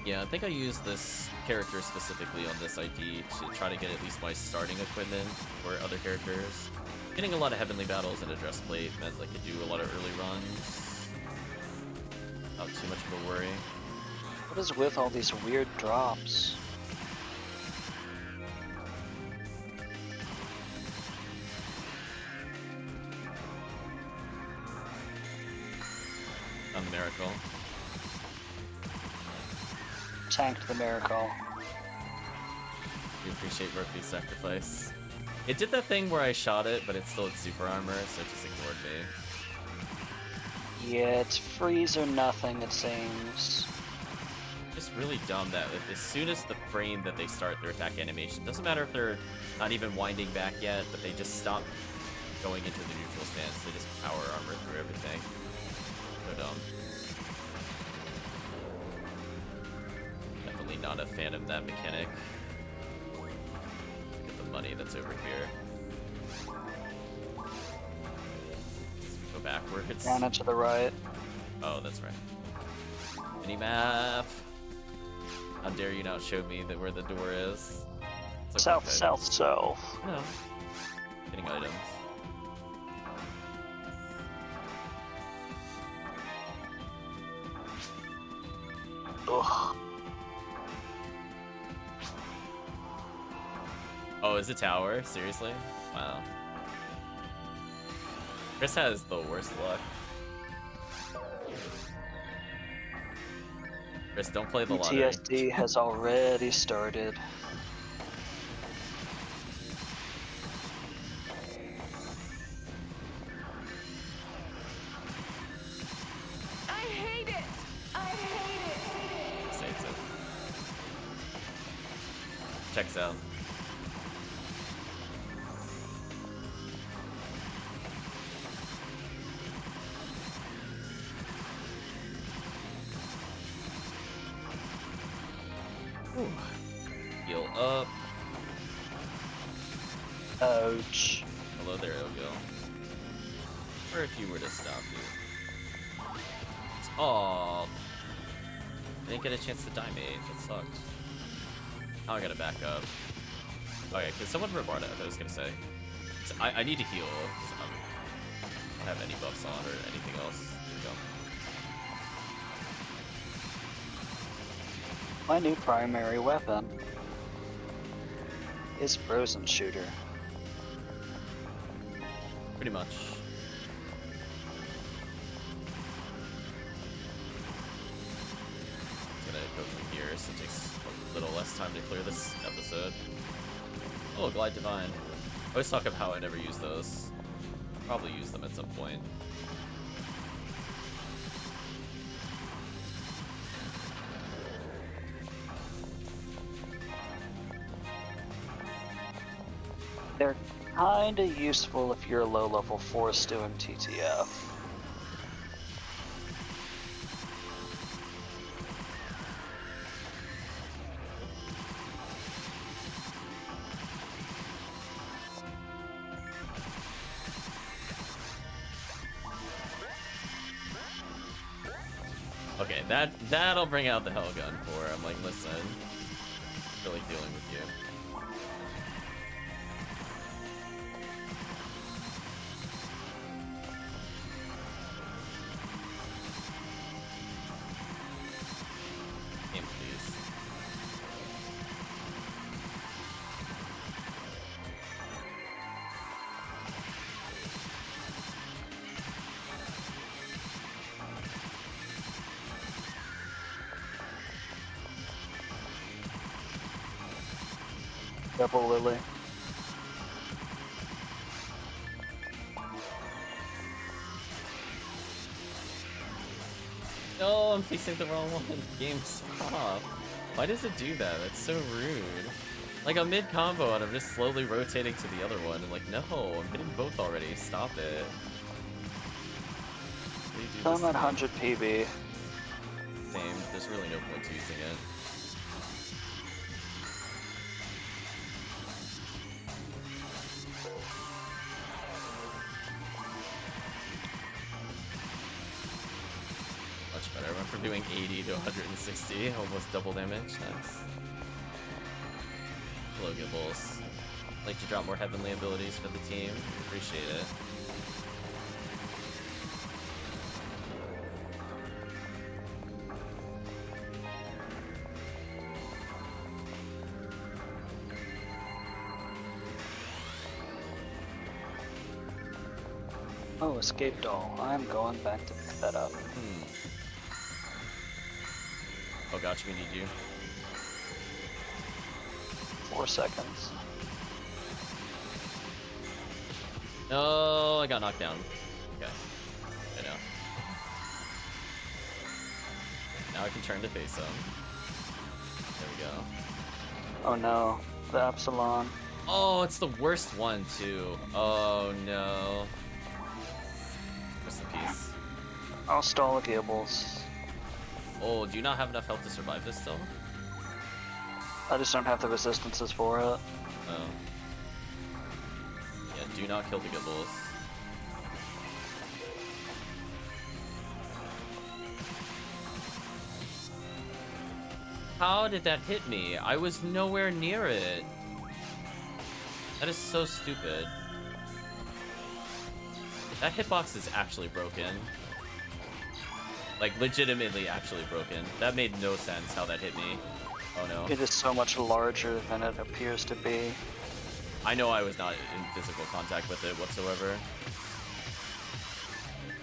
Yeah, I think I used this character specifically on this ID to try to get at least my starting equipment for other characters. Getting a lot of Heavenly Battles and a Dress Plate meant I could do a lot of early runs. Not too much of a worry. What is with all these weird drops? On the Miracle. Tanked the miracle. We appreciate Murphy's sacrifice. It did that thing where I shot it, but it still had super armor, so it just ignored me. Yeah, it's freeze or nothing, it seems. Just really dumb that as soon as the frame that they start their attack animation, doesn't matter if they're not even winding back yet, but they just stop going into the neutral stance. They just power armor through everything. So dumb. Definitely not a fan of that mechanic. Get the money that's over here. Let's go backwards. Down and to the right. Oh, that's right. Minimap. How dare you not show me that where the door is? It's like South, south, south. No. Getting items. Ugh. Oh, is it tower? Seriously? Wow. Chris has the worst luck. Chris, don't play the lottery. PTSD has already started. Checks out. Ooh. Heal up. Ouch. Hello there, Ogo. Or if you were to stop you. Oh, I didn't get a chance to die, mate. That sucked. Now I gotta back up. Okay, can someone reward it? I was gonna say. So I need to heal. 'Cause I don't have any buffs on or anything else. There we go. My new primary weapon is Frozen Shooter. Pretty much. I'm gonna go from here so it takes a little less time to clear this episode. Oh, Glide Divine. I always talk about how I never use those. Probably use them at some point. They're kinda useful if you're a low level force doing TTF. Okay, that'll bring out the Hell Gun for I'm like, listen, really dealing with you. Game, please. Double Lily. No, I'm facing the wrong one. Game, stop. Why does it do that? That's so rude. Like, I'm mid-combo and I'm just slowly rotating to the other one. And like, no, I'm hitting both already. Stop it. Why do you do I'm this at to me? 100 PB. Same. There's really no point to using it. Much better. I went from doing 80 to 160, almost double damage. Nice. Hello, Gibbles. Like to drop more heavenly abilities for the team. Appreciate it. Oh, escape doll. I'm going back to pick that up. Oh gosh, we need you. 4 seconds. No, I got knocked down. Okay. I know. Now I can turn to face him. There we go. Oh no, the Epsilon. Oh, it's the worst one too. Oh no. Rest in peace. I'll stall a Gibbles. Oh, do you not have enough health to survive this still? I just don't have the resistances for it. Oh. Yeah, do not kill the Gibbles. How did that hit me? I was nowhere near it. That is so stupid. That hitbox is actually broken. Like, legitimately actually broken. That made no sense how that hit me. Oh no. It is so much larger than it appears to be. I know I was not in physical contact with it whatsoever.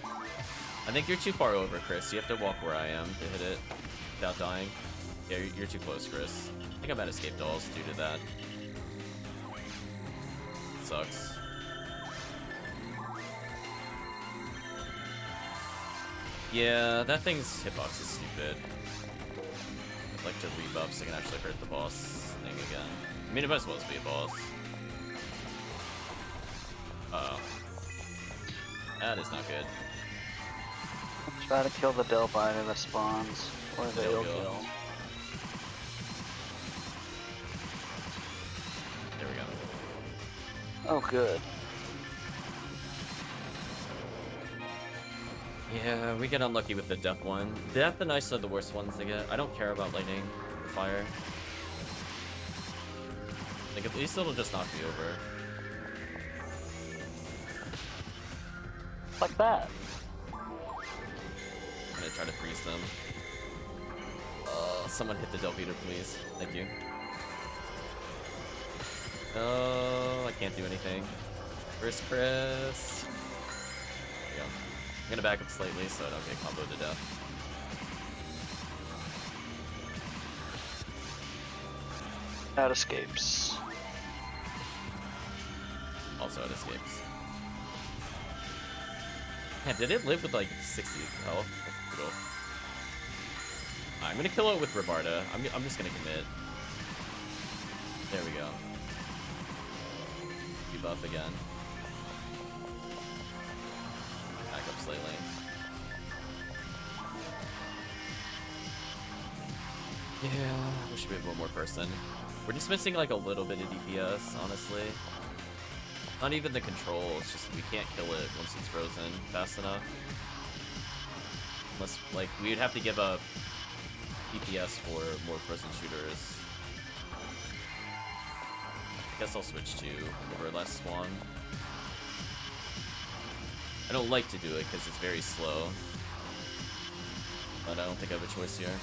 I think you're too far over, Chris. You have to walk where I am to hit it without dying. Yeah, you're too close, Chris. I think I'm at escape dolls due to that. Sucks. Yeah, that thing's hitbox is stupid. like to rebuff so I can actually hurt the boss thing again. I mean, it might as well be a boss. Uh oh. That is not good. Try to kill the Delbiter that spawns. Or the There we ill go. kill. There we go. Oh, good. Yeah, we get unlucky with the death one. Death and ice are the worst ones to get. I don't care about lightning or fire. Like, at least it'll just knock me over. Like that. I'm gonna try to freeze them. Someone hit the Delviter, please. Thank you. Oh, I can't do anything. First Chris. There we go. I'm gonna back up slightly so I don't get comboed to death. That escapes. Also, it escapes. Yeah, did it live with like 60 health? That's brutal. I'm gonna kill it with Rabarda. I'm just gonna commit. There we go. Debuff again. Back up slightly. Yeah, we should be one more person. We're just missing like a little bit of DPS, honestly. Not even the control, it's just we can't kill it once it's frozen fast enough. Unless, like, we'd have to give up DPS for more frozen shooters. I guess I'll switch to Overless Swan. I don't like to do it because it's very slow. But I don't think I have a choice here.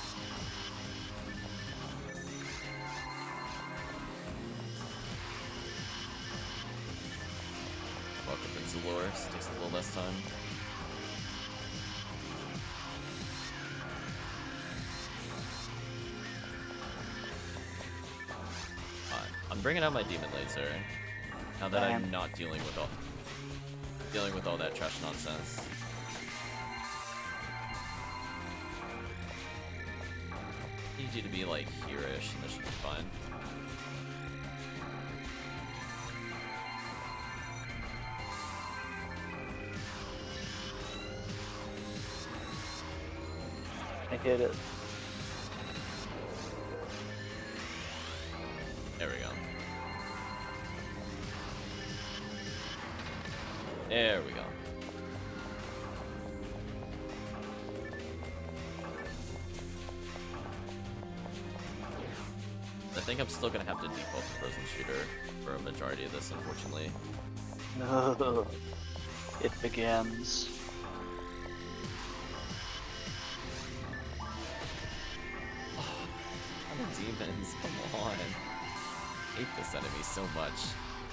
Welcome into lore, so it takes a little less time. I'm bringing out my Demon Laser now that I'm not dealing with all that trash nonsense. Need you to be like here-ish, and this should be fine. I hit it. There we go. There we go. I think I'm still gonna have to default to Frozen Shooter for a majority of this, unfortunately. No. It begins. Demons, come on. I hate this enemy so much.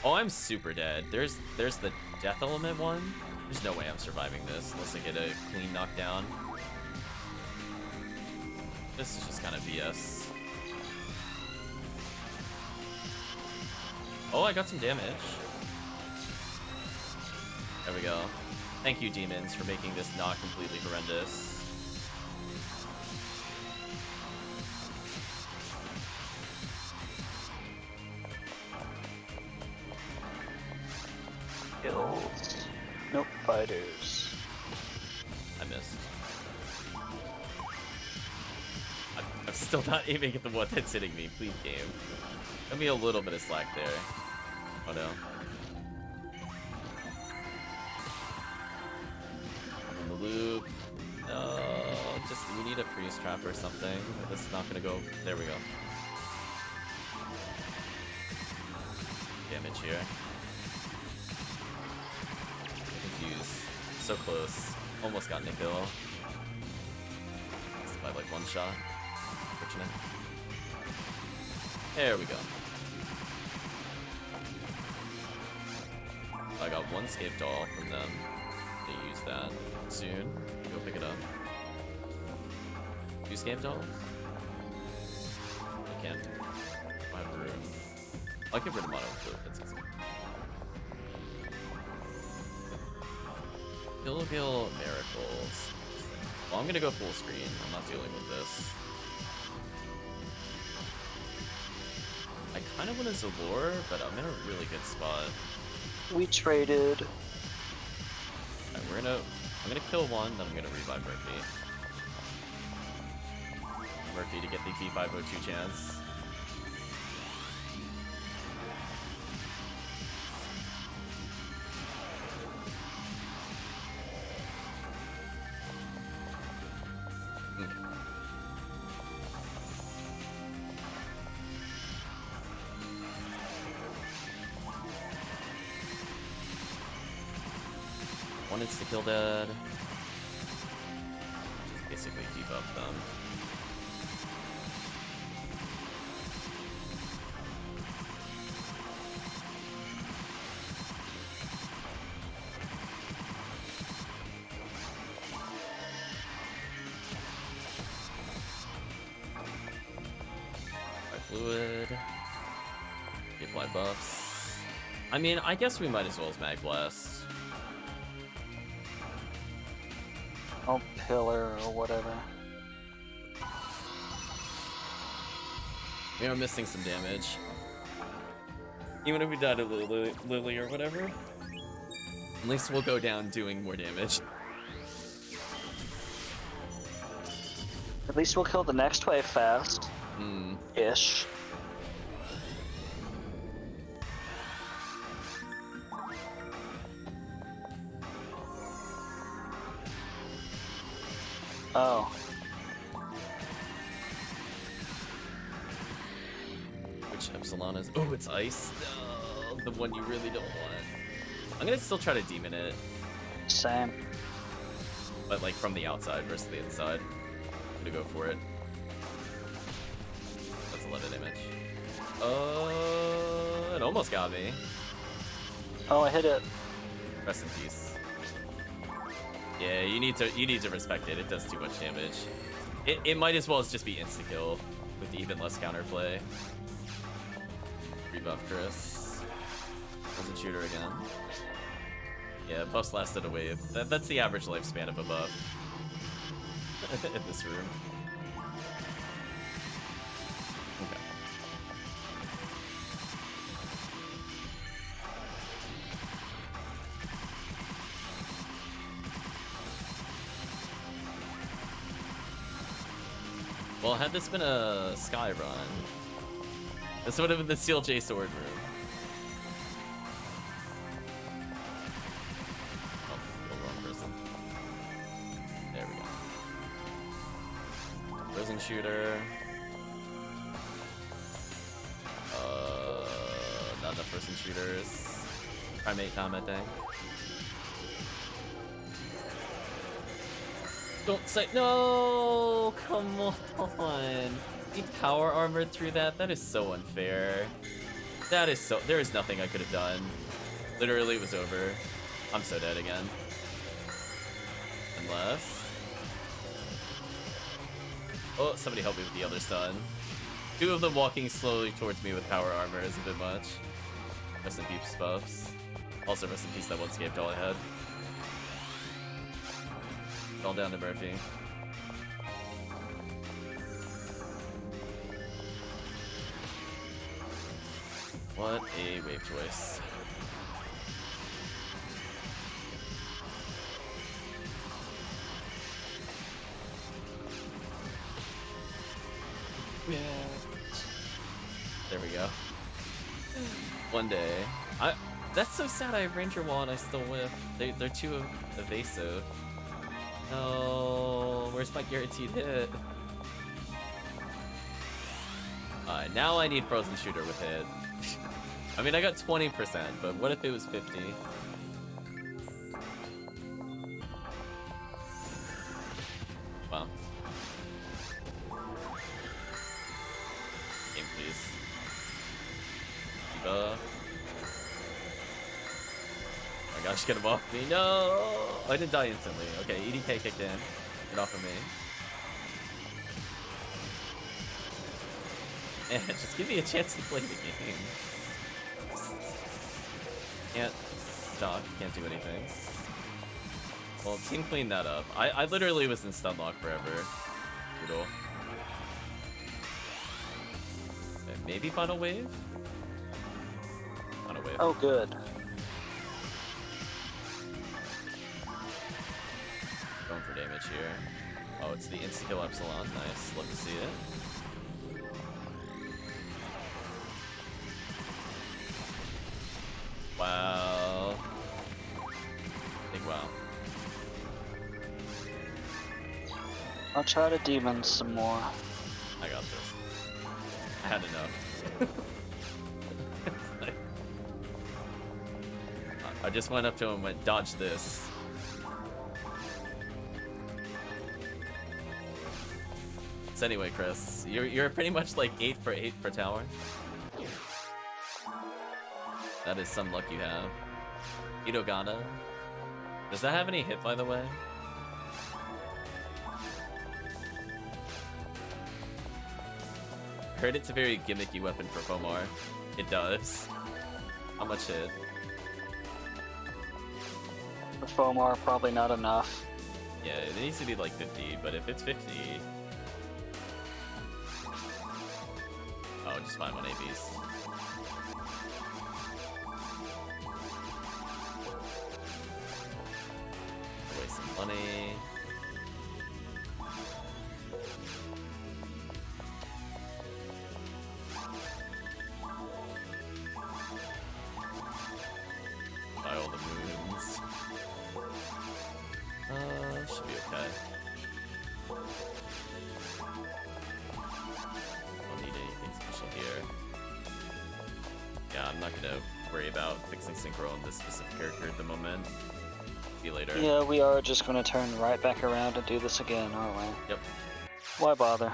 Oh, I'm super dead. There's the death element one. There's no way I'm surviving this unless I get a clean knockdown. This is just kind of BS. Oh, I got some damage. There we go. Thank you, demons, for making this not completely horrendous. Kills. Nope, fighters. I missed. I'm still not aiming at the one that's hitting me. Please, game. Give me a little bit of slack there. Oh no. In the loop. No, just we need a priest trap or something. This is not gonna go. There we go. Damage here. Confused. So close. Almost got a kill. Missed by like one shot. Fortunate. There we go. I got one scape doll from them. They use that soon. Go pick it up. 2 scape dolls? I can't. I have room. I'll get rid of mono flip. That's easy. Gilgil Miracles. Well, I'm gonna go full screen. I'm not dealing with this. I kind of want a Zalor, but I'm in a really good spot. We traded. Alright, I'm gonna kill one, then I'm gonna revive Murphy. Murphy to get the V502 chance. One insta-kill dead. Just basically debuff them. Apply fluid. Apply buffs. I mean, I guess we might as well as Mag Blast. Oh, pillar or whatever. We are missing some damage. Even if we died to Lily or whatever. At least we'll go down doing more damage. At least we'll kill the next wave fast. Ish. Oh. Which Epsilon is? Oh, it's ice. No, the one you really don't want. I'm gonna still try to demon it, Same. but like from the outside versus the inside. I'm gonna go for it. That's a lot of damage. It almost got me. Oh, I hit it. Rest in peace. Yeah, you need to respect it. It does too much damage. It might as well just be insta kill with even less counterplay. Rebuff Chris. Doesn't shoot her again. Yeah, buffs lasted a wave. That's the average lifespan of a buff in this room. Okay. Well, had this been a Sky run, this would have been the Steel J Sword room. Oh, the wrong person. There we go. Frozen Shooter. Not enough Frozen Shooters. Primate commenting. Don't say no! Come on! He power armored through that? That is so unfair. That is so. There is nothing I could have done. Literally, it was over. I'm so dead again. Unless. Oh, somebody help me with the other stun. Two of them walking slowly towards me with power armor is a bit much. Rest in peace buffs. Also, rest in peace that one scaped all I had. All down to Murphy. What a wave choice. Yeah. There we go. One day. That's so sad. I have Ranger Wall and I still whiff. They're too evasive. No, where's my guaranteed hit? Now I need Frozen Shooter with hit. I mean, I got 20%, but what if it was 50? Wow. Game, please. Oh my gosh, get him off me. No! Oh, I didn't die instantly. Okay, EDK kicked in. Get off of me. Man, just give me a chance to play the game. Can't stop, can't do anything. Well, team cleaned that up. I literally was in stun lock forever. Brutal. Okay, maybe final wave? wait. Oh, good. Going for damage here. Oh, it's the insta-kill Epsilon. Nice. Love to see it. Wow. Big wow. I'll try to demon some more. I got this. I had enough. I just went up to him and went, dodge this. So anyway, Chris, you're pretty much like 8 for 8 for tower. That is some luck you have. Itogana. Does that have any hit, by the way? Heard it's a very gimmicky weapon for Fomar. It does. How much hit? For Fomar, probably not enough. Yeah, it needs to be like 50, but if it's 50... Oh, just fine on ABs. Waste some money. Buy all the moons. Should be okay. Don't need anything special here. Yeah, I'm not gonna worry about fixing synchro on this specific character at the moment. See you later. Yeah, we are just gonna turn right back around and do this again, aren't we? Yep. Why bother?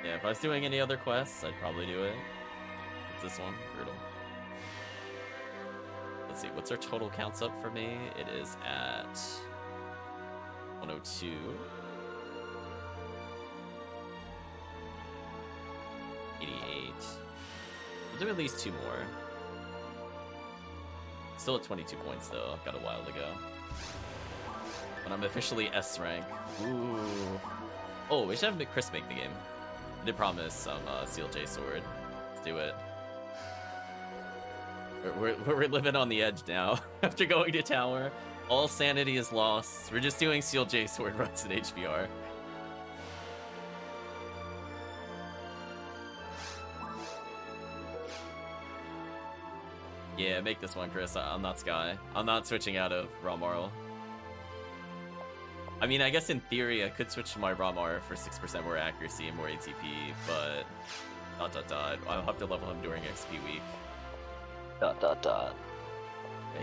Yeah, if I was doing any other quests, I'd probably do it. It's this one. Brutal. Let's see, what's our total counts up for me? It is at 102. We'll do at least 2 more. Still at 22 points though, I've got a while to go. But I'm officially S rank. Ooh. Oh, we should have Chris make the game. I did promise some CLJ sword. Let's do it. We're living on the edge now. After going to tower, all sanity is lost. We're just doing CLJ sword runs in HBR. Yeah, make this one, Chris. I'm not Sky. I'm not switching out of Ramarl. I mean, I guess in theory, I could switch to my Ramarl for 6% more accuracy and more ATP, but... ... I'll have to level him during XP week. ... Yeah,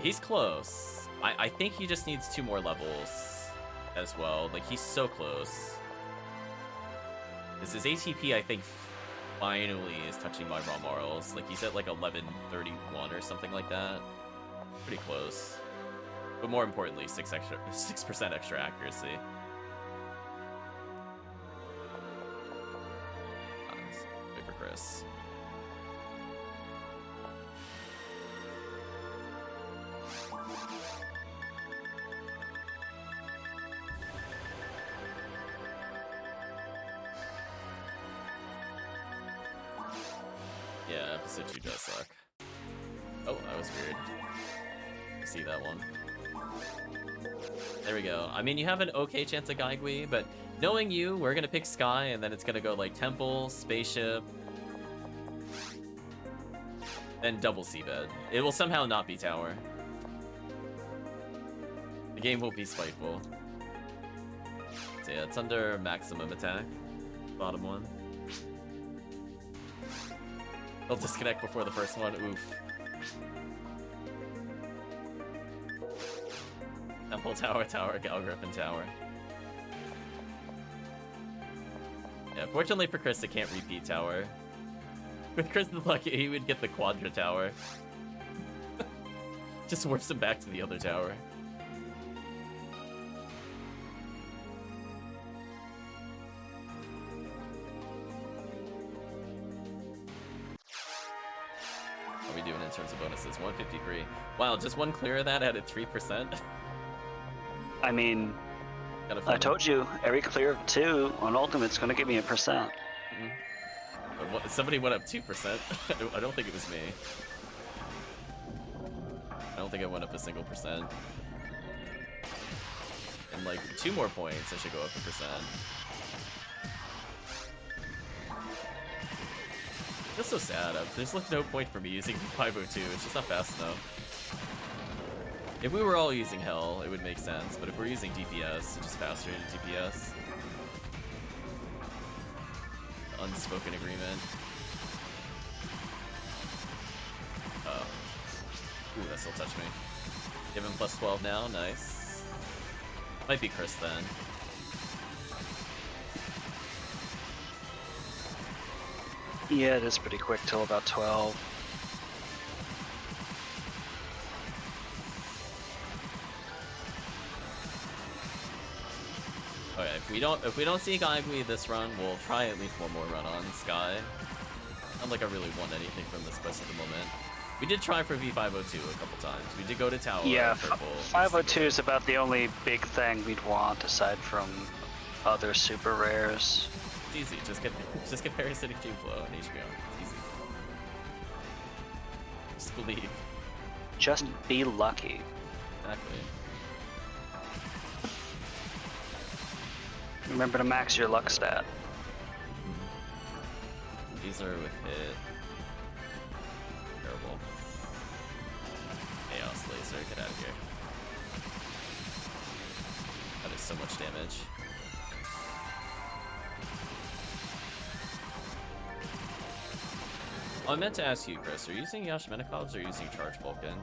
he's close. I think he just needs 2 more levels as well. Like, he's so close. Because his ATP, I think, finally is touching my Ramarls. Like, he's at like 1131 or something like that. Pretty close. But more importantly, 6% extra accuracy. Nice. Wait for Chris. Yeah, episode 2 does suck. Oh, that was weird. See that one. There we go. I mean, you have an okay chance of Gaigui, but knowing you, we're gonna pick Sky, and then it's gonna go like Temple, Spaceship, then double Seabed. It will somehow not be Tower. The game will be spiteful. So yeah, it's under maximum attack. Bottom one. They'll disconnect before the first one. Oof. Temple Tower, Tower, Galgriffin Tower. Yeah, fortunately for Chris, it can't repeat Tower. With Chris is lucky, he would get the Quadra Tower. Just warps him back to the other tower. What are we doing in terms of bonuses? 153. Wow, just one clear of that added 3%. I mean, I told you, every clear of 2 on Ultimate's gonna give me 1%. Somebody went up 2%. I don't think it was me. don't think I went up a single percent. In like 2 more points, I should go up a percent. That's so sad. There's like no point for me using 502. It's just not fast enough. If we were all using Hell, it would make sense. But if we're using DPS, it's just faster to DPS. Unspoken agreement. Ooh, that still touched me. Give him plus 12 now. Nice. Might be Chris then. Yeah, it is pretty quick till about 12. Okay, if we don't see Gaigui this run, we'll try at least one more run on Sky. Not like I really want anything from this quest at the moment. We did try for V502 a couple times. We did go to Tower. Yeah, Purple, 502 is about the only big thing we'd want aside from other super rares. It's easy. Just get Parasitic Gene Flow and HBO. It's easy. Just believe. Just be lucky. Exactly. Remember to max your luck stat. These are with hit. Terrible. Chaos Laser, get out of here. That is so much damage. Oh, I meant to ask you, Chris, are you using Yashmenikhovs or using Charge Vulcan?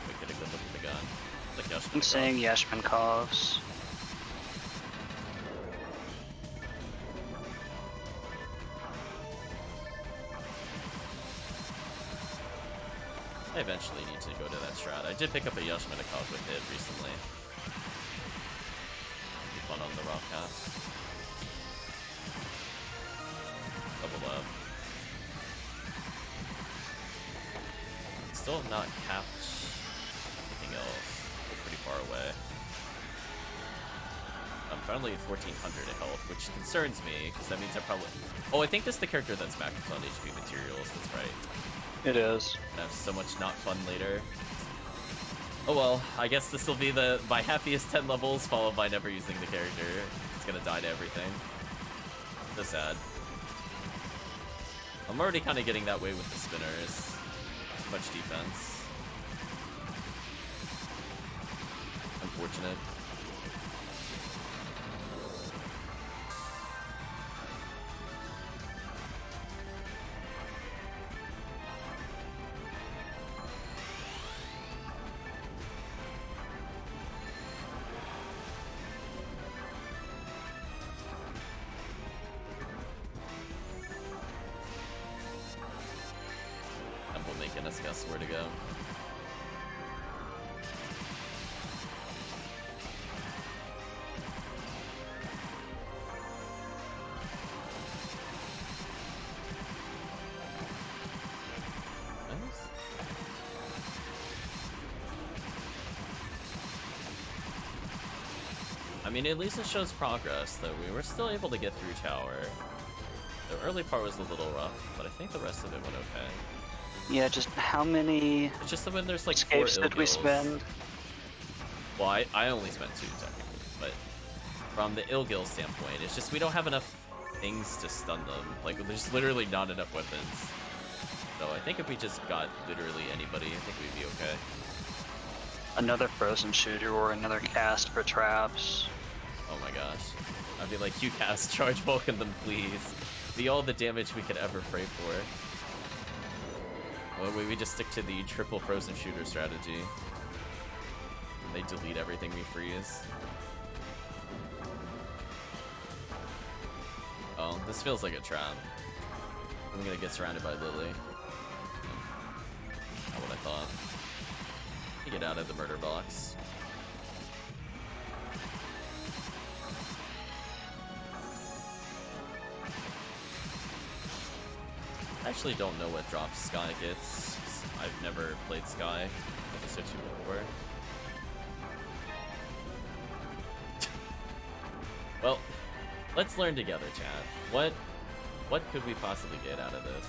We get a good look at the gun. Like I'm saying Yashmenkovs. I eventually need to go to that strat. I did pick up a Yashmenikov with it recently. Be fun on the rock cast. Double up. Still have not capped anything else. We're pretty far away. I'm finally at 1400 health, which concerns me, because that means I probably... Oh, I think this is the character that's maxed on HP materials, that's right. It is. I have so much not fun later. Oh well, I guess this will be my happiest 10 levels, followed by never using the character. It's gonna die to everything. So sad. I'm already kind of getting that way with the spinners. Too much defense. Unfortunate. Making us guess where to go. Nice. I mean, at least it shows progress, though. We were still able to get through tower. The early part was a little rough, but I think the rest of it went okay. Yeah, just how many It's just that when there's like escapes 4 did we Ilgils- spend? Well, I only spent 2 technically, but from the Ilgil standpoint, it's just we don't have enough things to stun them. Like, there's literally not enough weapons. So I think if we just got literally anybody, I think we'd be okay. Another frozen shooter or another cast for traps. Oh my gosh. I'd be like, you cast Charge Vulcan them, please. Be all the damage we could ever pray for. Well, we just stick to the triple frozen shooter strategy. They delete everything we freeze. Oh, this feels like a trap. I'm gonna get surrounded by Lily. Not what I thought. Get out of the murder box. I actually don't know what drops Sky gets. I've never played Sky, like I said to you before. Well, Let's learn together, chat. What could we possibly get out of this?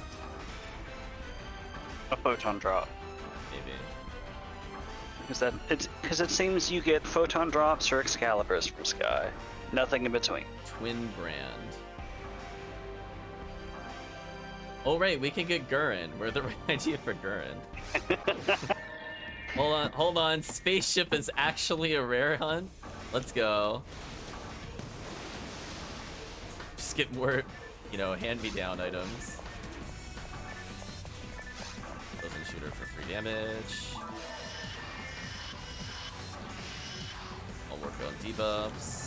A photon drop. Maybe. Because it seems you get photon drops or Excaliburs from Sky. Nothing in between. Twin brand. Oh right, we can get Gurren. We're the right idea for Gurren. Hold on. Spaceship is actually a rare hunt. Let's go. Just get more, hand-me-down items. Closing shooter for free damage. I'll work on debuffs.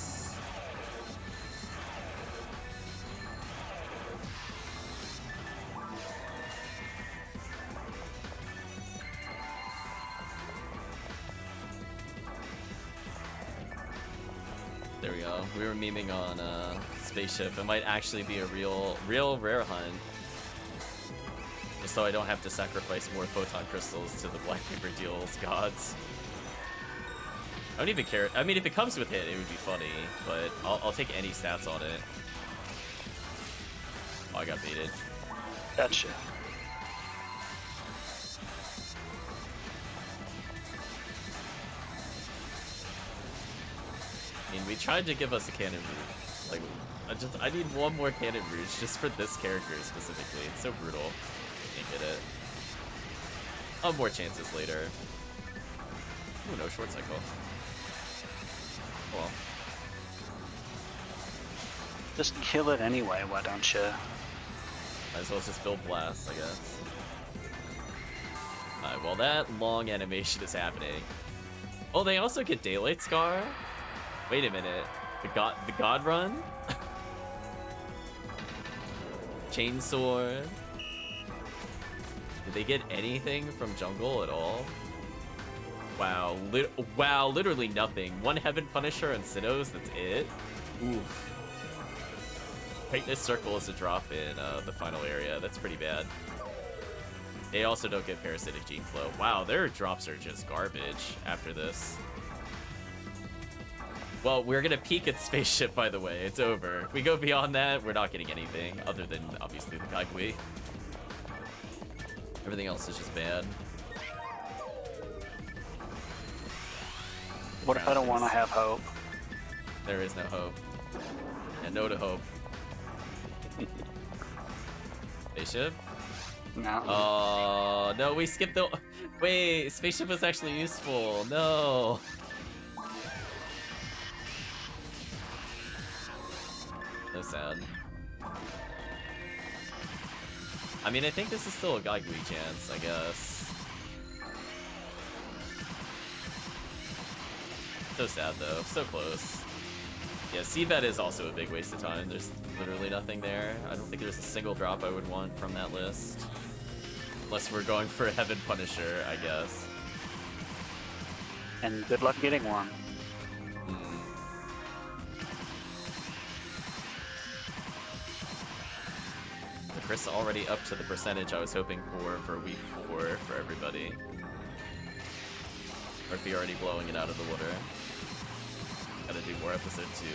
There we go. We were memeing on Spaceship. It might actually be a real rare hunt. Just so I don't have to sacrifice more photon crystals to the Black Paper Deals gods. I don't even care. I mean, if it comes with hit, it would be funny, but I'll take any stats on it. Oh, I got baited. Gotcha. I mean, we tried to give us a cannon route. Like, I need one more cannon route just for this character specifically. It's so brutal. Can't get it. Oh, more chances later. Ooh, no short cycle. Well. Just kill it anyway, why don't you? Might as well just build blast, I guess. Alright, well that long animation is happening. Oh, they also get Daylight Scar? Wait a minute. The God Run? Chainsword? Did they get anything from Jungle at all? Wow, wow, literally nothing. One Heaven Punisher and Sinnohs, that's it? Oof. Tightness Circle is a drop in the final area. That's pretty bad. They also don't get Parasitic Gene Flow. Wow, their drops are just garbage after this. Well, we're gonna peak at Spaceship, by the way. It's over. If we go beyond that, we're not getting anything other than, obviously, the Gaikui. Everything else is just bad. What if I don't want to have hope? There is no hope. And no to hope. Spaceship? No. Oh, no, we skipped the... Wait, Spaceship was actually useful. No. So sad. I mean, I think this is still a Gaikui chance, I guess. So sad, though. So close. Yeah, Seavet is also a big waste of time. There's literally nothing there. I don't think there's a single drop I would want from that list. Unless we're going for a Heaven Punisher, I guess. And good luck getting one. Chris already up to the percentage I was hoping for week 4 for everybody. Or if you're already blowing it out of the water. Gotta do more episode 2.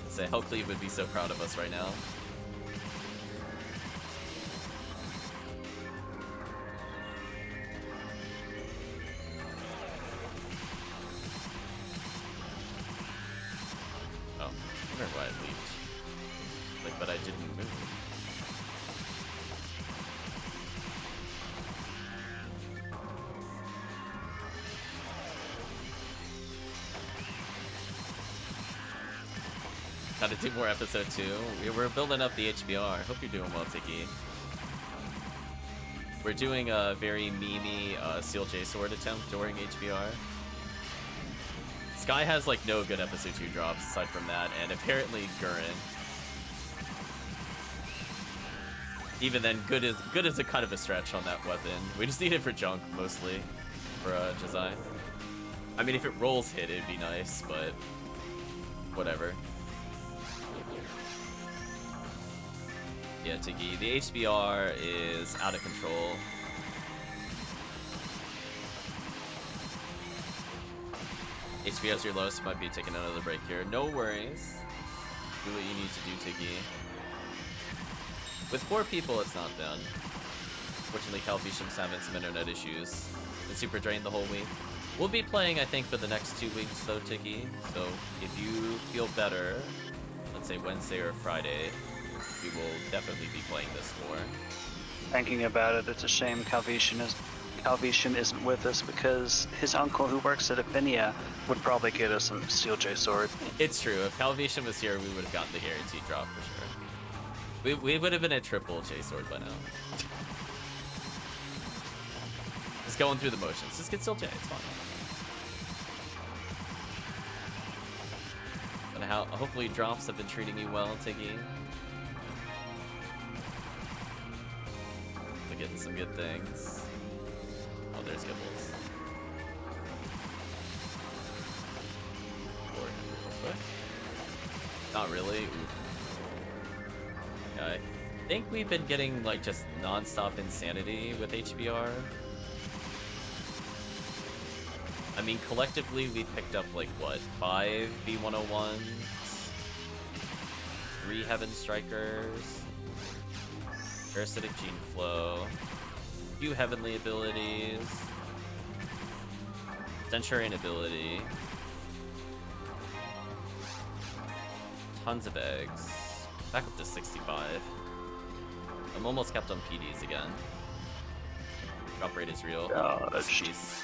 Say HellCleave would be so proud of us right now. Oh, I wonder why I leaped. Like, but I didn't move. Gotta do more episode 2. We're building up the HBR. Hope you're doing well, Tiki. We're doing a very memey Seal J Sword attempt during HBR. Sky has like no good episode 2 drops aside from that, and apparently Gurren. Even then, good is a kind of a stretch on that weapon. We just need it for junk mostly for Jazai. I mean, if it rolls hit, it'd be nice, but whatever. Yeah, Tiki, the HBR is out of control. HP's your lowest, might be taking another break here. No worries. Do what you need to do, Tiggy. With 4 people, it's not done. Fortunately, CalVitium's having some internet issues. Been super drained the whole week. We'll be playing, I think, for the next 2 weeks, though, Tiggy. So if you feel better, let's say Wednesday or Friday, we will definitely be playing this more. Thinking about it, it's a shame Calvitium isn't with us because his uncle who works at Ephinea would probably get us some Steel J Sword. It's true. If CalVitium was here, we would have gotten the guaranteed drop for sure. We would have been a triple J Sword by now. Just going through the motions. Just get Steel J. It's fine. But hopefully drops have been treating you well, Tiggy. We're getting some good things. Oh, there's Gibbles. Not really. Oof. Yeah, I think we've been getting like just non-stop insanity with HBR. I mean, collectively we picked up like what, 5 V101s, 3 Heaven Strikers, Parasitic Gene Flow, a few Heavenly abilities, Centurion ability, tons of eggs, back up to 65. I'm almost kept on PDs again. Drop rate is real. Oh, that's jeez.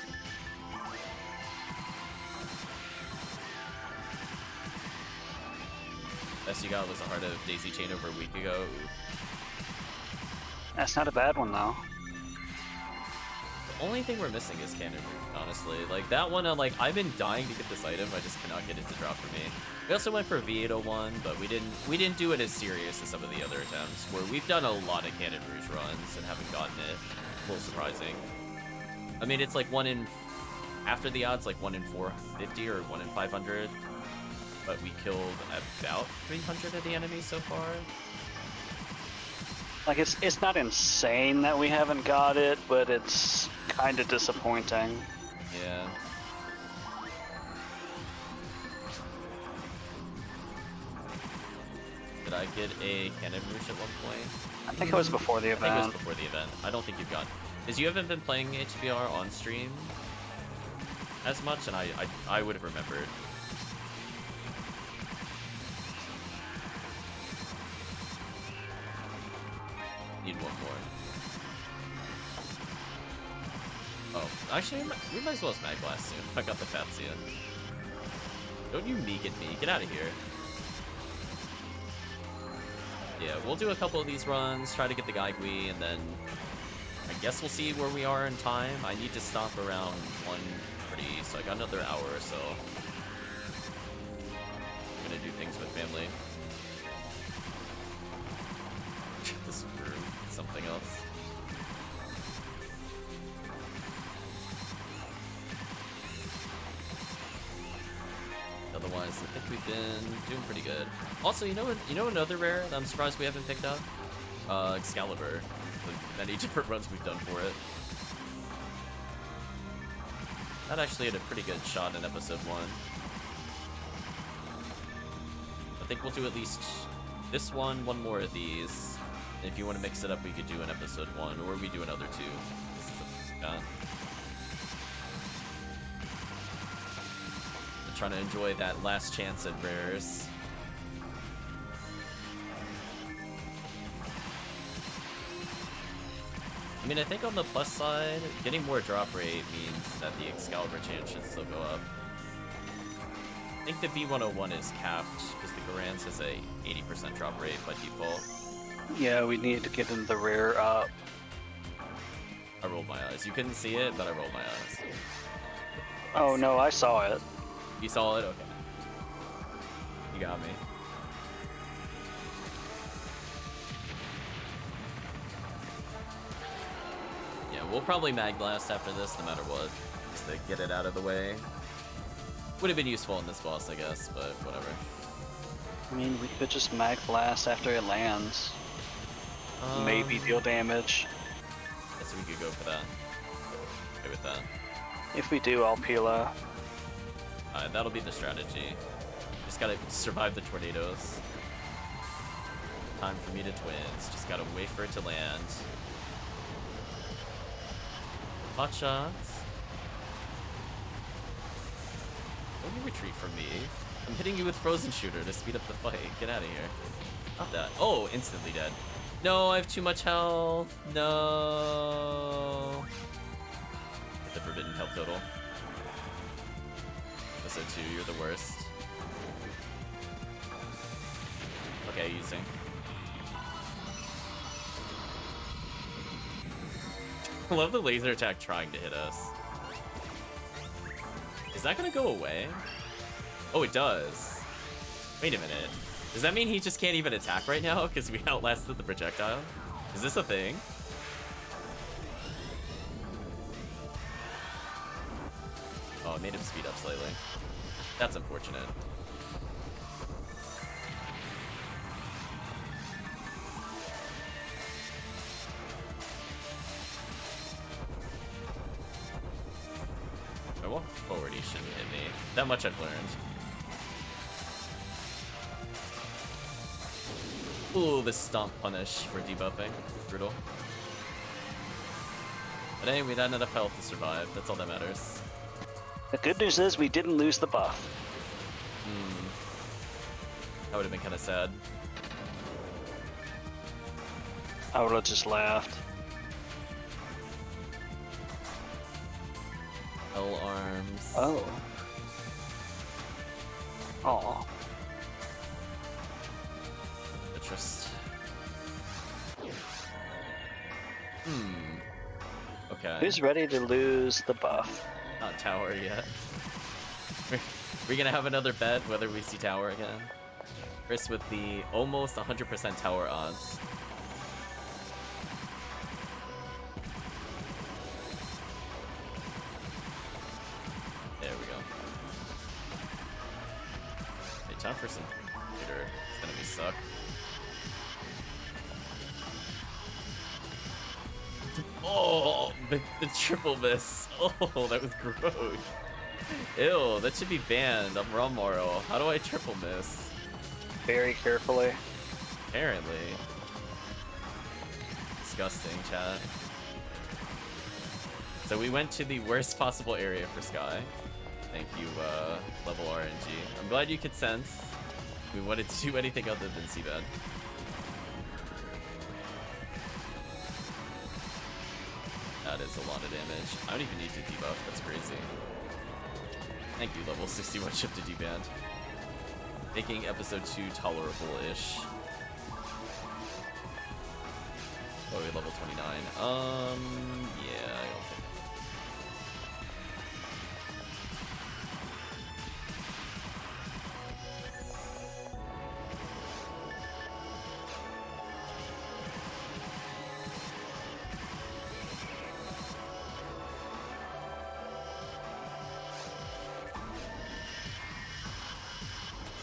Best you got was a Heart of Daisy Chain over a week ago. Ooh. That's not a bad one though. The only thing we're missing is Cannon Root, honestly. Like that one, I've been dying to get this item. I just cannot get it to drop for me. We also went for V801, but we didn't do it as serious as some of the other attempts, where we've done a lot of Cannon Rouge runs and haven't gotten it. A little surprising. I mean, it's like after the odds, like 1 in 450 or 1 in 500. But we killed about 300 of the enemies so far. Like it's not insane that we haven't got it, but it's kind of disappointing. Yeah. Did I get a Cannon Rouge at one point? I think it was before the event. I think it was before the event. I don't think you've gotten. Because you haven't been playing HBR on stream as much, and I would have remembered. Need one more. Oh, actually, we might as well Mag Blast soon. I got the Phantasy in. Don't you meek at me. Get out of here. Yeah, we'll do a couple of these runs, try to get the Gaigui, and then I guess we'll see where we are in time. I need to stop around 1:30, so I got another hour or so. I'm gonna do things with family. This room, something else. Otherwise, I think we've been doing pretty good. Also, you know another rare that I'm surprised we haven't picked up? Excalibur. The many different runs we've done for it. That actually had a pretty good shot in episode 1. I think we'll do at least this one more of these. And if you want to mix it up, we could do an episode 1, or we do another 2. This is I'm trying to enjoy that last chance at rares. I mean, I think on the plus side, getting more drop rate means that the Excalibur chance should still go up. I think the V101 is capped, because the Garance has a 80% drop rate by default. Yeah, we need to get in the rare up. I rolled my eyes. You couldn't see it, but I rolled my eyes. Oh no, I saw it. You saw it? Okay. You got me. Yeah, we'll probably Mag Blast after this, no matter what, just to get it out of the way. Would have been useful in this boss, I guess, but whatever. I mean, we could just Mag Blast after it lands. Maybe deal damage. Guess we could go for that. Okay with that. If we do, I'll peel a Alright, that'll be the strategy. Just gotta survive the tornadoes. Time for me to twins. Just gotta wait for it to land. Hot shots. Don't you retreat from me. I'm hitting you with Frozen Shooter to speed up the fight. Get out of here. Not that. Oh, instantly dead. No, I have too much health. No. The forbidden health total. Episode 2, you're the worst. Okay, using. I love the laser attack trying to hit us. Is that gonna go away? Oh, it does. Wait a minute. Does that mean he just can't even attack right now because we outlasted the projectile? Is this a thing? Oh, it made him speed up slightly. That's unfortunate. If I walk forward, he shouldn't hit me. That much I've learned. Ooh, this stomp punish for debuffing. Brutal. But hey, we had enough health to survive. That's all that matters. The good news is we didn't lose the buff. That would have been kind of sad. I would have just laughed. L arms. Oh. Aw. Interest. Okay. Who's ready to lose the buff? Not tower yet. We're gonna have another bet whether we see tower again. Chris with the almost 100% tower odds. There we go. Hey, time for some computer. It's gonna be suck. Oh, the triple miss. Oh, that was gross. Ew, that should be banned. I'm Ramarl. How do I triple miss? Very carefully. Apparently. Disgusting, chat. So we went to the worst possible area for Sky. Thank you, level RNG. I'm glad you could sense we wanted to do anything other than Seabed. That is a lot of damage. I don't even need to debuff, that's crazy. Thank you, level 61 shifted deband. Making episode 2 tolerable-ish. Oh, we're level 29. Yeah, I don't think.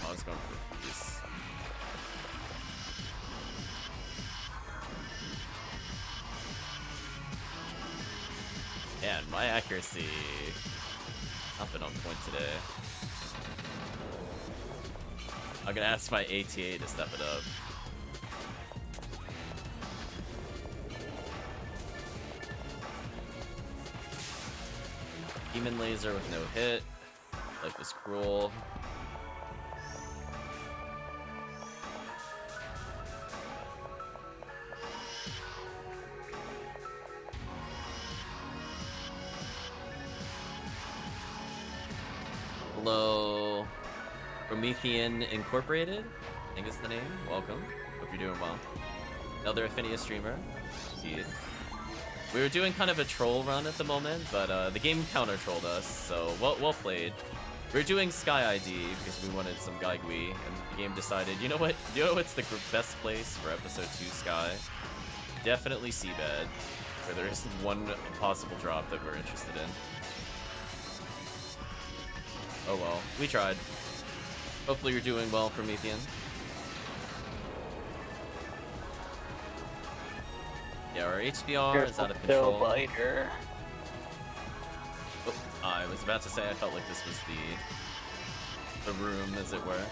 I was going for these. Man, my accuracy not been on point today. I'm gonna ask my ATA to step it up. Demon laser with no hit. Life is cruel. Hello, Promeathen Incorporated, I think is the name. Welcome. Hope you're doing well. Another Ephinea streamer. Indeed. We were doing kind of a troll run at the moment, but the game counter trolled us, so well played. We were doing Sky ID because we wanted some Gaigui, and the game decided, you know what? You know what's the best place for episode 2 Sky? Definitely Seabed, where there is one possible drop that we're interested in. Oh well, we tried. Hopefully you're doing well, Promeathen. Yeah, our HBR is out of control. Biter. Oh, I was about to say I felt like this was the the room, as it were.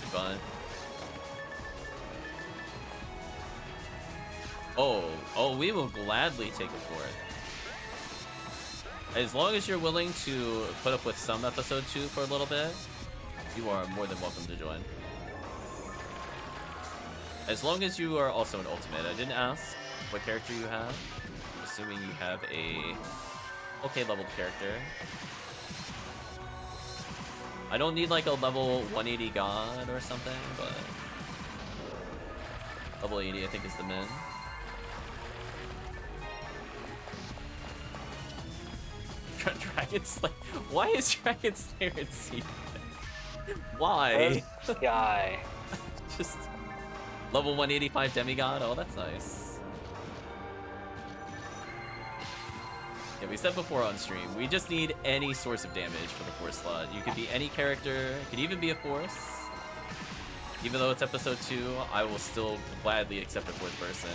Goodbye. Oh, we will gladly take it for it. As long as you're willing to put up with some episode 2 for a little bit, you are more than welcome to join. As long as you are also an ultimate. I didn't ask what character you have. I'm assuming you have a okay leveled character. I don't need like a level 180 god or something, but level 80 I think is the min. Dragon Slayer. Why is Dragon Slayer in secret? Why? This guy. Just level 185 demigod. Oh, that's nice. Yeah, we said before on stream, we just need any source of damage for the force slot. You could be any character. It could even be a force. Even though it's episode 2, I will still gladly accept a fourth person.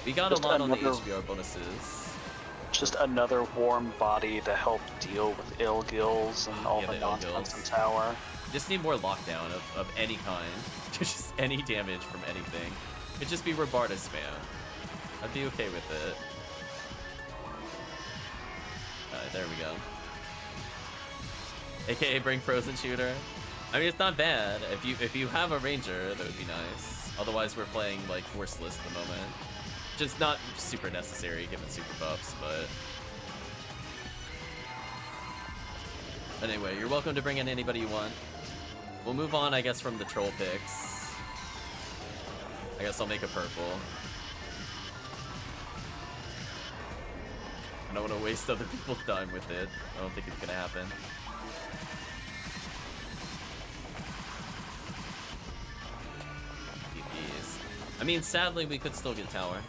We got Just a lot on the another- HBR bonuses. Just another warm body to help deal with ill gills and all Yeah, the the ill nonsense in gills. tower. Just need more lockdown of any kind. Just any damage from anything. It'd just be Rabarda spam. I'd be okay with it. Alright, there we go. AKA bring Frozen Shooter. I mean, it's not bad. If you have a ranger, that would be nice. Otherwise, we're playing like forceless at the moment. Just not super necessary given super buffs, but anyway, you're welcome to bring in anybody you want. We'll move on, I guess, from the troll picks. I guess I'll make a purple. I don't want to waste other people's time with it. I don't think it's gonna happen. DPs. I mean, sadly, we could still get tower.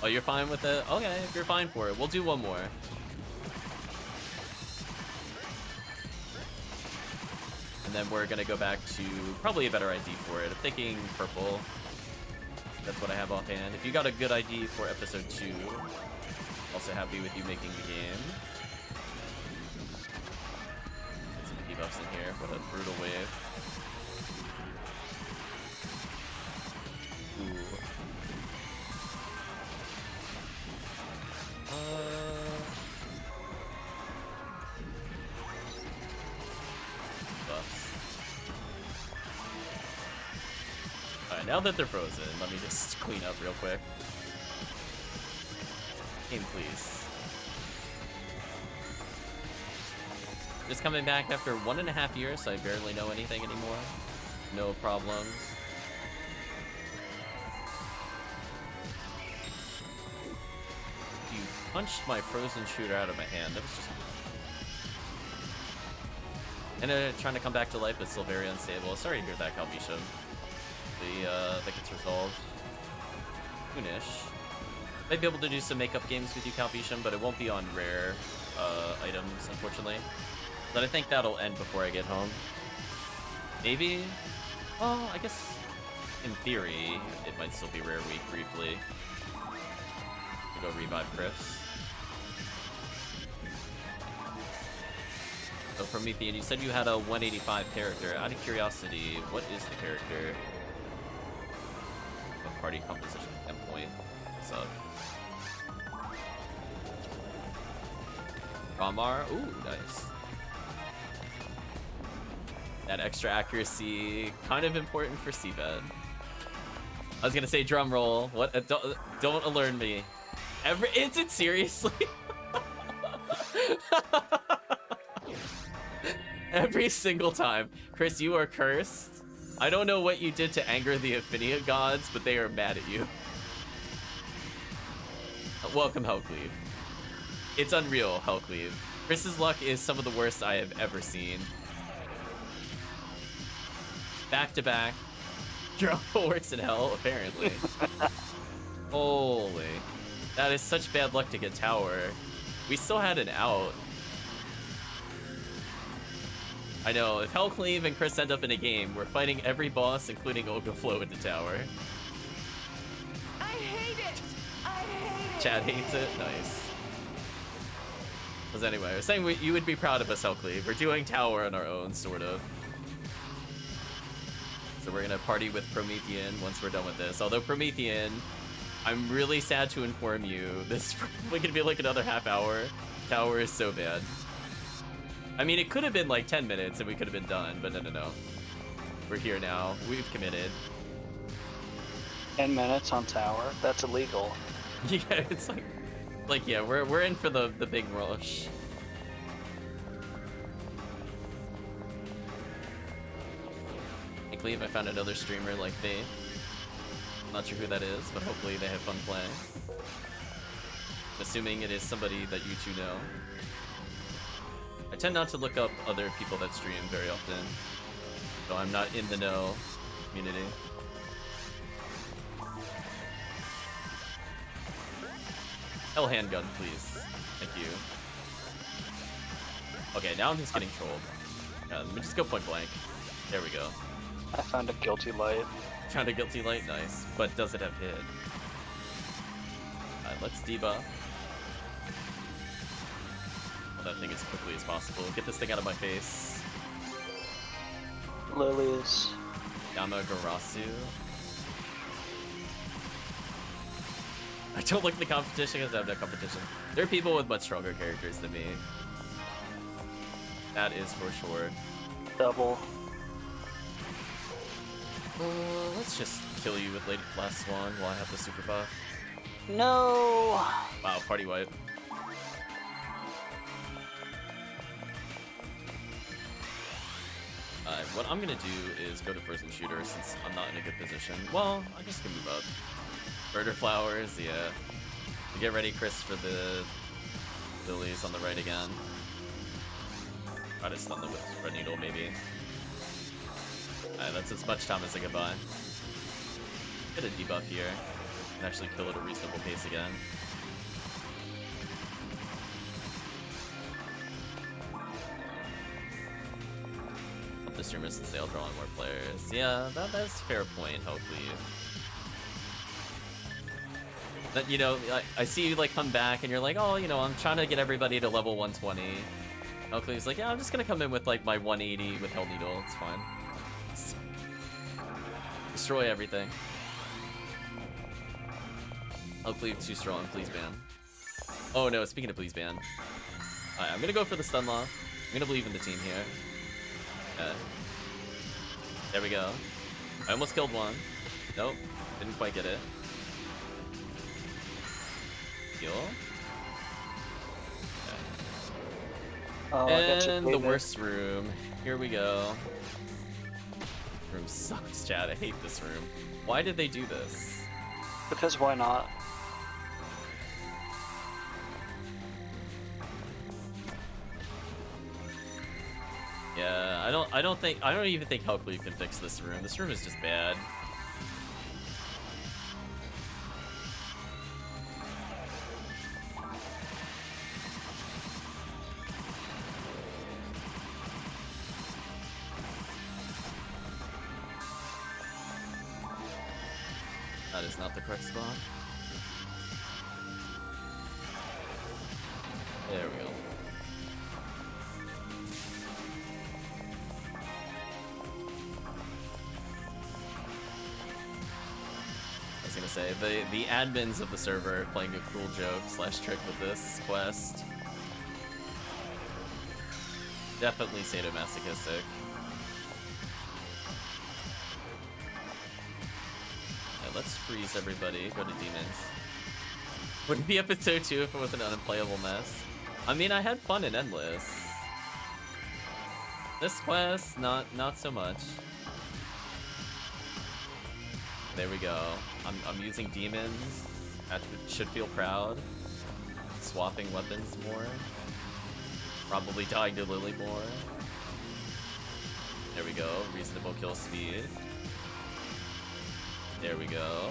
Oh, you're fine with it? Okay, if you're fine for it, we'll do one more. And then we're gonna go back to probably a better ID for it. I'm thinking purple. That's what I have offhand. If you got a good ID for episode 2, also happy with you making the game. Get some debuffs in here. What a brutal wave. Ooh. Buffs. Alright, now that they're frozen, let me just clean up real quick. Game, please. Just coming back after 1.5 years, so I barely know anything anymore. No problems. You punched my frozen shooter out of my hand. That was just... And trying to come back to life, but still very unstable. Sorry to hear that, CalVitium. That gets resolved. Soonish. Might be able to do some makeup games with you, CalVitium, but it won't be on rare items, unfortunately. But I think that'll end before I get home. Maybe? Well, I guess in theory, it might still be rare week briefly. Go revive Chris. So Promethean, you said you had a 185 character. Out of curiosity, what is the character? A party composition endpoint. What's up? Ramarl? Ooh, nice. That extra accuracy, kind of important for Seabed. I was gonna say drum roll. What? Don't alert me. Is it seriously? Every single time. Chris, you are cursed. I don't know what you did to anger the Ephinea gods, but they are mad at you. Welcome, HellCleave. It's unreal, HellCleave. Chris's luck is some of the worst I have ever seen. Back to back. Drum works in hell, apparently. Holy. That is such bad luck to get tower. We still had an out. I know, if HellCleave and Chris end up in a game, we're fighting every boss, including Ogaflow in the tower. I hate it! I hate it! Chad hates it? Nice. Because anyway, I was saying you would be proud of us, HellCleave. We're doing tower on our own, sort of. So we're gonna party with Promethean once we're done with this. Although Promethean, I'm really sad to inform you, this is probably gonna be like another half hour. Tower is so bad. I mean, it could have been like 10 minutes and we could have been done, but no. We're here now. We've committed. 10 minutes on tower? That's illegal. Yeah, it's like yeah, we're in for the big rush. HellCleave, I found another streamer like Faith. Not sure who that is, but hopefully they have fun playing. I'm assuming it is somebody that you two know. I tend not to look up other people that stream very often, so I'm not in the know community. Hell handgun, please. Thank you. Okay, now I'm just getting trolled. Let me just go point blank. There we go. I found a guilty light. Found a guilty light, nice. But does it have hit? Let's debuff. That thing as quickly as possible. Get this thing out of my face. Lilies. Yamagarasu. I don't look at the competition because I have no competition. There are people with much stronger characters than me. That is for sure. Double. Let's just kill you with Lady Last Swan while I have the super buff. No! Wow, party wipe. What I'm gonna do is go to Frozen Shooter since I'm not in a good position. Well, I guess I can move up. Murder Flowers, yeah. Get ready, Chris, for the lilies on the right again. Try to stun them with Red Needle, maybe. Alright, that's as much time as I can buy. Get a debuff here. And actually kill at a reasonable pace again. Up the streamers since they'll draw on more players. Yeah, that's a fair point, hopefully. That, you know, I see you like come back and you're like, oh, you know, I'm trying to get everybody to level 120. HellCleave's like, yeah, I'm just gonna come in with like my 180 with Hell Needle, it's fine. Destroy everything. HellCleave too strong, please ban. Oh no, speaking of please ban. Alright, I'm gonna go for the stun law. I'm gonna believe in the team here. Okay. There we go. I almost killed one. Nope, didn't quite get it. Heal. Okay. Oh, And the worst room. Here we go. Room sucks, Chad. I hate this room. Why did they do this? Because why not? Yeah, I don't even think HellCleave can fix this room. This room is just bad. That is not the correct spot. There we go. I was gonna say, the admins of the server are playing a cruel joke / trick with this quest. Definitely sadomasochistic. Let's freeze everybody, go to demons. Wouldn't be episode 2 if it was an unplayable mess. I mean, I had fun in Endless. This quest, not so much. There we go. I'm using demons. I should feel proud. Swapping weapons more. Probably dying to Lily more. There we go, reasonable kill speed. There we go.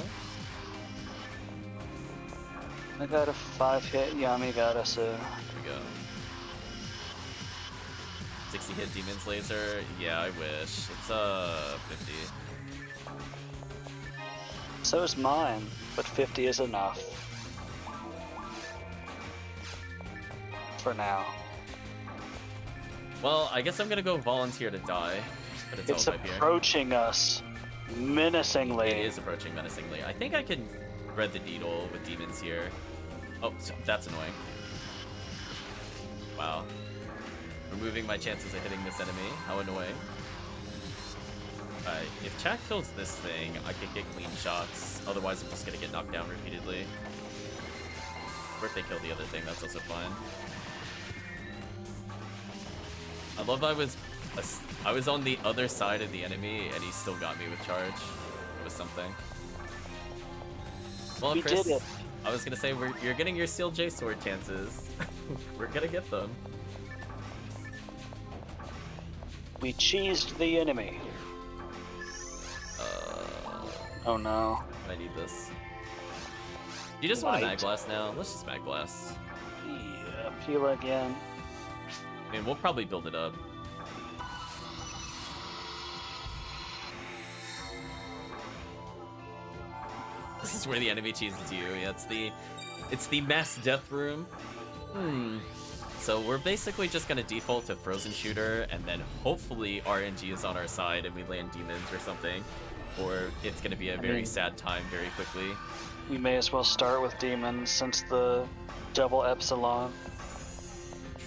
I got a 5-hit Yamagata, so... There we go. 60 hit Demon's Laser? Yeah, I wish. It's 50. So is mine, but 50 is enough. for now. Well, I guess I'm gonna go volunteer to die. But it's It's all up here. approaching us menacingly. It is approaching menacingly. I think I can thread the needle with demons here. Oh, that's annoying. Wow. Removing my chances of hitting this enemy. How annoying. Alright, if Chad kills this thing, I could get clean shots. Otherwise, I'm just gonna get knocked down repeatedly. Or if they kill the other thing, that's also fine. I love I was on the other side of the enemy, and he still got me with charge. It was something. Well, We Chris, did it. I was gonna say, you're getting your Steel J Sword chances. We're gonna get them. We cheesed the enemy. Oh no. I need this. You just want a Mag Light. Blast now? Let's just Mag Blast. Yeah, peel again. I mean, we'll probably build it up. This is where the enemy cheeses you. Yeah, it's the mass death room. So we're basically just gonna default to Frozen Shooter, and then hopefully RNG is on our side and we land demons or something. Or it's gonna be a very sad time very quickly. We may as well start with demons since the double epsilon.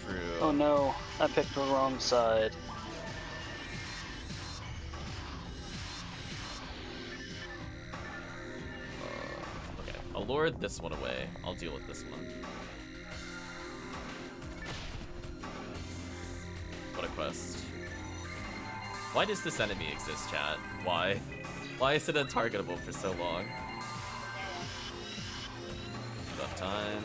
True. Oh no, I picked the wrong side. Okay, I'll lure this one away. I'll deal with this one. What a quest. Why does this enemy exist, chat? Why? Why is it untargetable for so long? Buff time.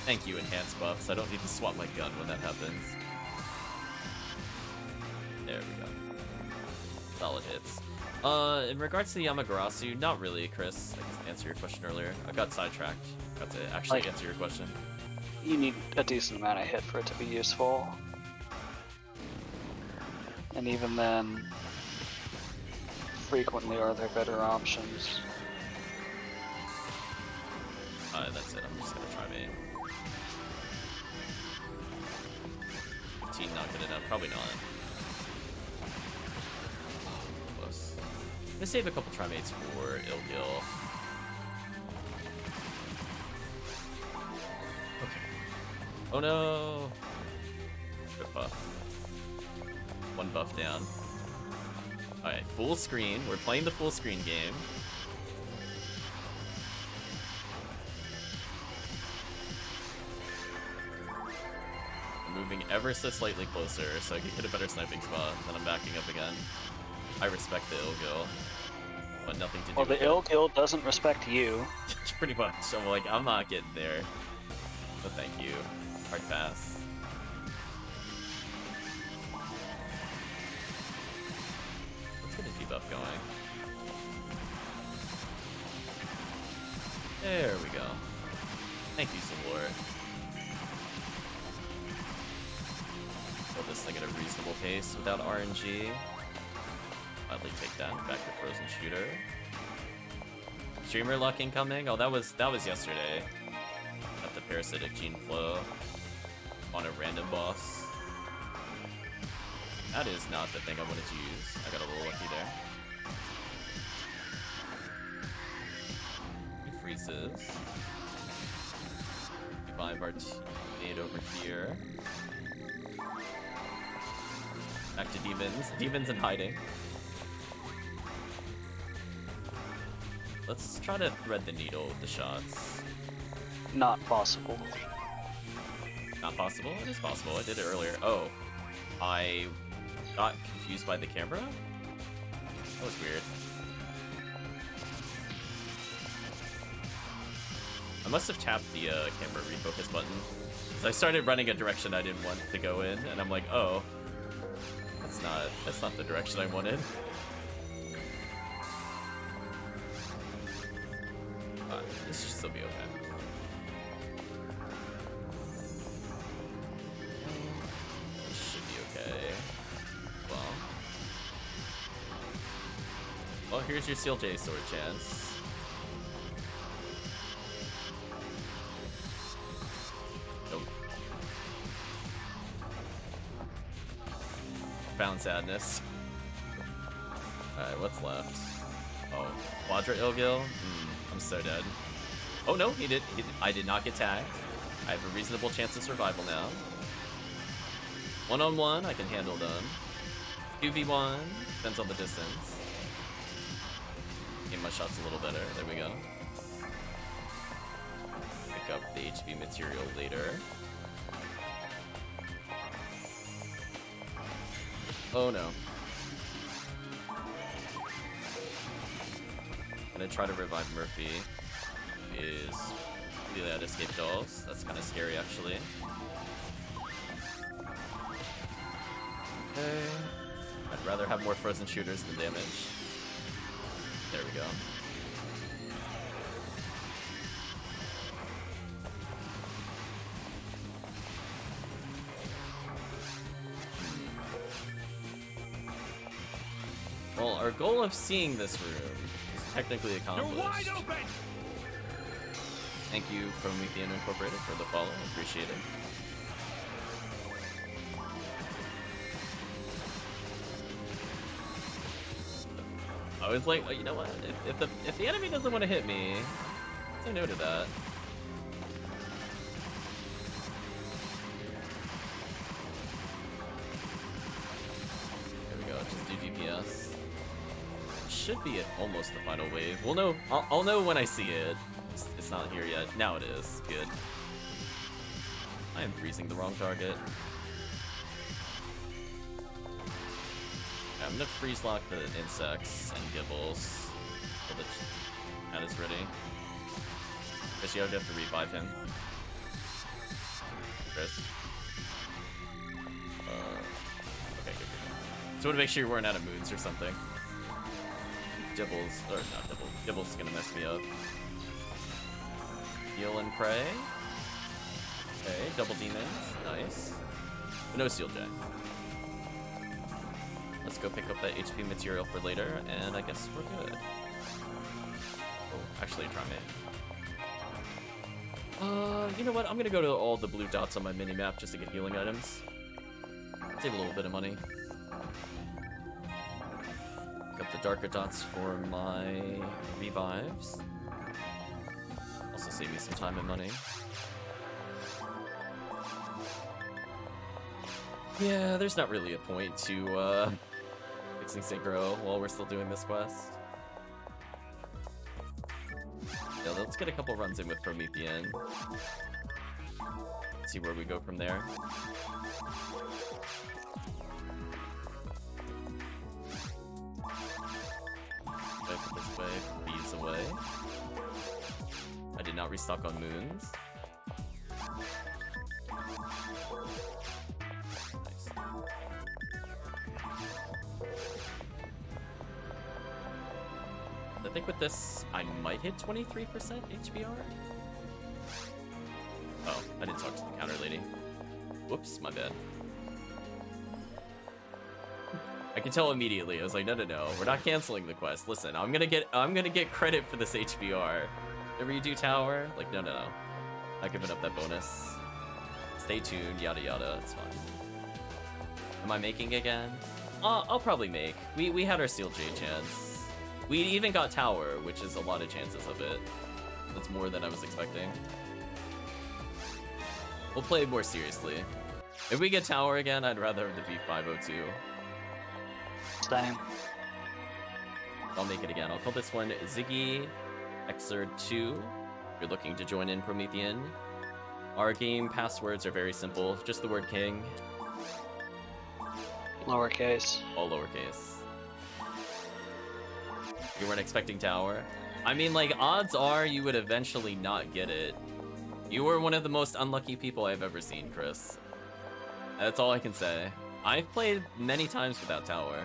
Thank you, enhanced buffs. I don't need to swap my gun when that happens. There we go. Solid hits. In regards to the Yamagarasu, not really, Chris. I can answer your question earlier. I got sidetracked. Got to actually answer your question. You need a decent amount of hit for it to be useful. And even then, frequently are there better options. That's it. I'm just gonna try main. 15, not good enough. Probably not. Close. I'm gonna save a couple Trimates for Ilgil. Okay. Oh no! Good buff. One buff down. Alright, full screen. We're playing the full screen game. I'm moving ever so slightly closer so I can hit a better sniping spot. Then I'm backing up again. I respect the Ilgil, but nothing to do Well, with the Ilgil doesn't respect you. Pretty much. So I'm like, I'm not getting there. But thank you. Hard pass. Let's get a debuff going. There we go. Thank you, Solor. Kill this thing at a reasonable pace without RNG. Gladly take that. Back to Frozen Shooter. Streamer luck incoming? Oh, that was yesterday. At the Parasitic Gene Flow on a random boss. That is not the thing I wanted to use. I got a little lucky there. He freezes. Revive our teammate over here. Back to demons. Demons in hiding. Let's try to thread the needle with the shots. Not possible. Not possible? It is possible. I did it earlier. Oh. I got confused by the camera? That was weird. I must have tapped the camera refocus button. So I started running a direction I didn't want to go in, and I'm like, oh. That's not the direction I wanted. This should still be okay. This should be okay. Well, here's your Steel J Sword chance. profound sadness. Alright, what's left? Oh, Quadra Ilgil? I'm so dead. Oh no, I did not get tagged. I have a reasonable chance of survival now. 1-on-1, I can handle them. 2v1, depends on the distance. Aim my shots a little better, there we go. Pick up the HP material later. Oh no. Gonna try to revive Murphy. Is really at escape dolls. That's kind of scary actually. Okay. I'd rather have more frozen shooters than damage. There we go. Well, our goal of seeing this room is technically accomplished. You're wide open! Thank you, Promeathen Incorporated, for the follow. Appreciate it. I was like, oh, you know what? If the enemy doesn't want to hit me, say no to that. There we go. Just do DPS. Should be at almost the final wave. We'll know. I'll know when I see it. It's not here yet. Now it is. Good. I am freezing the wrong target. I'm gonna freeze lock the insects and gibbles so that is ready. Guess you have to revive him. Chris. Okay, good. So to make sure you weren't out of moons or something. Dibbles, or not Dibble. Dibble's gonna mess me up. Heal and pray. Okay, double demons. Nice. But no Seal J. Let's go pick up that HP material for later, and I guess we're good. Oh, actually, try me. You know what? I'm gonna go to all the blue dots on my mini-map just to get healing items. Save a little bit of money. Pick up the darker dots for my revives. Also save me some time and money. Yeah, there's not really a point to fixing synchro while we're still doing this quest. Yeah, let's get a couple runs in with Promeathen. See where we go from there. This way, beads away. I did not restock on moons. Nice. I think with this, I might hit 23% HBR. Oh, I didn't talk to the counter lady. Whoops, my bad. I can tell immediately. I was like, no, we're not canceling the quest. Listen, I'm gonna get credit for this HBR. Whenever you do tower, like, no. Not giving up that bonus. Stay tuned, yada yada, it's fine. Am I making again? I'll probably make. We had our Seal J chance. We even got tower, which is a lot of chances of it. That's more than I was expecting. We'll play more seriously. If we get tower again, I'd rather have the V502. Same. I'll make it again. I'll call this one Ziggy Xrd 2. If you're looking to join in Promeathen. Our game passwords are very simple. Just the word king. Lowercase. All lowercase. You weren't expecting tower? I mean, like, odds are you would eventually not get it. You were one of the most unlucky people I've ever seen, Chris. That's all I can say. I've played many times without tower.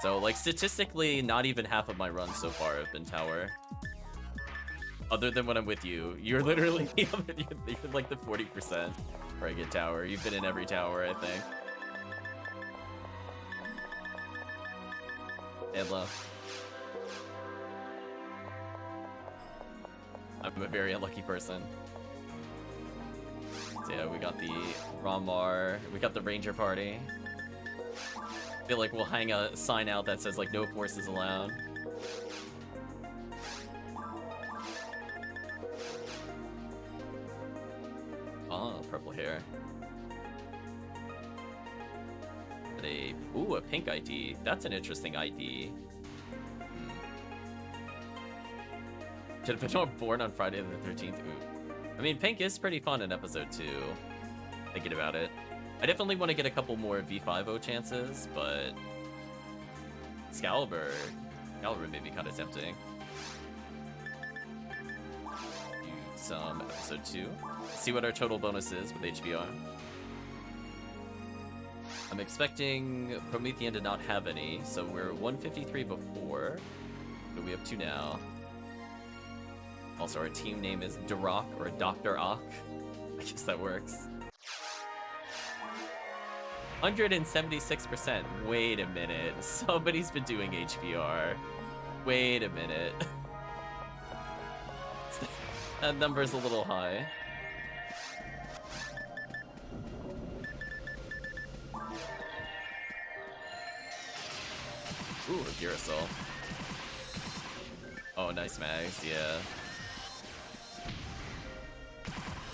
So, like, statistically, not even half of my runs so far have been tower. Other than when I'm with you. You're literally you're like the 40% where I get tower. You've been in every tower, I think. And love. I'm a very unlucky person. So yeah, we got the Ramarl, we got the Ranger Party. I feel like we'll hang a sign out that says like no forces allowed. Oh, purple hair. Ooh, a pink ID. That's an interesting ID. Should have been born on Friday the 13th. Ooh. I mean, pink is pretty fun in episode 2. Thinking about it. I definitely want to get a couple more V5O chances, but Excalibur may be kind of tempting. Do some episode 2. See what our total bonus is with HBR. I'm expecting Promethean to not have any, so we're 153 before, but we have 2 now. Also, our team name is Duroc, or Dr. Ock. I guess that works. 176%. Wait a minute. Somebody's been doing HBR. Wait a minute. That number's a little high. Ooh, a Girasol. Oh, nice mags, yeah.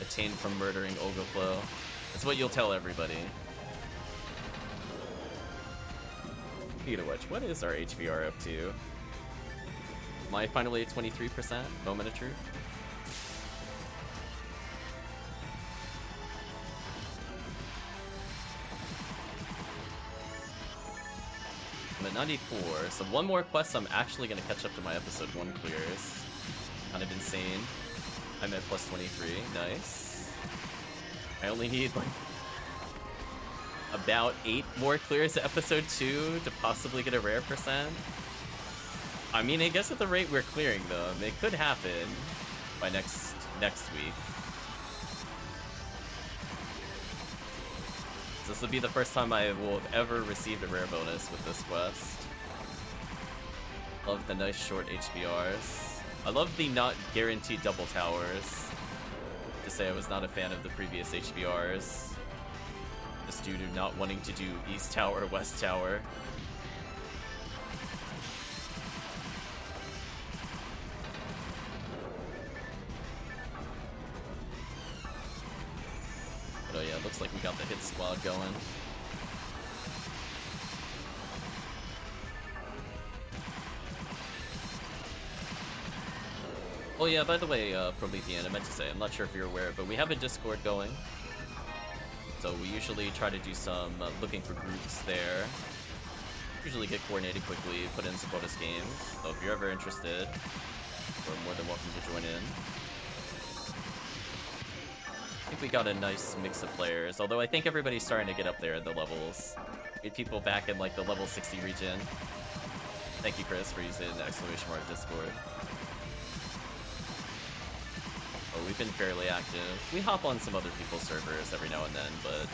Attained from murdering Ogoflow. That's what you'll tell everybody. Speaking of which, what is our HBR up to? Am I finally at 23%? Moment of truth? I'm at 94, so one more quest I'm actually gonna catch up to my episode 1 clears. Kind of insane. I'm at plus 23, nice. I only need like about 8 more clears to episode 2 to possibly get a rare percent. I mean, I guess at the rate we're clearing them, it could happen by next week. This will be the first time I will have ever received a rare bonus with this quest. Love the nice short HBRs. I love the not guaranteed double towers. To say I was not a fan of the previous HBRs. Just due to not wanting to do East Tower, West Tower. But oh yeah, it looks like we got the hit squad going. Oh yeah, by the way, Promethean, I meant to say, I'm not sure if you're aware, but we have a Discord going. So we usually try to do some looking for groups there. Usually get coordinated quickly, put in some bonus games. So if you're ever interested, you're more than welcome to join in. I think we got a nice mix of players, although I think everybody's starting to get up there at the levels. Get people back in like the level 60 region. Thank you, Chris, for using the exclamation mark Discord. Oh, we've been fairly active. We hop on some other people's servers every now and then, but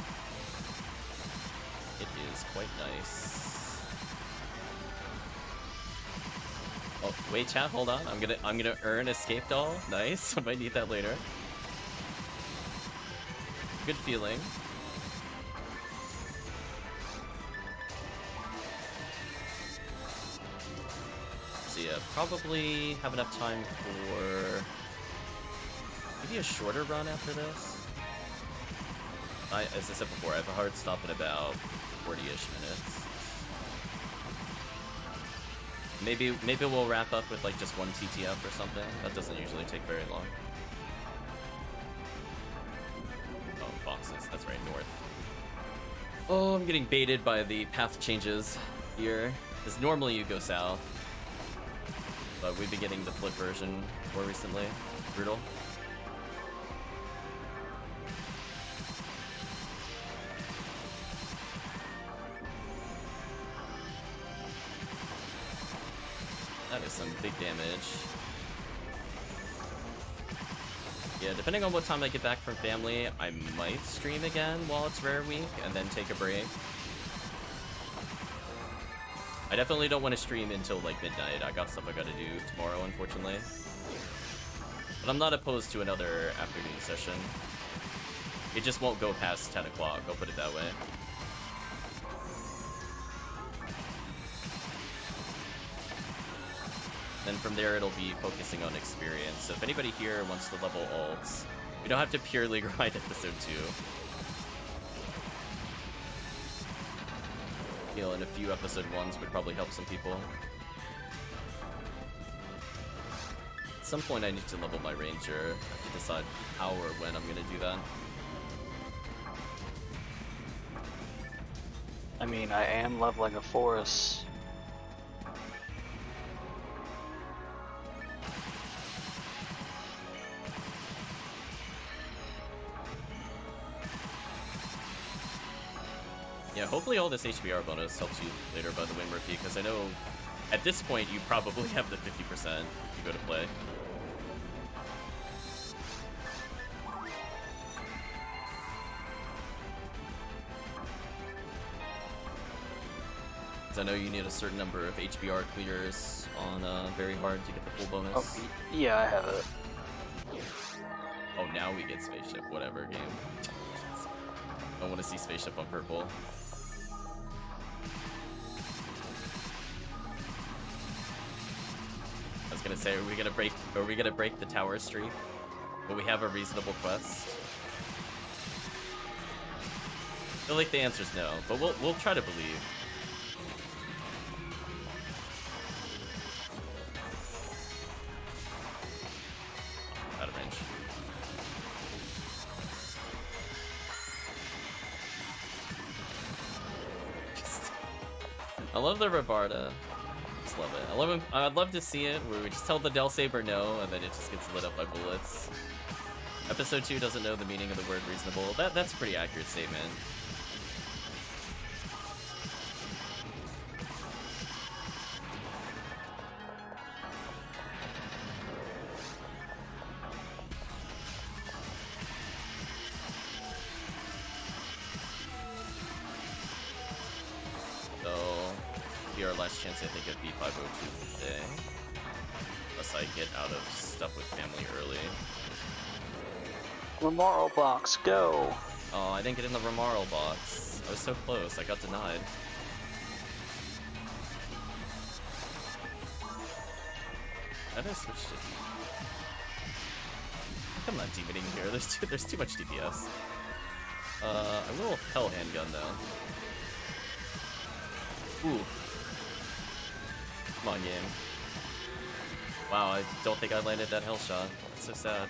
it is quite nice. Oh, wait, chat, hold on. I'm gonna earn Escape Doll. Nice. I might need that later. Good feeling. So yeah, probably have enough time for maybe a shorter run after this. As I said before, I have a hard stop in about 40-ish minutes. Maybe we'll wrap up with like just one TTF or something. That doesn't usually take very long. Oh, boxes. That's right, north. Oh, I'm getting baited by the path changes here. Because normally you go south. But we've been getting the flip version more recently. Brutal. That is some big damage. Yeah, depending on what time I get back from family, I might stream again while it's rare week, and then take a break. I definitely don't want to stream until like midnight. I got stuff I gotta do tomorrow, unfortunately. But I'm not opposed to another afternoon session. It just won't go past 10 o'clock, I'll put it that way. Then from there it'll be focusing on experience. So if anybody here wants to level alts, we don't have to purely grind episode 2. You know, and a few episode 1s would probably help some people. At some point I need to level my ranger. I have to decide how or when I'm gonna do that. I mean, I am leveling a forest. Yeah, hopefully all this HBR bonus helps you later, by the way, Murphy, because I know at this point you probably have the 50% if you go to play. Because I know you need a certain number of HBR clears on very hard to get the full bonus. Oh, yeah, I have it. Oh, now we get spaceship, whatever game. I want to see spaceship on purple. I was gonna say, are we gonna break the tower streak? Will we have a reasonable quest? I feel like the answer's no, but we'll try to believe. Out of range. I love the Rabarda. Just love it. I love him. I'd love to see it where we just tell the Del Saber no, and then it just gets lit up by bullets. Episode 2 doesn't know the meaning of the word reasonable. That's a pretty accurate statement. Our last chance, I think, at B502 today. Unless I get out of stuff with family early. Ramarl box, go! Oh, I didn't get in the Ramarl box. I was so close, I got denied. How did I switch to... I'm not demoning here, there's too much DPS. I will hell handgun though. Ooh. Come on, game. Wow, I don't think I landed that hell shot. It's so sad.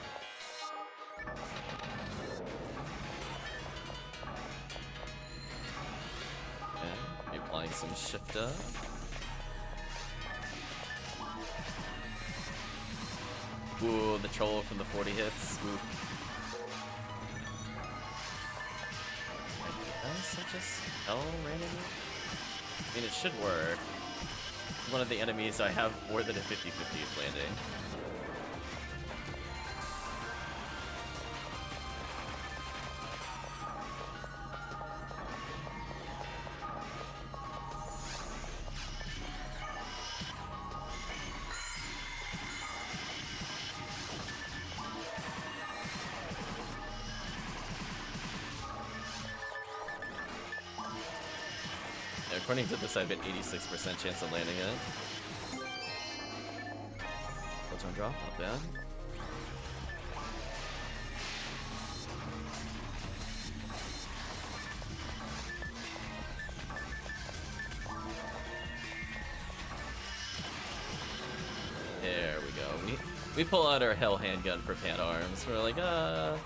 Okay, applying some shifter. Ooh, the troll from the 40 hits. Ooh. Is such a spell randomly? I mean, it should work. One of the enemies I have more than a 50-50 landing. According to this, I have an 86% chance of landing it. Photon drop, not bad. There we go. We pull out our hell handgun for Pan Arms. We're like,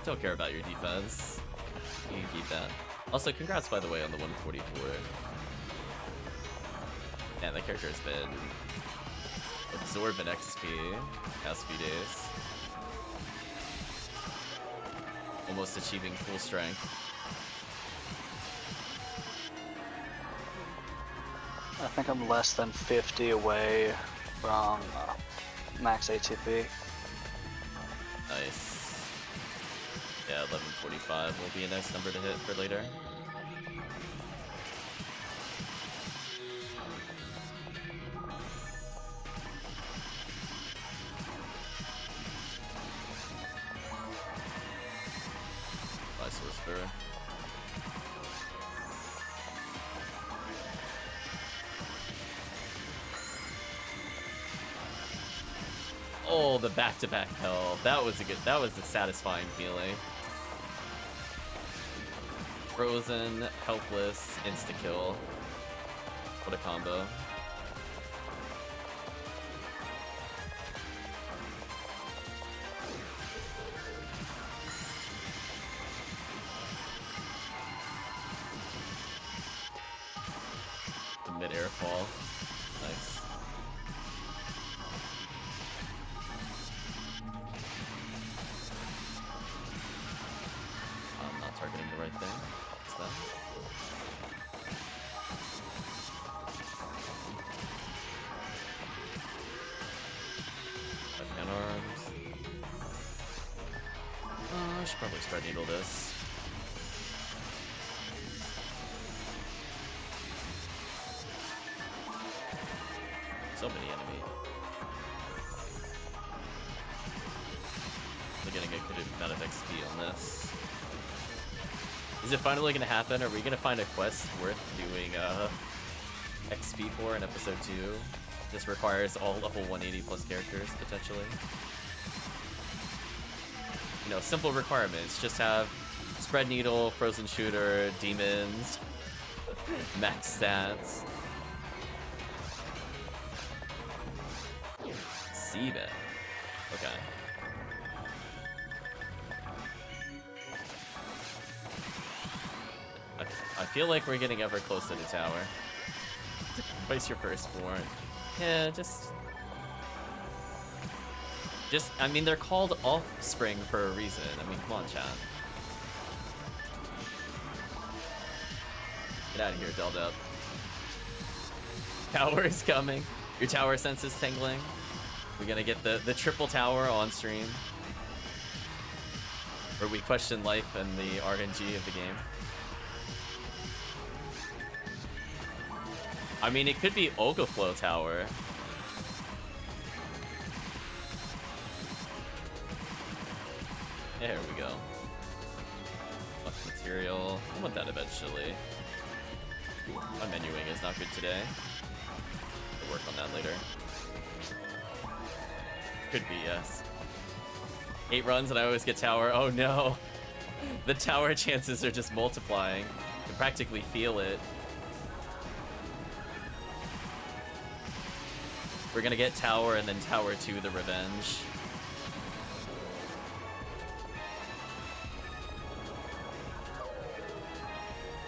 don't care about your defense. You can keep that. Also, congrats, by the way, on the 144. Man, that character has been absorbing XP past few days. Almost achieving full strength. I think I'm less than 50 away from max ATP. Nice. Yeah, 1145 will be a nice number to hit for later. Sorcerer. Oh, the back-to-back hell. That was a satisfying feeling. Frozen, helpless, insta-kill. What a combo. The mid-air fall. Nice. I'm not targeting the right thing. What's that? Pen arms. I should probably spread needle this. So many enemy. We're getting a good amount of XP on this. Is it finally gonna happen? Are we gonna find a quest worth doing XP for in episode 2? This requires all level 180 plus characters, potentially. You know, simple requirements. Just have spread needle, frozen shooter, demons, max stats. Seabed. Okay. I feel like we're getting ever closer to tower. Place your firstborn. Yeah, just, I mean, they're called offspring for a reason. I mean, come on, chat. Get out of here, Delled Up. Tower is coming. Your tower sense is tingling. We're gonna get the triple tower on stream. Where we question life and the RNG of the game. I mean, it could be Ogaflow Tower. There we go. Much material. I want that eventually. My menuing is not good today. I'll work on that later. Could be, yes. 8 runs and I always get tower. Oh no! The tower chances are just multiplying. You can practically feel it. We're gonna get tower and then tower 2 the revenge.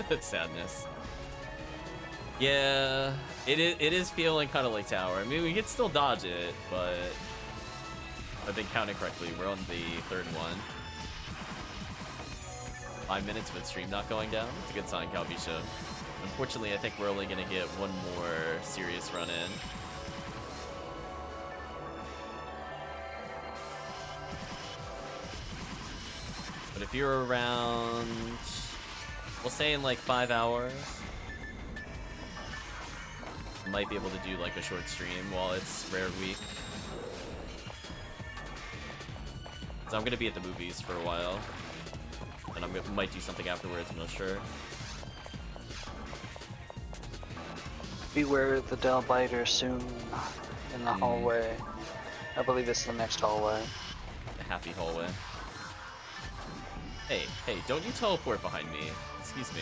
That's sadness. Yeah, it is feeling kind of like tower. I mean, we could still dodge it, but if I've been counting correctly, we're on the 3rd one. 5 minutes with stream not going down. It's a good sign, Calvitium. Unfortunately, I think we're only gonna get one more serious run in. But if you're around, we'll say in like 5 hours, you might be able to do like a short stream while it's rare week. So I'm gonna be at the movies for a while, and I might do something afterwards, I'm not sure. Beware the Del Biter soon in the hallway. I believe it's the next hallway. The happy hallway. Hey, don't you teleport behind me. Excuse me.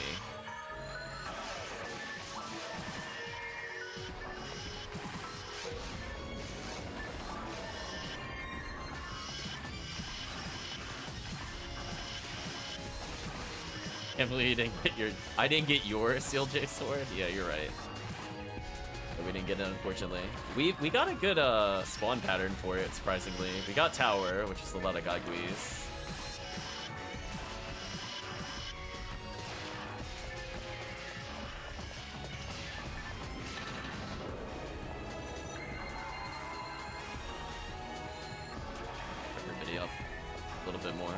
Can't believe you didn't get I didn't get your CLJ sword? Yeah, you're right. But we didn't get it, unfortunately. We got a good spawn pattern for it, surprisingly. We got tower, which is a lot of Gaguis. Up a little bit more.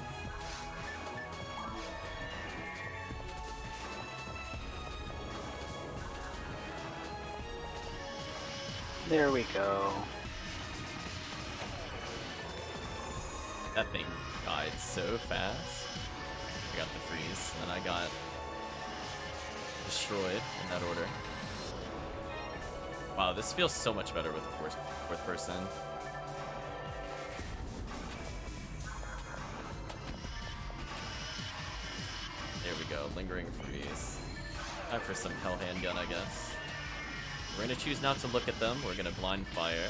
There we go. That thing died so fast. I got the freeze, and then I got destroyed in that order. Wow, this feels so much better with the fourth person. lingering freeze. Time for some hell handgun, I guess. We're gonna choose not to look at them. We're gonna blind fire.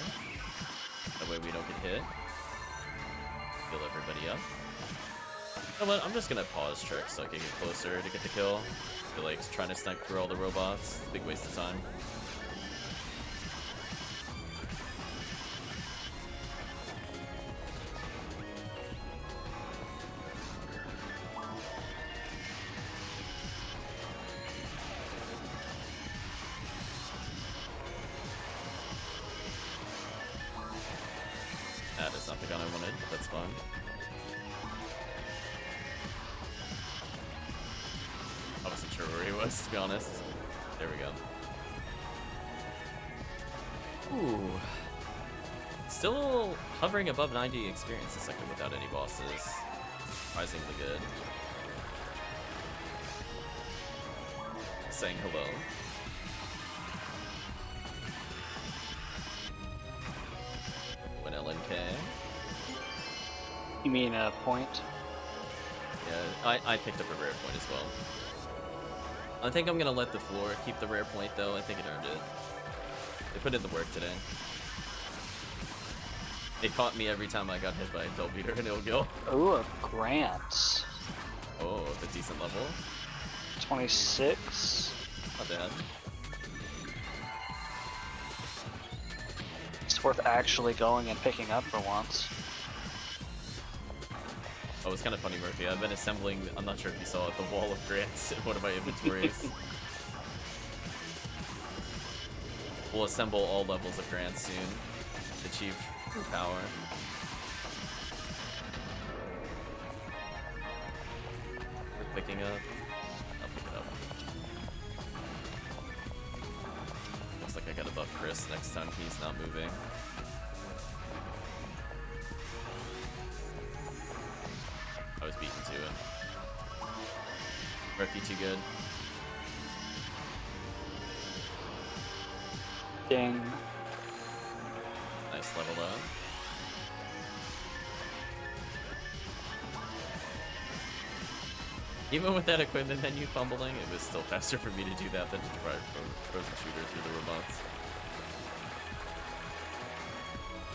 That way we don't get hit. Heal everybody up. You know what? I'm just gonna pause trick so I can get closer to get the kill. I feel like trying to snipe through all the robots. Big waste of time. That is not the gun I wanted, but that's fine. I wasn't sure where he was, to be honest. There we go. Ooh. Still hovering above 90 experience a second without any bosses. Surprisingly good. Saying hello. An LNK. You mean a point? Yeah, I picked up a rare point as well. I think I'm gonna let the floor keep the rare point though. I think it earned it. They put in the work today. It caught me every time I got hit by a Del Beater and Ilgil. Ooh, a Grant. Oh, the decent level. 26. Not bad. It's worth actually going and picking up for once. Oh, it's kind of funny, Murphy. I've been assembling, I'm not sure if you saw it, the wall of grants in one of my inventories. We'll assemble all levels of grants soon. Achieve true power. We're picking up. I'll pick it up. Looks like I gotta buff Chris next time he's not moving. I was beaten to it. Rookie too good. Ding. Nice level up. Even with that equipment menu fumbling, it was still faster for me to do that than to try frozen shooter through the robots.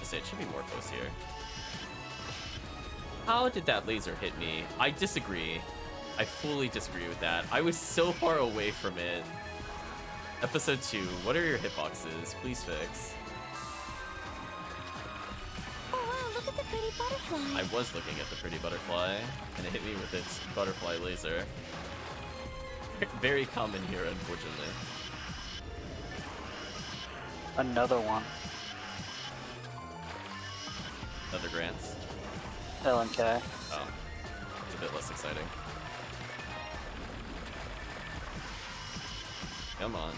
I say it should be more close here. How did that laser hit me? I disagree. I fully disagree with that. I was so far away from it. Episode 2, what are your hitboxes? Please fix. Oh wow, look at the pretty butterfly. I was looking at the pretty butterfly, and it hit me with its butterfly laser. Very common here, unfortunately. Another one. Another grants. LNK. Oh, it's a bit less exciting. Come on.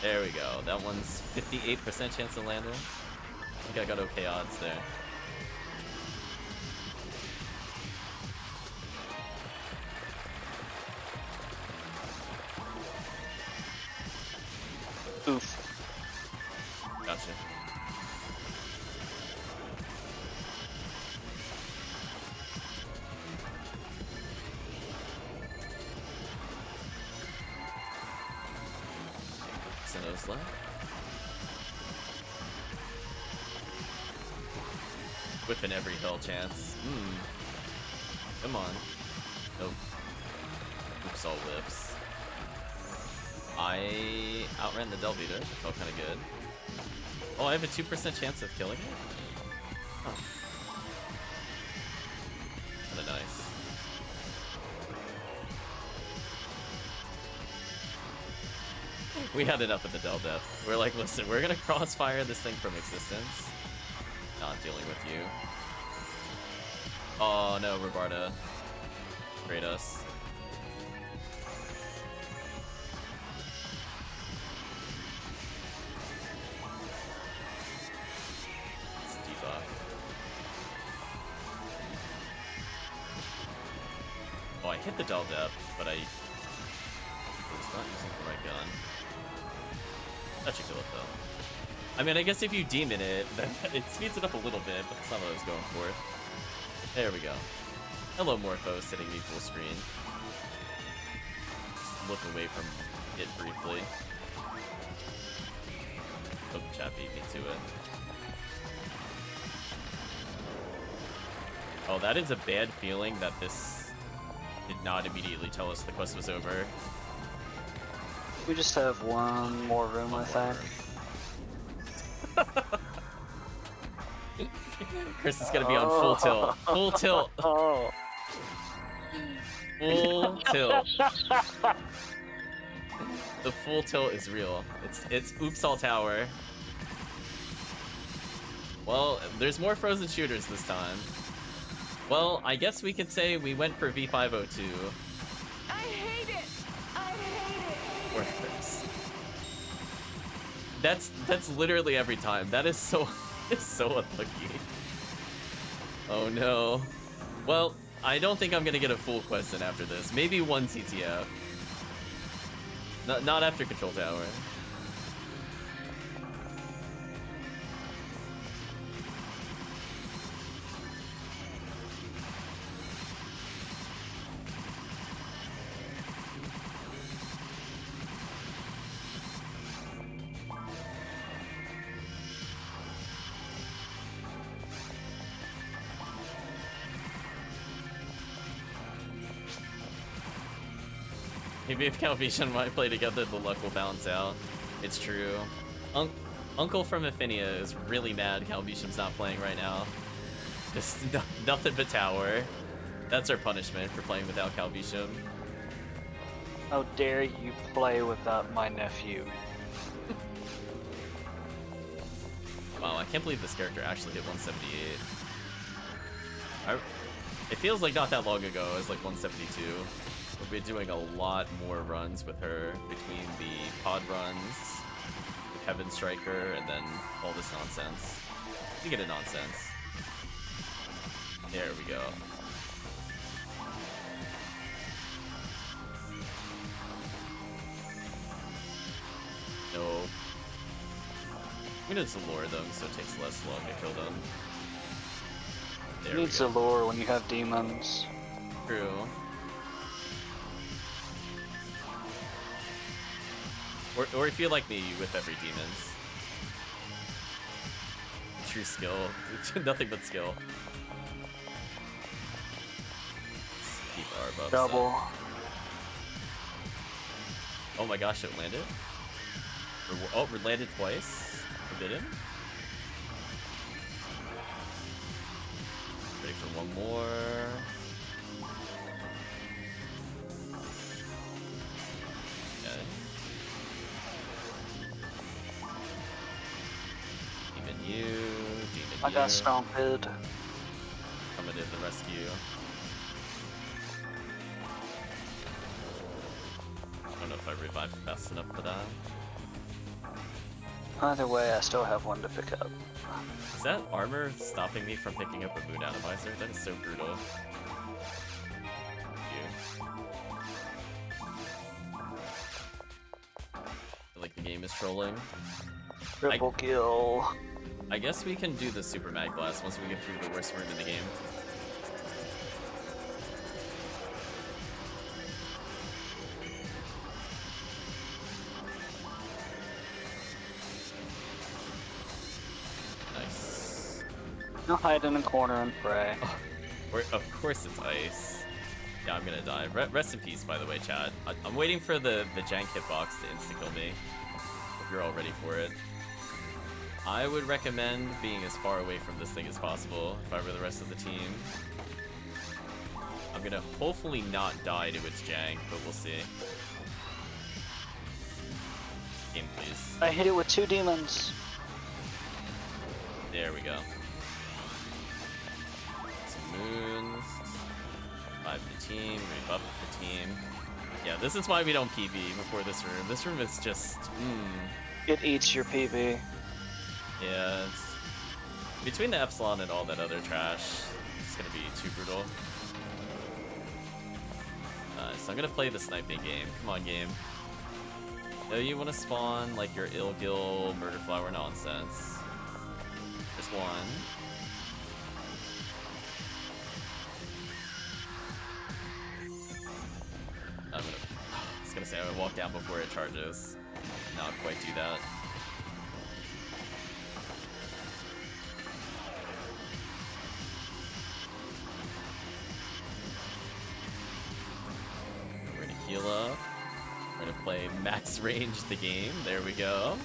There we go. That one's 58% chance of landing. I think I got okay odds there. Oof. Gotcha. Sinnoh's left. Whipping every hell chance. Come on. Nope. Oops, all whips. I outran the Del Beater. It felt kind of good. Oh, I have a 2% chance of killing it? Oh. Kinda nice. We had enough of the Del Death. We're like, listen, we're gonna crossfire this thing from existence. Not dealing with you. Oh no, Robarda. Trade us. Let's debuff. Oh, I hit the Del Death, but I was not using the right gun. That should kill it though. I mean, I guess if you demon it, then it speeds it up a little bit, but that's not what I was going for. There we go. Hello, Morphos, hitting me full screen. look away from it briefly. Oh, the chat beat me to it. Oh, that is a bad feeling that this did not immediately tell us the quest was over. We just have one more room, I think. Chris is gonna be on full tilt. Full tilt. Oh. Full tilt. The full tilt is real. It's Oops All Tower. Well, there's more frozen shooters this time. Well, I guess we could say we went for V502. I hate it. I hate it. Workers. That's literally every time. That is so it's so unlucky. Oh no. Well, I don't think I'm gonna get a full quest in after this. Maybe one TTF. Not after Control Tower. Maybe if Calvitium and I play together, the luck will balance out. It's true. Uncle from Ephinea is really mad Calvitium's not playing right now. Just nothing but tower. That's our punishment for playing without Calvitium. How dare you play without my nephew? Wow, I can't believe this character actually hit 178. It feels like not that long ago, it was like 172. We've been doing a lot more runs with her between the pod runs, with Heaven Striker, and then all this nonsense. You get a nonsense. There we go. No. I'm gonna Zalore them so it takes less long to kill them. There You need Zalore when you have demons. True. Or if you like me with every demons. True skill. Nothing but skill. Let's keep our buffs Double. up. Oh my gosh, it landed? Oh, it landed twice. Forbidden. Ready for one more. Okay. Demon you, demon I got you. stomped. Coming to the rescue. I don't know if I revived fast enough for that. Either way, I still have one to pick up. Is that armor stopping me from picking up a moon atomizer? That is so brutal. You. I feel like the game is trolling. Triple kill. I guess we can do the Super Mag Blast once we get through the worst room in the game. Nice. I'll hide in a corner and pray. Of course it's ice. Yeah, I'm gonna die. Rest in peace, by the way, chat. I'm waiting for the jank hitbox to insta-kill me. If you're all ready for it. I would recommend being as far away from this thing as possible if I were the rest of the team. I'm gonna hopefully not die to its jank, but we'll see. Game, please. I hit it with 2 demons. There we go. Some moons. Revive the team, rebuff the team. Yeah, this is why we don't PB before this room. This room is just, It eats your PB. Yeah, it's... between the Epsilon and all that other trash, it's gonna be too brutal. So I'm gonna play the sniping game. Come on, game. No, you wanna spawn like your Ilgil murder flower nonsense. There's one. I'm gonna... It's gonna say I would walk down before it charges. Not quite do that. We're gonna heal up. We're gonna play max range the game. There we go.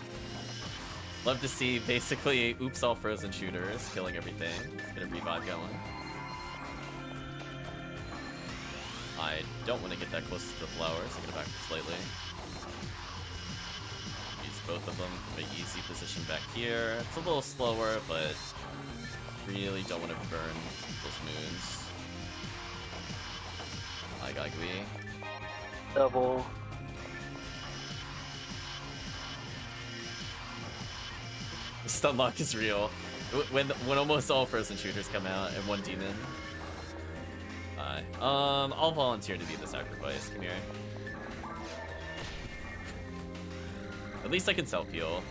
Love to see basically oops all frozen shooters killing everything. Let's get a revive going. I don't want to get that close to the flowers. I'm gonna back slightly. Use both of them. Make easy position back here. It's a little slower, but really don't want to burn those moons. I got Gui. Double. The stun lock is real. When almost all frozen shooters come out and one demon. I'll volunteer to be the sacrifice. Come here. At least I can self-heal.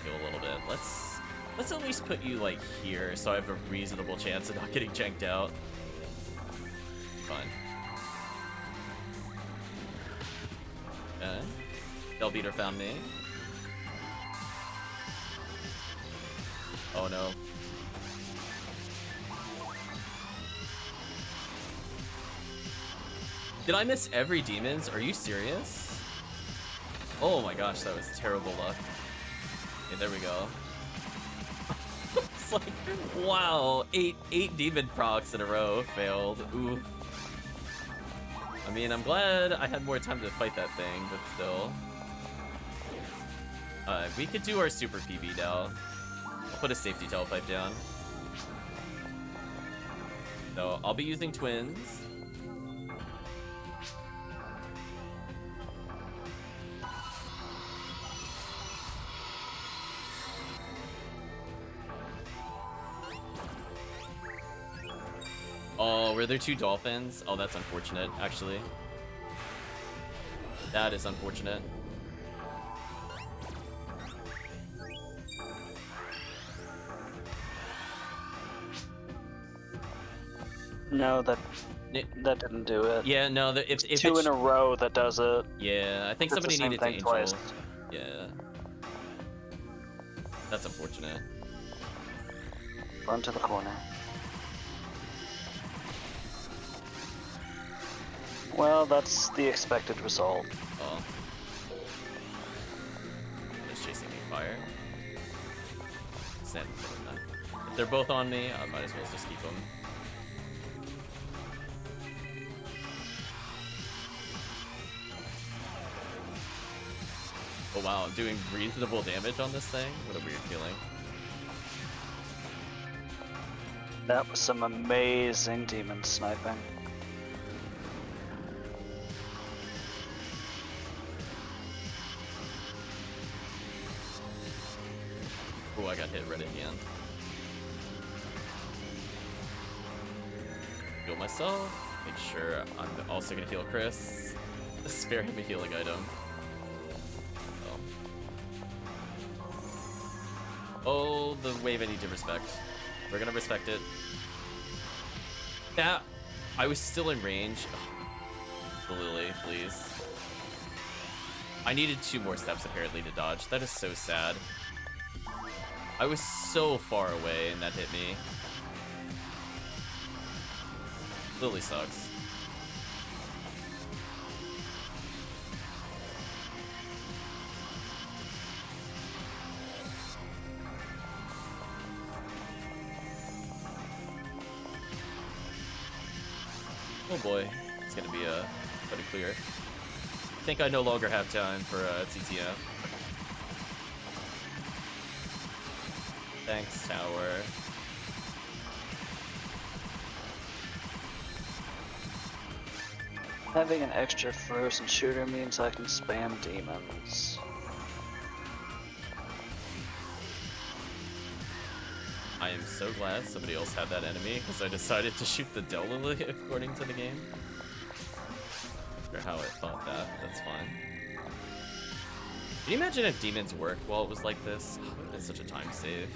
Heal a little bit. Let's at least put you like here so I have a reasonable chance of not getting janked out. Fine. Okay. Hellbeater found me. Oh no. Did I miss every demons? Are you serious? Oh my gosh, that was terrible luck. Okay, there we go. It's like, wow, eight demon procs in a row failed. Ooh. I mean, I'm glad I had more time to fight that thing, but still. We could do our super PB now. I'll put a safety tailpipe down. So I'll be using twins. Oh, were there two dolphins? Oh, that's unfortunate, actually. That is unfortunate. No, that didn't do it. Yeah, no, if two in a row that does it. Yeah, I think It's somebody the same needed to thing angel. twice. Yeah. That's unfortunate. Run to the corner. Well, that's the expected result. Oh. Just chasing me fire. Stand in front of them. If they're both on me, I might as well just keep them. Oh wow, I'm doing reasonable damage on this thing? What a weird feeling. That was some amazing demon sniping. Oh, I got hit right at the end. Heal myself. Make sure I'm also gonna heal Chris. Spare him a healing item. Oh, the wave I need to respect. We're gonna respect it. Yeah, I was still in range. The Lily, please. I needed 2 more steps apparently to dodge. That is so sad. I was so far away and that hit me. Lily sucks. Oh boy, it's gonna be pretty clear. I think I no longer have time for TTF. Thanks, tower. Having an extra frozen shooter means I can spam demons. I am so glad somebody else had that enemy because I decided to shoot the Delily according to the game. Not sure how I thought that. That's fine. Can you imagine if demons worked while it was like this? Oh, it would have been such a time save.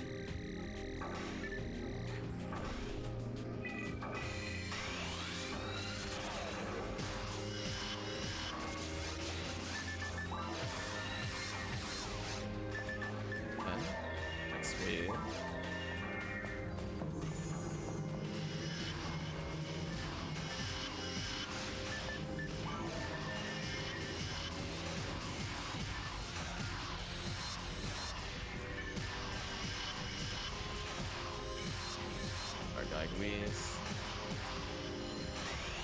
Louise.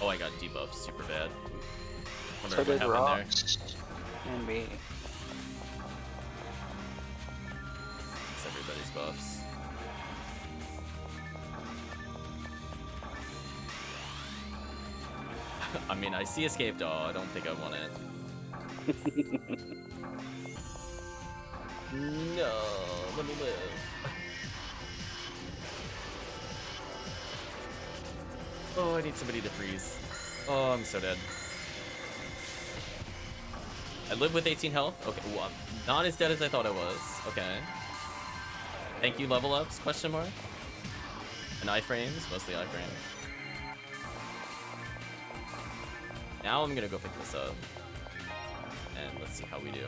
Oh, I got debuffed super bad. Wonder So what did happened Rocks and me. It's everybody's buffs. I mean, I see escape doll. I don't think I want it. No, let me live. Oh, I need somebody to freeze. Oh, I'm so dead. I live with 18 health? Okay, well, I'm not as dead as I thought I was. Okay. Thank you, level ups, question mark? And iframes, mostly iframes. Now I'm gonna go pick this up. And let's see how we do.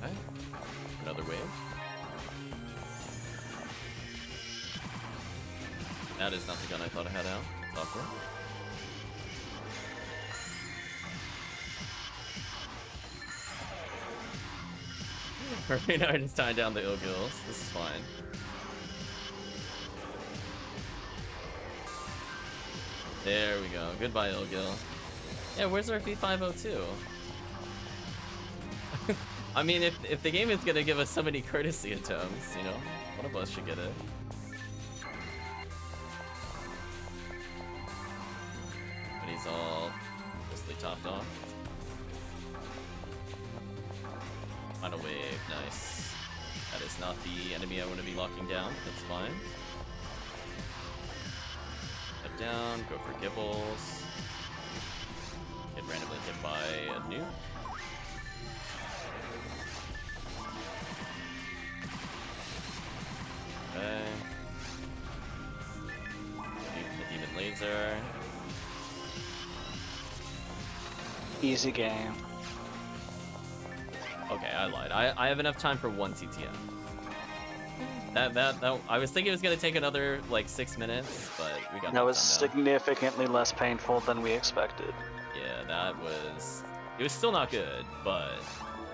Okay. Another wave. That is not the gun I thought I had out. It's awkward. Right now, just tying down the ill gills. This is fine. There we go. Goodbye, ill gill. Yeah, where's our V502? I mean, if the game is gonna give us so many courtesy atoms, you know, one of us should get it. But he's all mostly topped off. Final wave, nice. That is not the enemy I want to be locking down. That's fine. Head down, go for Gibbles. Get randomly hit by a nuke. Okay. The demon laser. Easy game. Okay, I lied. I have enough time for one CTM. That I was thinking it was gonna take another like 6 minutes, but we got That was time now. significantly less painful than we expected. Yeah, that was. It was still not good, but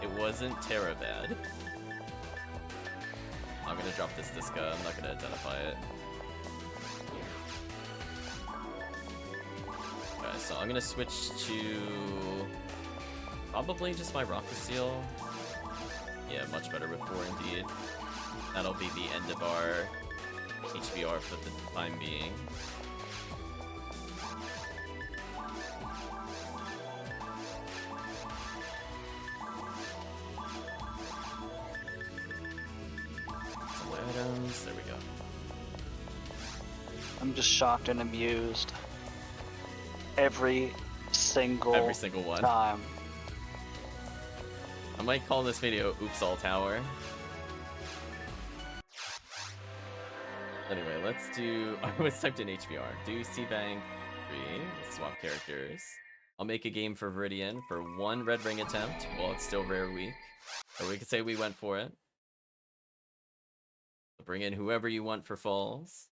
it wasn't terra bad. I'm gonna drop this Disca. I'm not gonna identify it. Okay, so I'm gonna switch to probably just my Rocket Seal. Yeah, much better with 4 indeed. That'll be the end of our HBR for the time being. Some items, there we go. I'm just shocked and amused. Every single one. time. I might call this video Oops All Tower. Anyway, let's do. I was typed in HBR. Do C-Bank 3. Let's swap characters. I'll make a game for Viridian for 1 red ring attempt while it's still rare week. Or we could say we went for it. Bring in whoever you want for falls.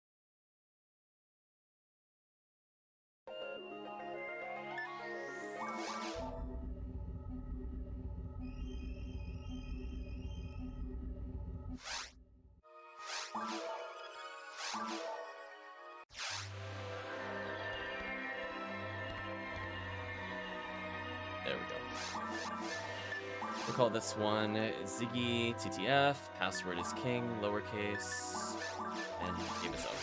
There we go. We'll call this one Ziggy TTF. Password is king, lowercase, and game is up.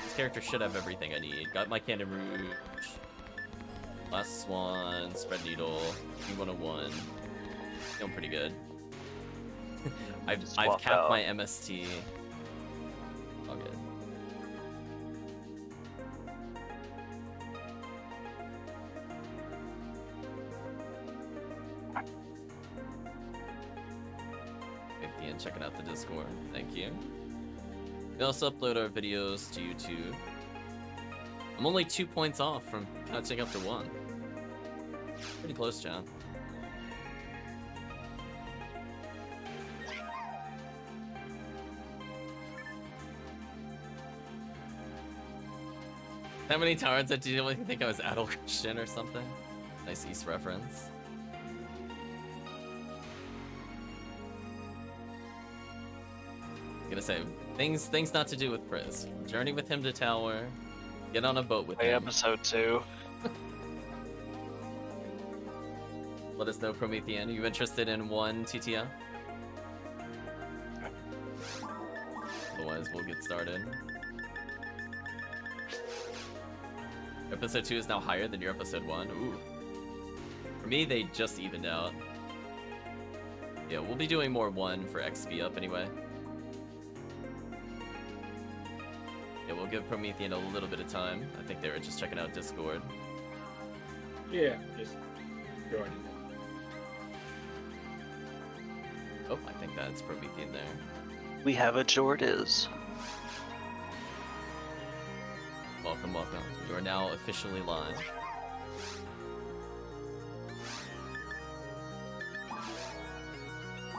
This character should have everything I need. Got my Cannon Rouge, Last Swan, Spread Needle, B101. Feeling pretty good. I've capped my MST. All good. Ian checking out the Discord. Thank you. We also upload our videos to YouTube. I'm only 2 points off from catching up to 1. Pretty close, John. How many times did you think I was Adult Christian or something? Nice East reference. Gonna say things not to do with Chris. Journey with him to Tower. Get on a boat with him. Episode 2. Let us know, Promethean. Are you interested in 1 TTF? Otherwise, we'll get started. Episode 2 is now higher than your episode 1. Ooh. For me, they just evened out. Yeah, we'll be doing more 1 for XP up anyway. Yeah, we'll give Promethean a little bit of time. I think they were just checking out Discord. Yeah, just joining it. Oh, I think that's Promethean there. We have a Jordiz. Welcome, welcome. You are now officially live.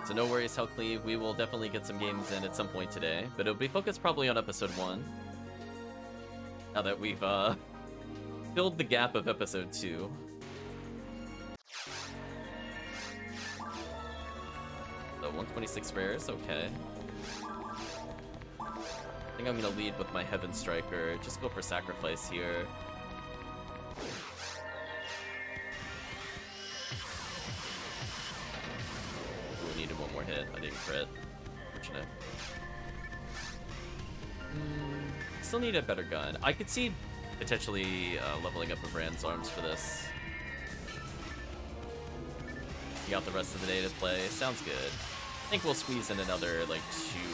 So no worries, HellCleave. We will definitely get some games in at some point today, but it'll be focused probably on episode 1. Now that we've filled the gap of episode 2. So 126 rares, okay. I think I'm gonna lead with my Heaven Striker. Just go for sacrifice here. Ooh, I needed one more hit. I didn't crit. Fortunate. Still need a better gun. I could see potentially leveling up a Brand's Arms for this. You got the rest of the day to play. Sounds good. I think we'll squeeze in another like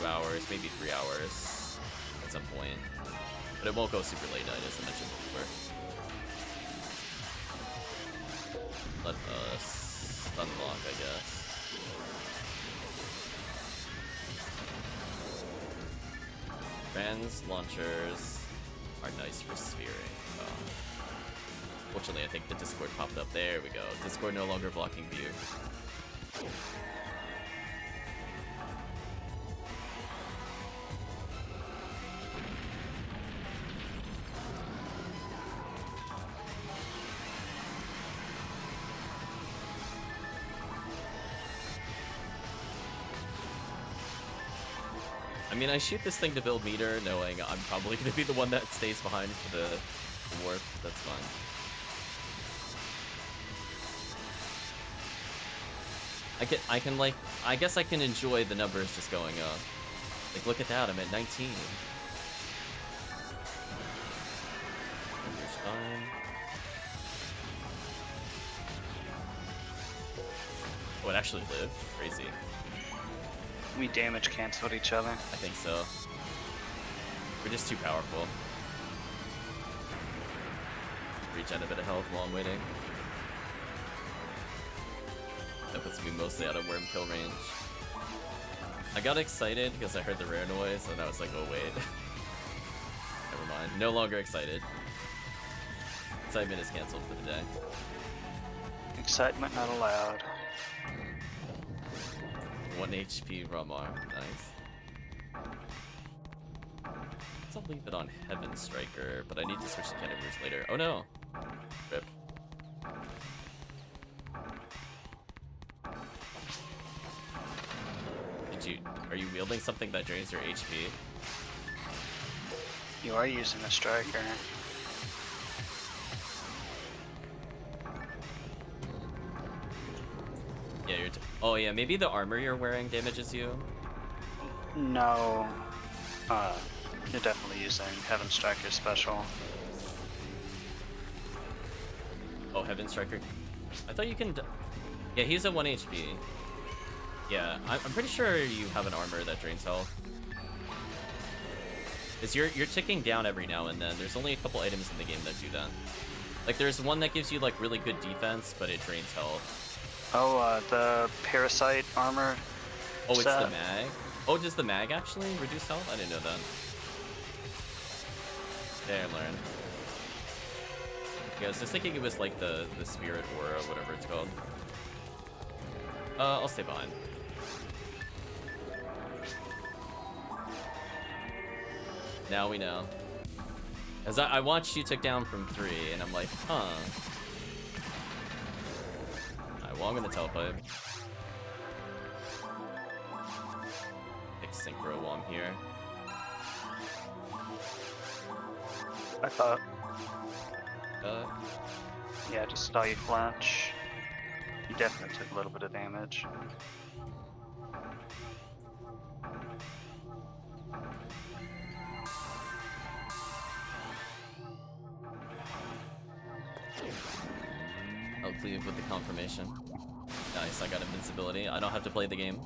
2 hours, maybe 3 hours at some point. But it won't go super late night, as I mentioned before. Let us unlock, I guess. Brand's launchers are nice for sphering. Fortunately, I think the Discord popped up. There we go. Discord no longer blocking view. I mean, I shoot this thing to build meter, knowing I'm probably going to be the one that stays behind for the warp. That's fine. I can like, I guess I can enjoy the numbers just going up. Like, look at that, I'm at 19. There's fine. Oh, it actually lived? Crazy. We damage canceled each other. I think so. We're just too powerful. Regen a bit of health while I'm waiting. That puts me mostly out of worm kill range. I got excited because I heard the rare noise and I was like, oh wait. Never mind. No longer excited. Excitement is cancelled for the day. Excitement not allowed. 1 HP Ramarl. Nice. I'll leave it on Heaven Striker, but I need to switch to Cannoneers later. Oh no! Rip. Are you wielding something that drains your HP? You are using a striker. Yeah, oh yeah, maybe the armor you're wearing damages you? No. You're definitely using Heaven Striker special. Oh, Heaven Striker. I thought you can... Yeah, he's at 1 HP. Yeah, I'm pretty sure you have an armor that drains health. Because you're ticking down every now and then. There's only a couple items in the game that do that. Like, there's one that gives you, like, really good defense, but it drains health. Oh, the Parasite armor? Oh, it's the mag? Oh, does the mag actually reduce health? I didn't know that. There, learn. Yeah, I was just thinking it was like the spirit aura, whatever it's called. I'll stay behind. Now we know. As I watched you took down from 3, and I'm like, huh. Alright, well, I'm gonna telepipe. Take synchro while I'm here. I thought. Uh, Yeah, just saw you flinch. You definitely took a little bit of damage. HellCleave with the confirmation. Nice, I got invincibility. I don't have to play the game.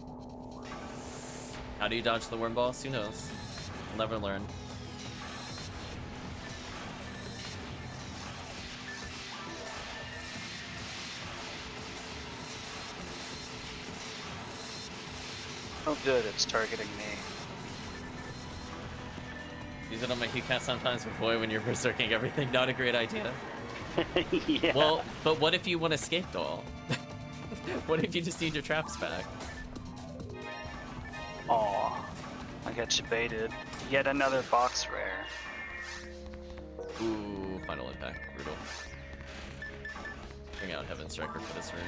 How do you dodge the worm boss? Who knows? I'll never learn. Oh good, it's targeting me. Use it on my Hugcat sometimes, but boy, when you're berserking everything, not a great idea. Yeah. Well, but what if you want escape doll? What if you just need your traps back? Aw, I got you baited. Yet another box rare. Ooh, final impact. Brutal. Bring out Heaven Striker for this room.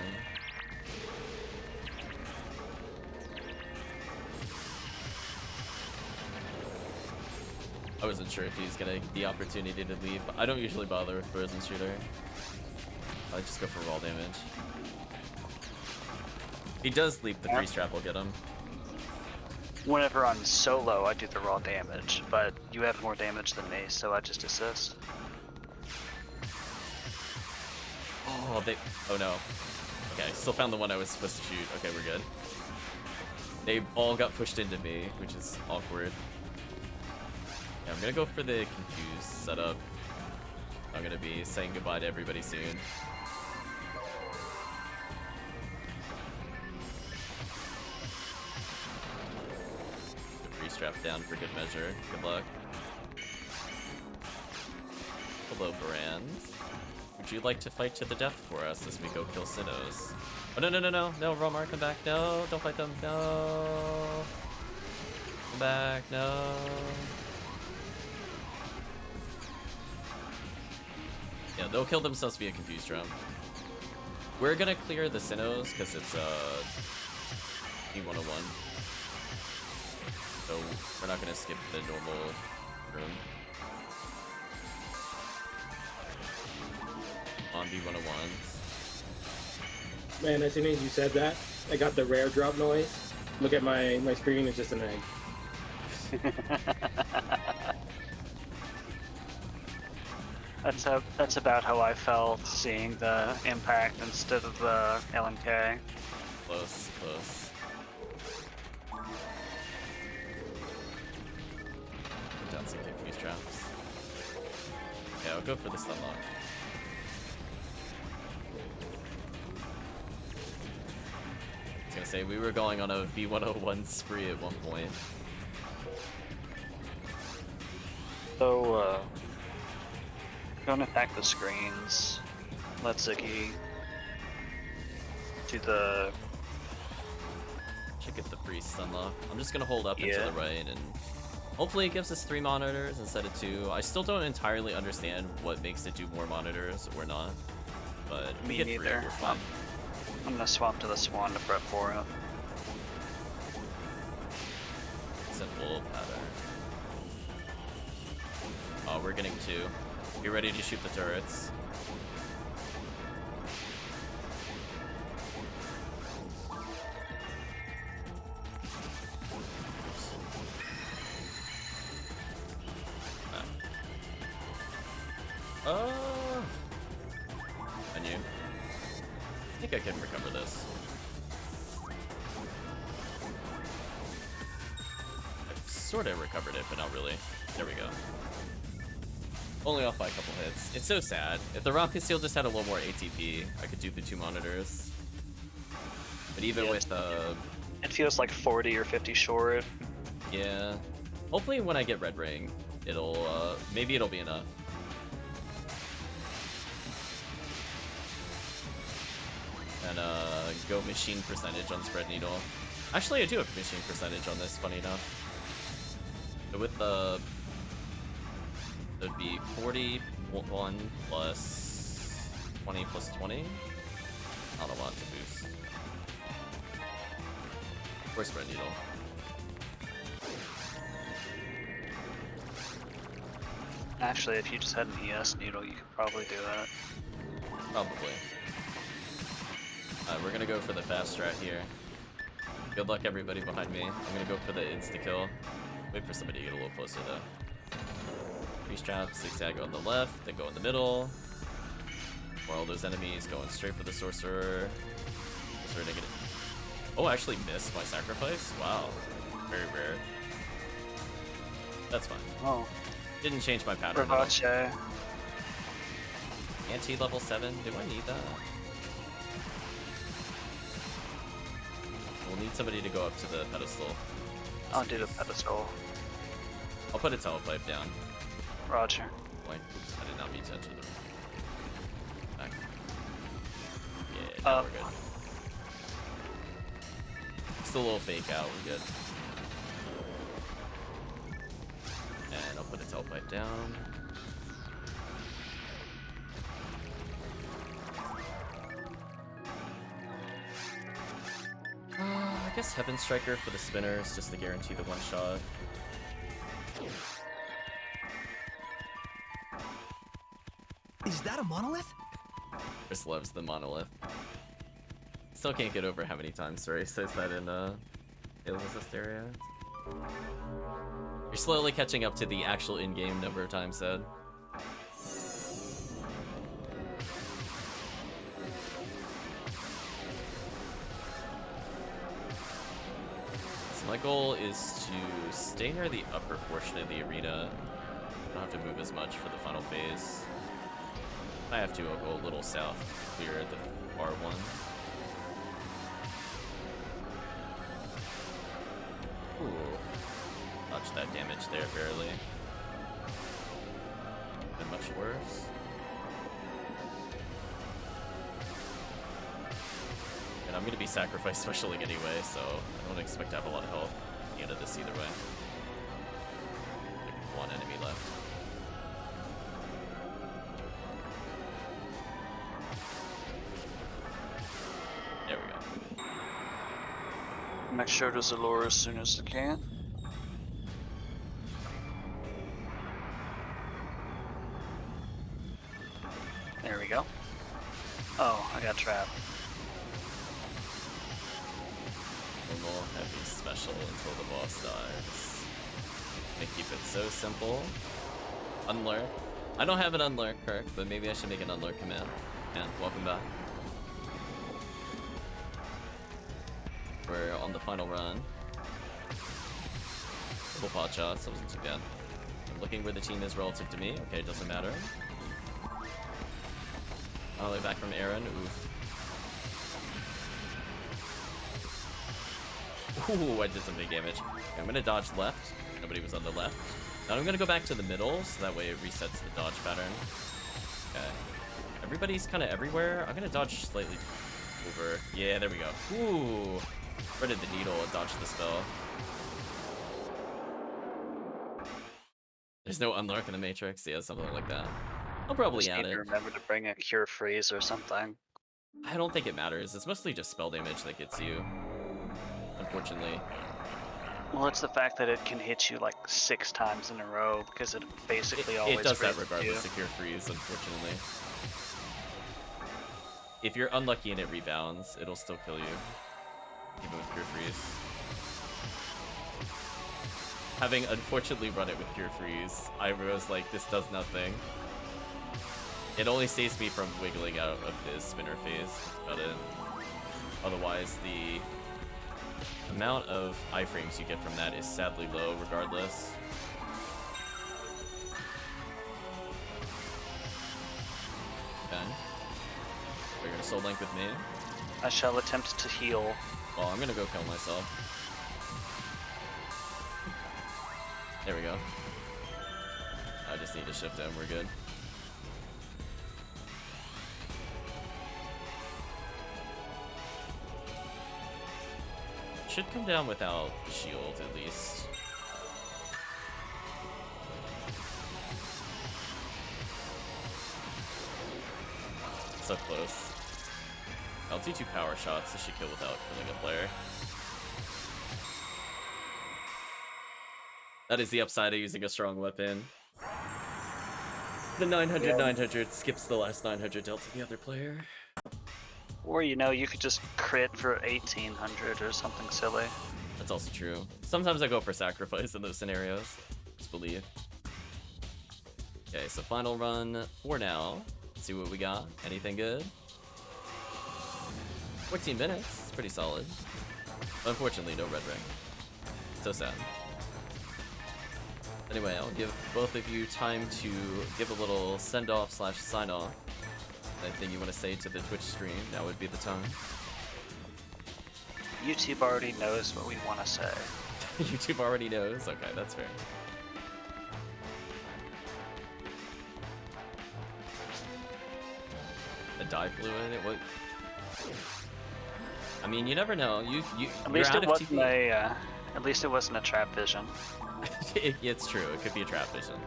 I wasn't sure if he's gonna get the opportunity to leave. I don't usually bother with Frozen Shooter. I just go for raw damage. If he does leap, the 3-strap will get him. Whenever I'm solo, I do the raw damage, but you have more damage than me, so I just assist. Oh, oh no. Okay, still found the one I was supposed to shoot. Okay, we're good. They all got pushed into me, which is awkward. Yeah, I'm gonna go for the confused setup. I'm gonna be saying goodbye to everybody soon. Strap down for good measure. Good luck. Hello, Brand. Would you like to fight to the death for us as we go kill Sinnohs? Oh, no, no, no, no. No, Ramarl, come back. No, don't fight them. No. Come back. No. Yeah, they'll kill themselves via Confused Drum. We're gonna clear the Sinnohs because it's, E101. So we're not gonna skip the normal room. On B101s. Man, as soon as you said that, I got the rare drop noise. Look at my screen, it's just an egg. That's about how I felt seeing the impact instead of the LMK. Close, close. Down some confused traps. Yeah, I'll go for the stun lock. I was gonna say, we were going on a B101 spree at one point. So, don't attack the screens. Let Ziggy do the... Should get the free stun lock. I'm just gonna hold up and to Yeah. the right, and hopefully it gives us 3 monitors instead of 2. I still don't entirely understand what makes it do more monitors or not, but we Me get 3, neither. we're fine. I'm gonna swap to the Swan to prep for it. Simple pattern. Oh, we're getting 2. Be ready to shoot the turrets. Oh! I knew. I think I can recover this. I've sort of recovered it, but not really. There we go. Only off by a couple hits. It's so sad. If the Rocket Seal just had a little more ATP, I could do the 2 monitors. But even Yeah, with it feels like 40 or 50 short. yeah. Hopefully when I get Red Ring, it'll maybe it'll be enough. then go machine percentage on spread needle. Actually, I do have machine percentage on this, funny enough. So with the... it would be 41 plus 20 plus 20. Not a lot to boost. Or spread needle. Actually, if you just had an ES needle, you could probably do that. Probably. We're gonna go for the fast strat here. Good luck, everybody behind me. I'm gonna go for the insta-kill. Wait for somebody to get a little closer, though. Freeze trap, zigzag on the left, then go in the middle. For all those enemies, going straight for the sorcerer. Sorcerer negative. Oh, I actually missed my sacrifice? Wow. Very rare. That's fine. Oh. Didn't change my pattern at all. Bravache. Anti-level 7, do I need that? We'll need somebody to go up to the pedestal. I'll do the pedestal. I'll put a telepipe down. Roger. Wait, oops, I did not mean to enter the back. Yeah, now we're good. Still a little fake out, we're good. And I'll put a telepipe down. I guess Heaven Striker for the spinners, just to guarantee the one shot. Is that a monolith? Chris loves the monolith. Still can't get over how many times Sorry says that in Tales of Hysteria. You're slowly catching up to the actual in-game number of times said. So my goal is to stay near the upper portion of the arena. I don't have to move as much for the final phase. If I have to, I'll go a little south, clear the far one. Ooh. Dodged that damage there barely. Been much worse. And I'm gonna be sacrificed specialing anyway, so I don't expect to have a lot of health at the end of this either way. Like one enemy left. There we go. Make sure to Zalora as soon as you can. There we go. Oh, I got trapped. Normal, heavy, special until the boss dies. They keep it so simple. Unlurk. I don't have an unlurk, Kirk, but maybe I should make an unlurk command. And welcome back. We're on the final run. Couple pot shots, that wasn't too bad. I'm looking where the team is relative to me. Okay, it doesn't matter. All the way back from Aaron. Oof. Ooh, I did some big damage. Okay, I'm gonna dodge left. Nobody was on the left. Now I'm gonna go back to the middle, so that way it resets the dodge pattern. Okay. Everybody's kind of everywhere. I'm gonna dodge slightly over. Yeah, there we go. Ooh. Threaded the needle and dodged the spell. There's no unlock in the Matrix. Yeah, something like that. I'll probably Just add need it. to remember to bring a cure freeze or something. I don't think it matters. It's mostly just spell damage that gets you. Unfortunately. Well, it's the fact that it can hit you like 6 times in a row because it basically always It does that freezes regardless you. of cure freeze, unfortunately. If you're unlucky and it rebounds, it'll still kill you. Even with cure freeze. Having unfortunately run it with cure freeze, I was like, this does nothing. It only saves me from wiggling out of this spinner phase. That's about it. Otherwise, the amount of iframes you get from that is sadly low regardless. Okay. You're gonna soul link with me? I shall attempt to heal. Well, I'm gonna go kill myself. There we go. I just need to shift him, we're good. should come down without the shield, at least. So close. LT2 power shots, this should kill without killing a player. That is the upside of using a strong weapon. The 900 skips the last 900 dealt to the other player. Or, you know, you could just crit for 1800 or something silly. That's also true. Sometimes I go for sacrifice in those scenarios. Just believe. Okay, so final run for now. Let's see what we got. Anything good? 14 minutes. It's pretty solid. Unfortunately, no red ring. So sad. Anyway, I'll give both of you time to give a little send-off / sign-off. Anything you want to say to the Twitch stream, now would be the time. YouTube already knows what we want to say. YouTube already knows? Okay, that's fair. A dye fluid? What? I mean, you never know. At least it wasn't at least it wasn't a trap vision. It's true. It could be a trap vision.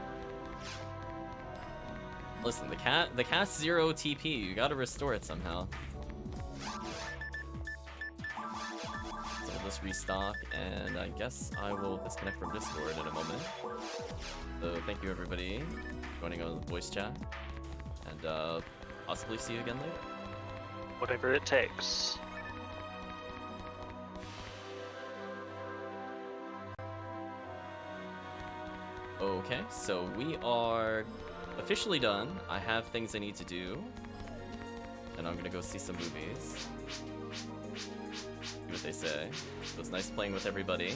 Listen, the cat's 0 TP. You gotta restore it somehow. So we'll just restock, and I guess I will disconnect from Discord in a moment. So thank you everybody for joining on the voice chat, and possibly see you again later. Whatever it takes. Okay, so we are officially done. I have things I need to do, and I'm gonna go see some movies. See what they say. It was nice playing with everybody.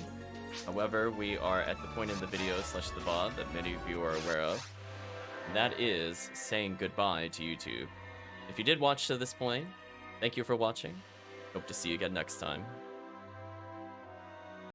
However, we are at the point in the video / the VOD that many of you are aware of. And that is saying goodbye to YouTube. If you did watch to this point, thank you for watching. Hope to see you again next time.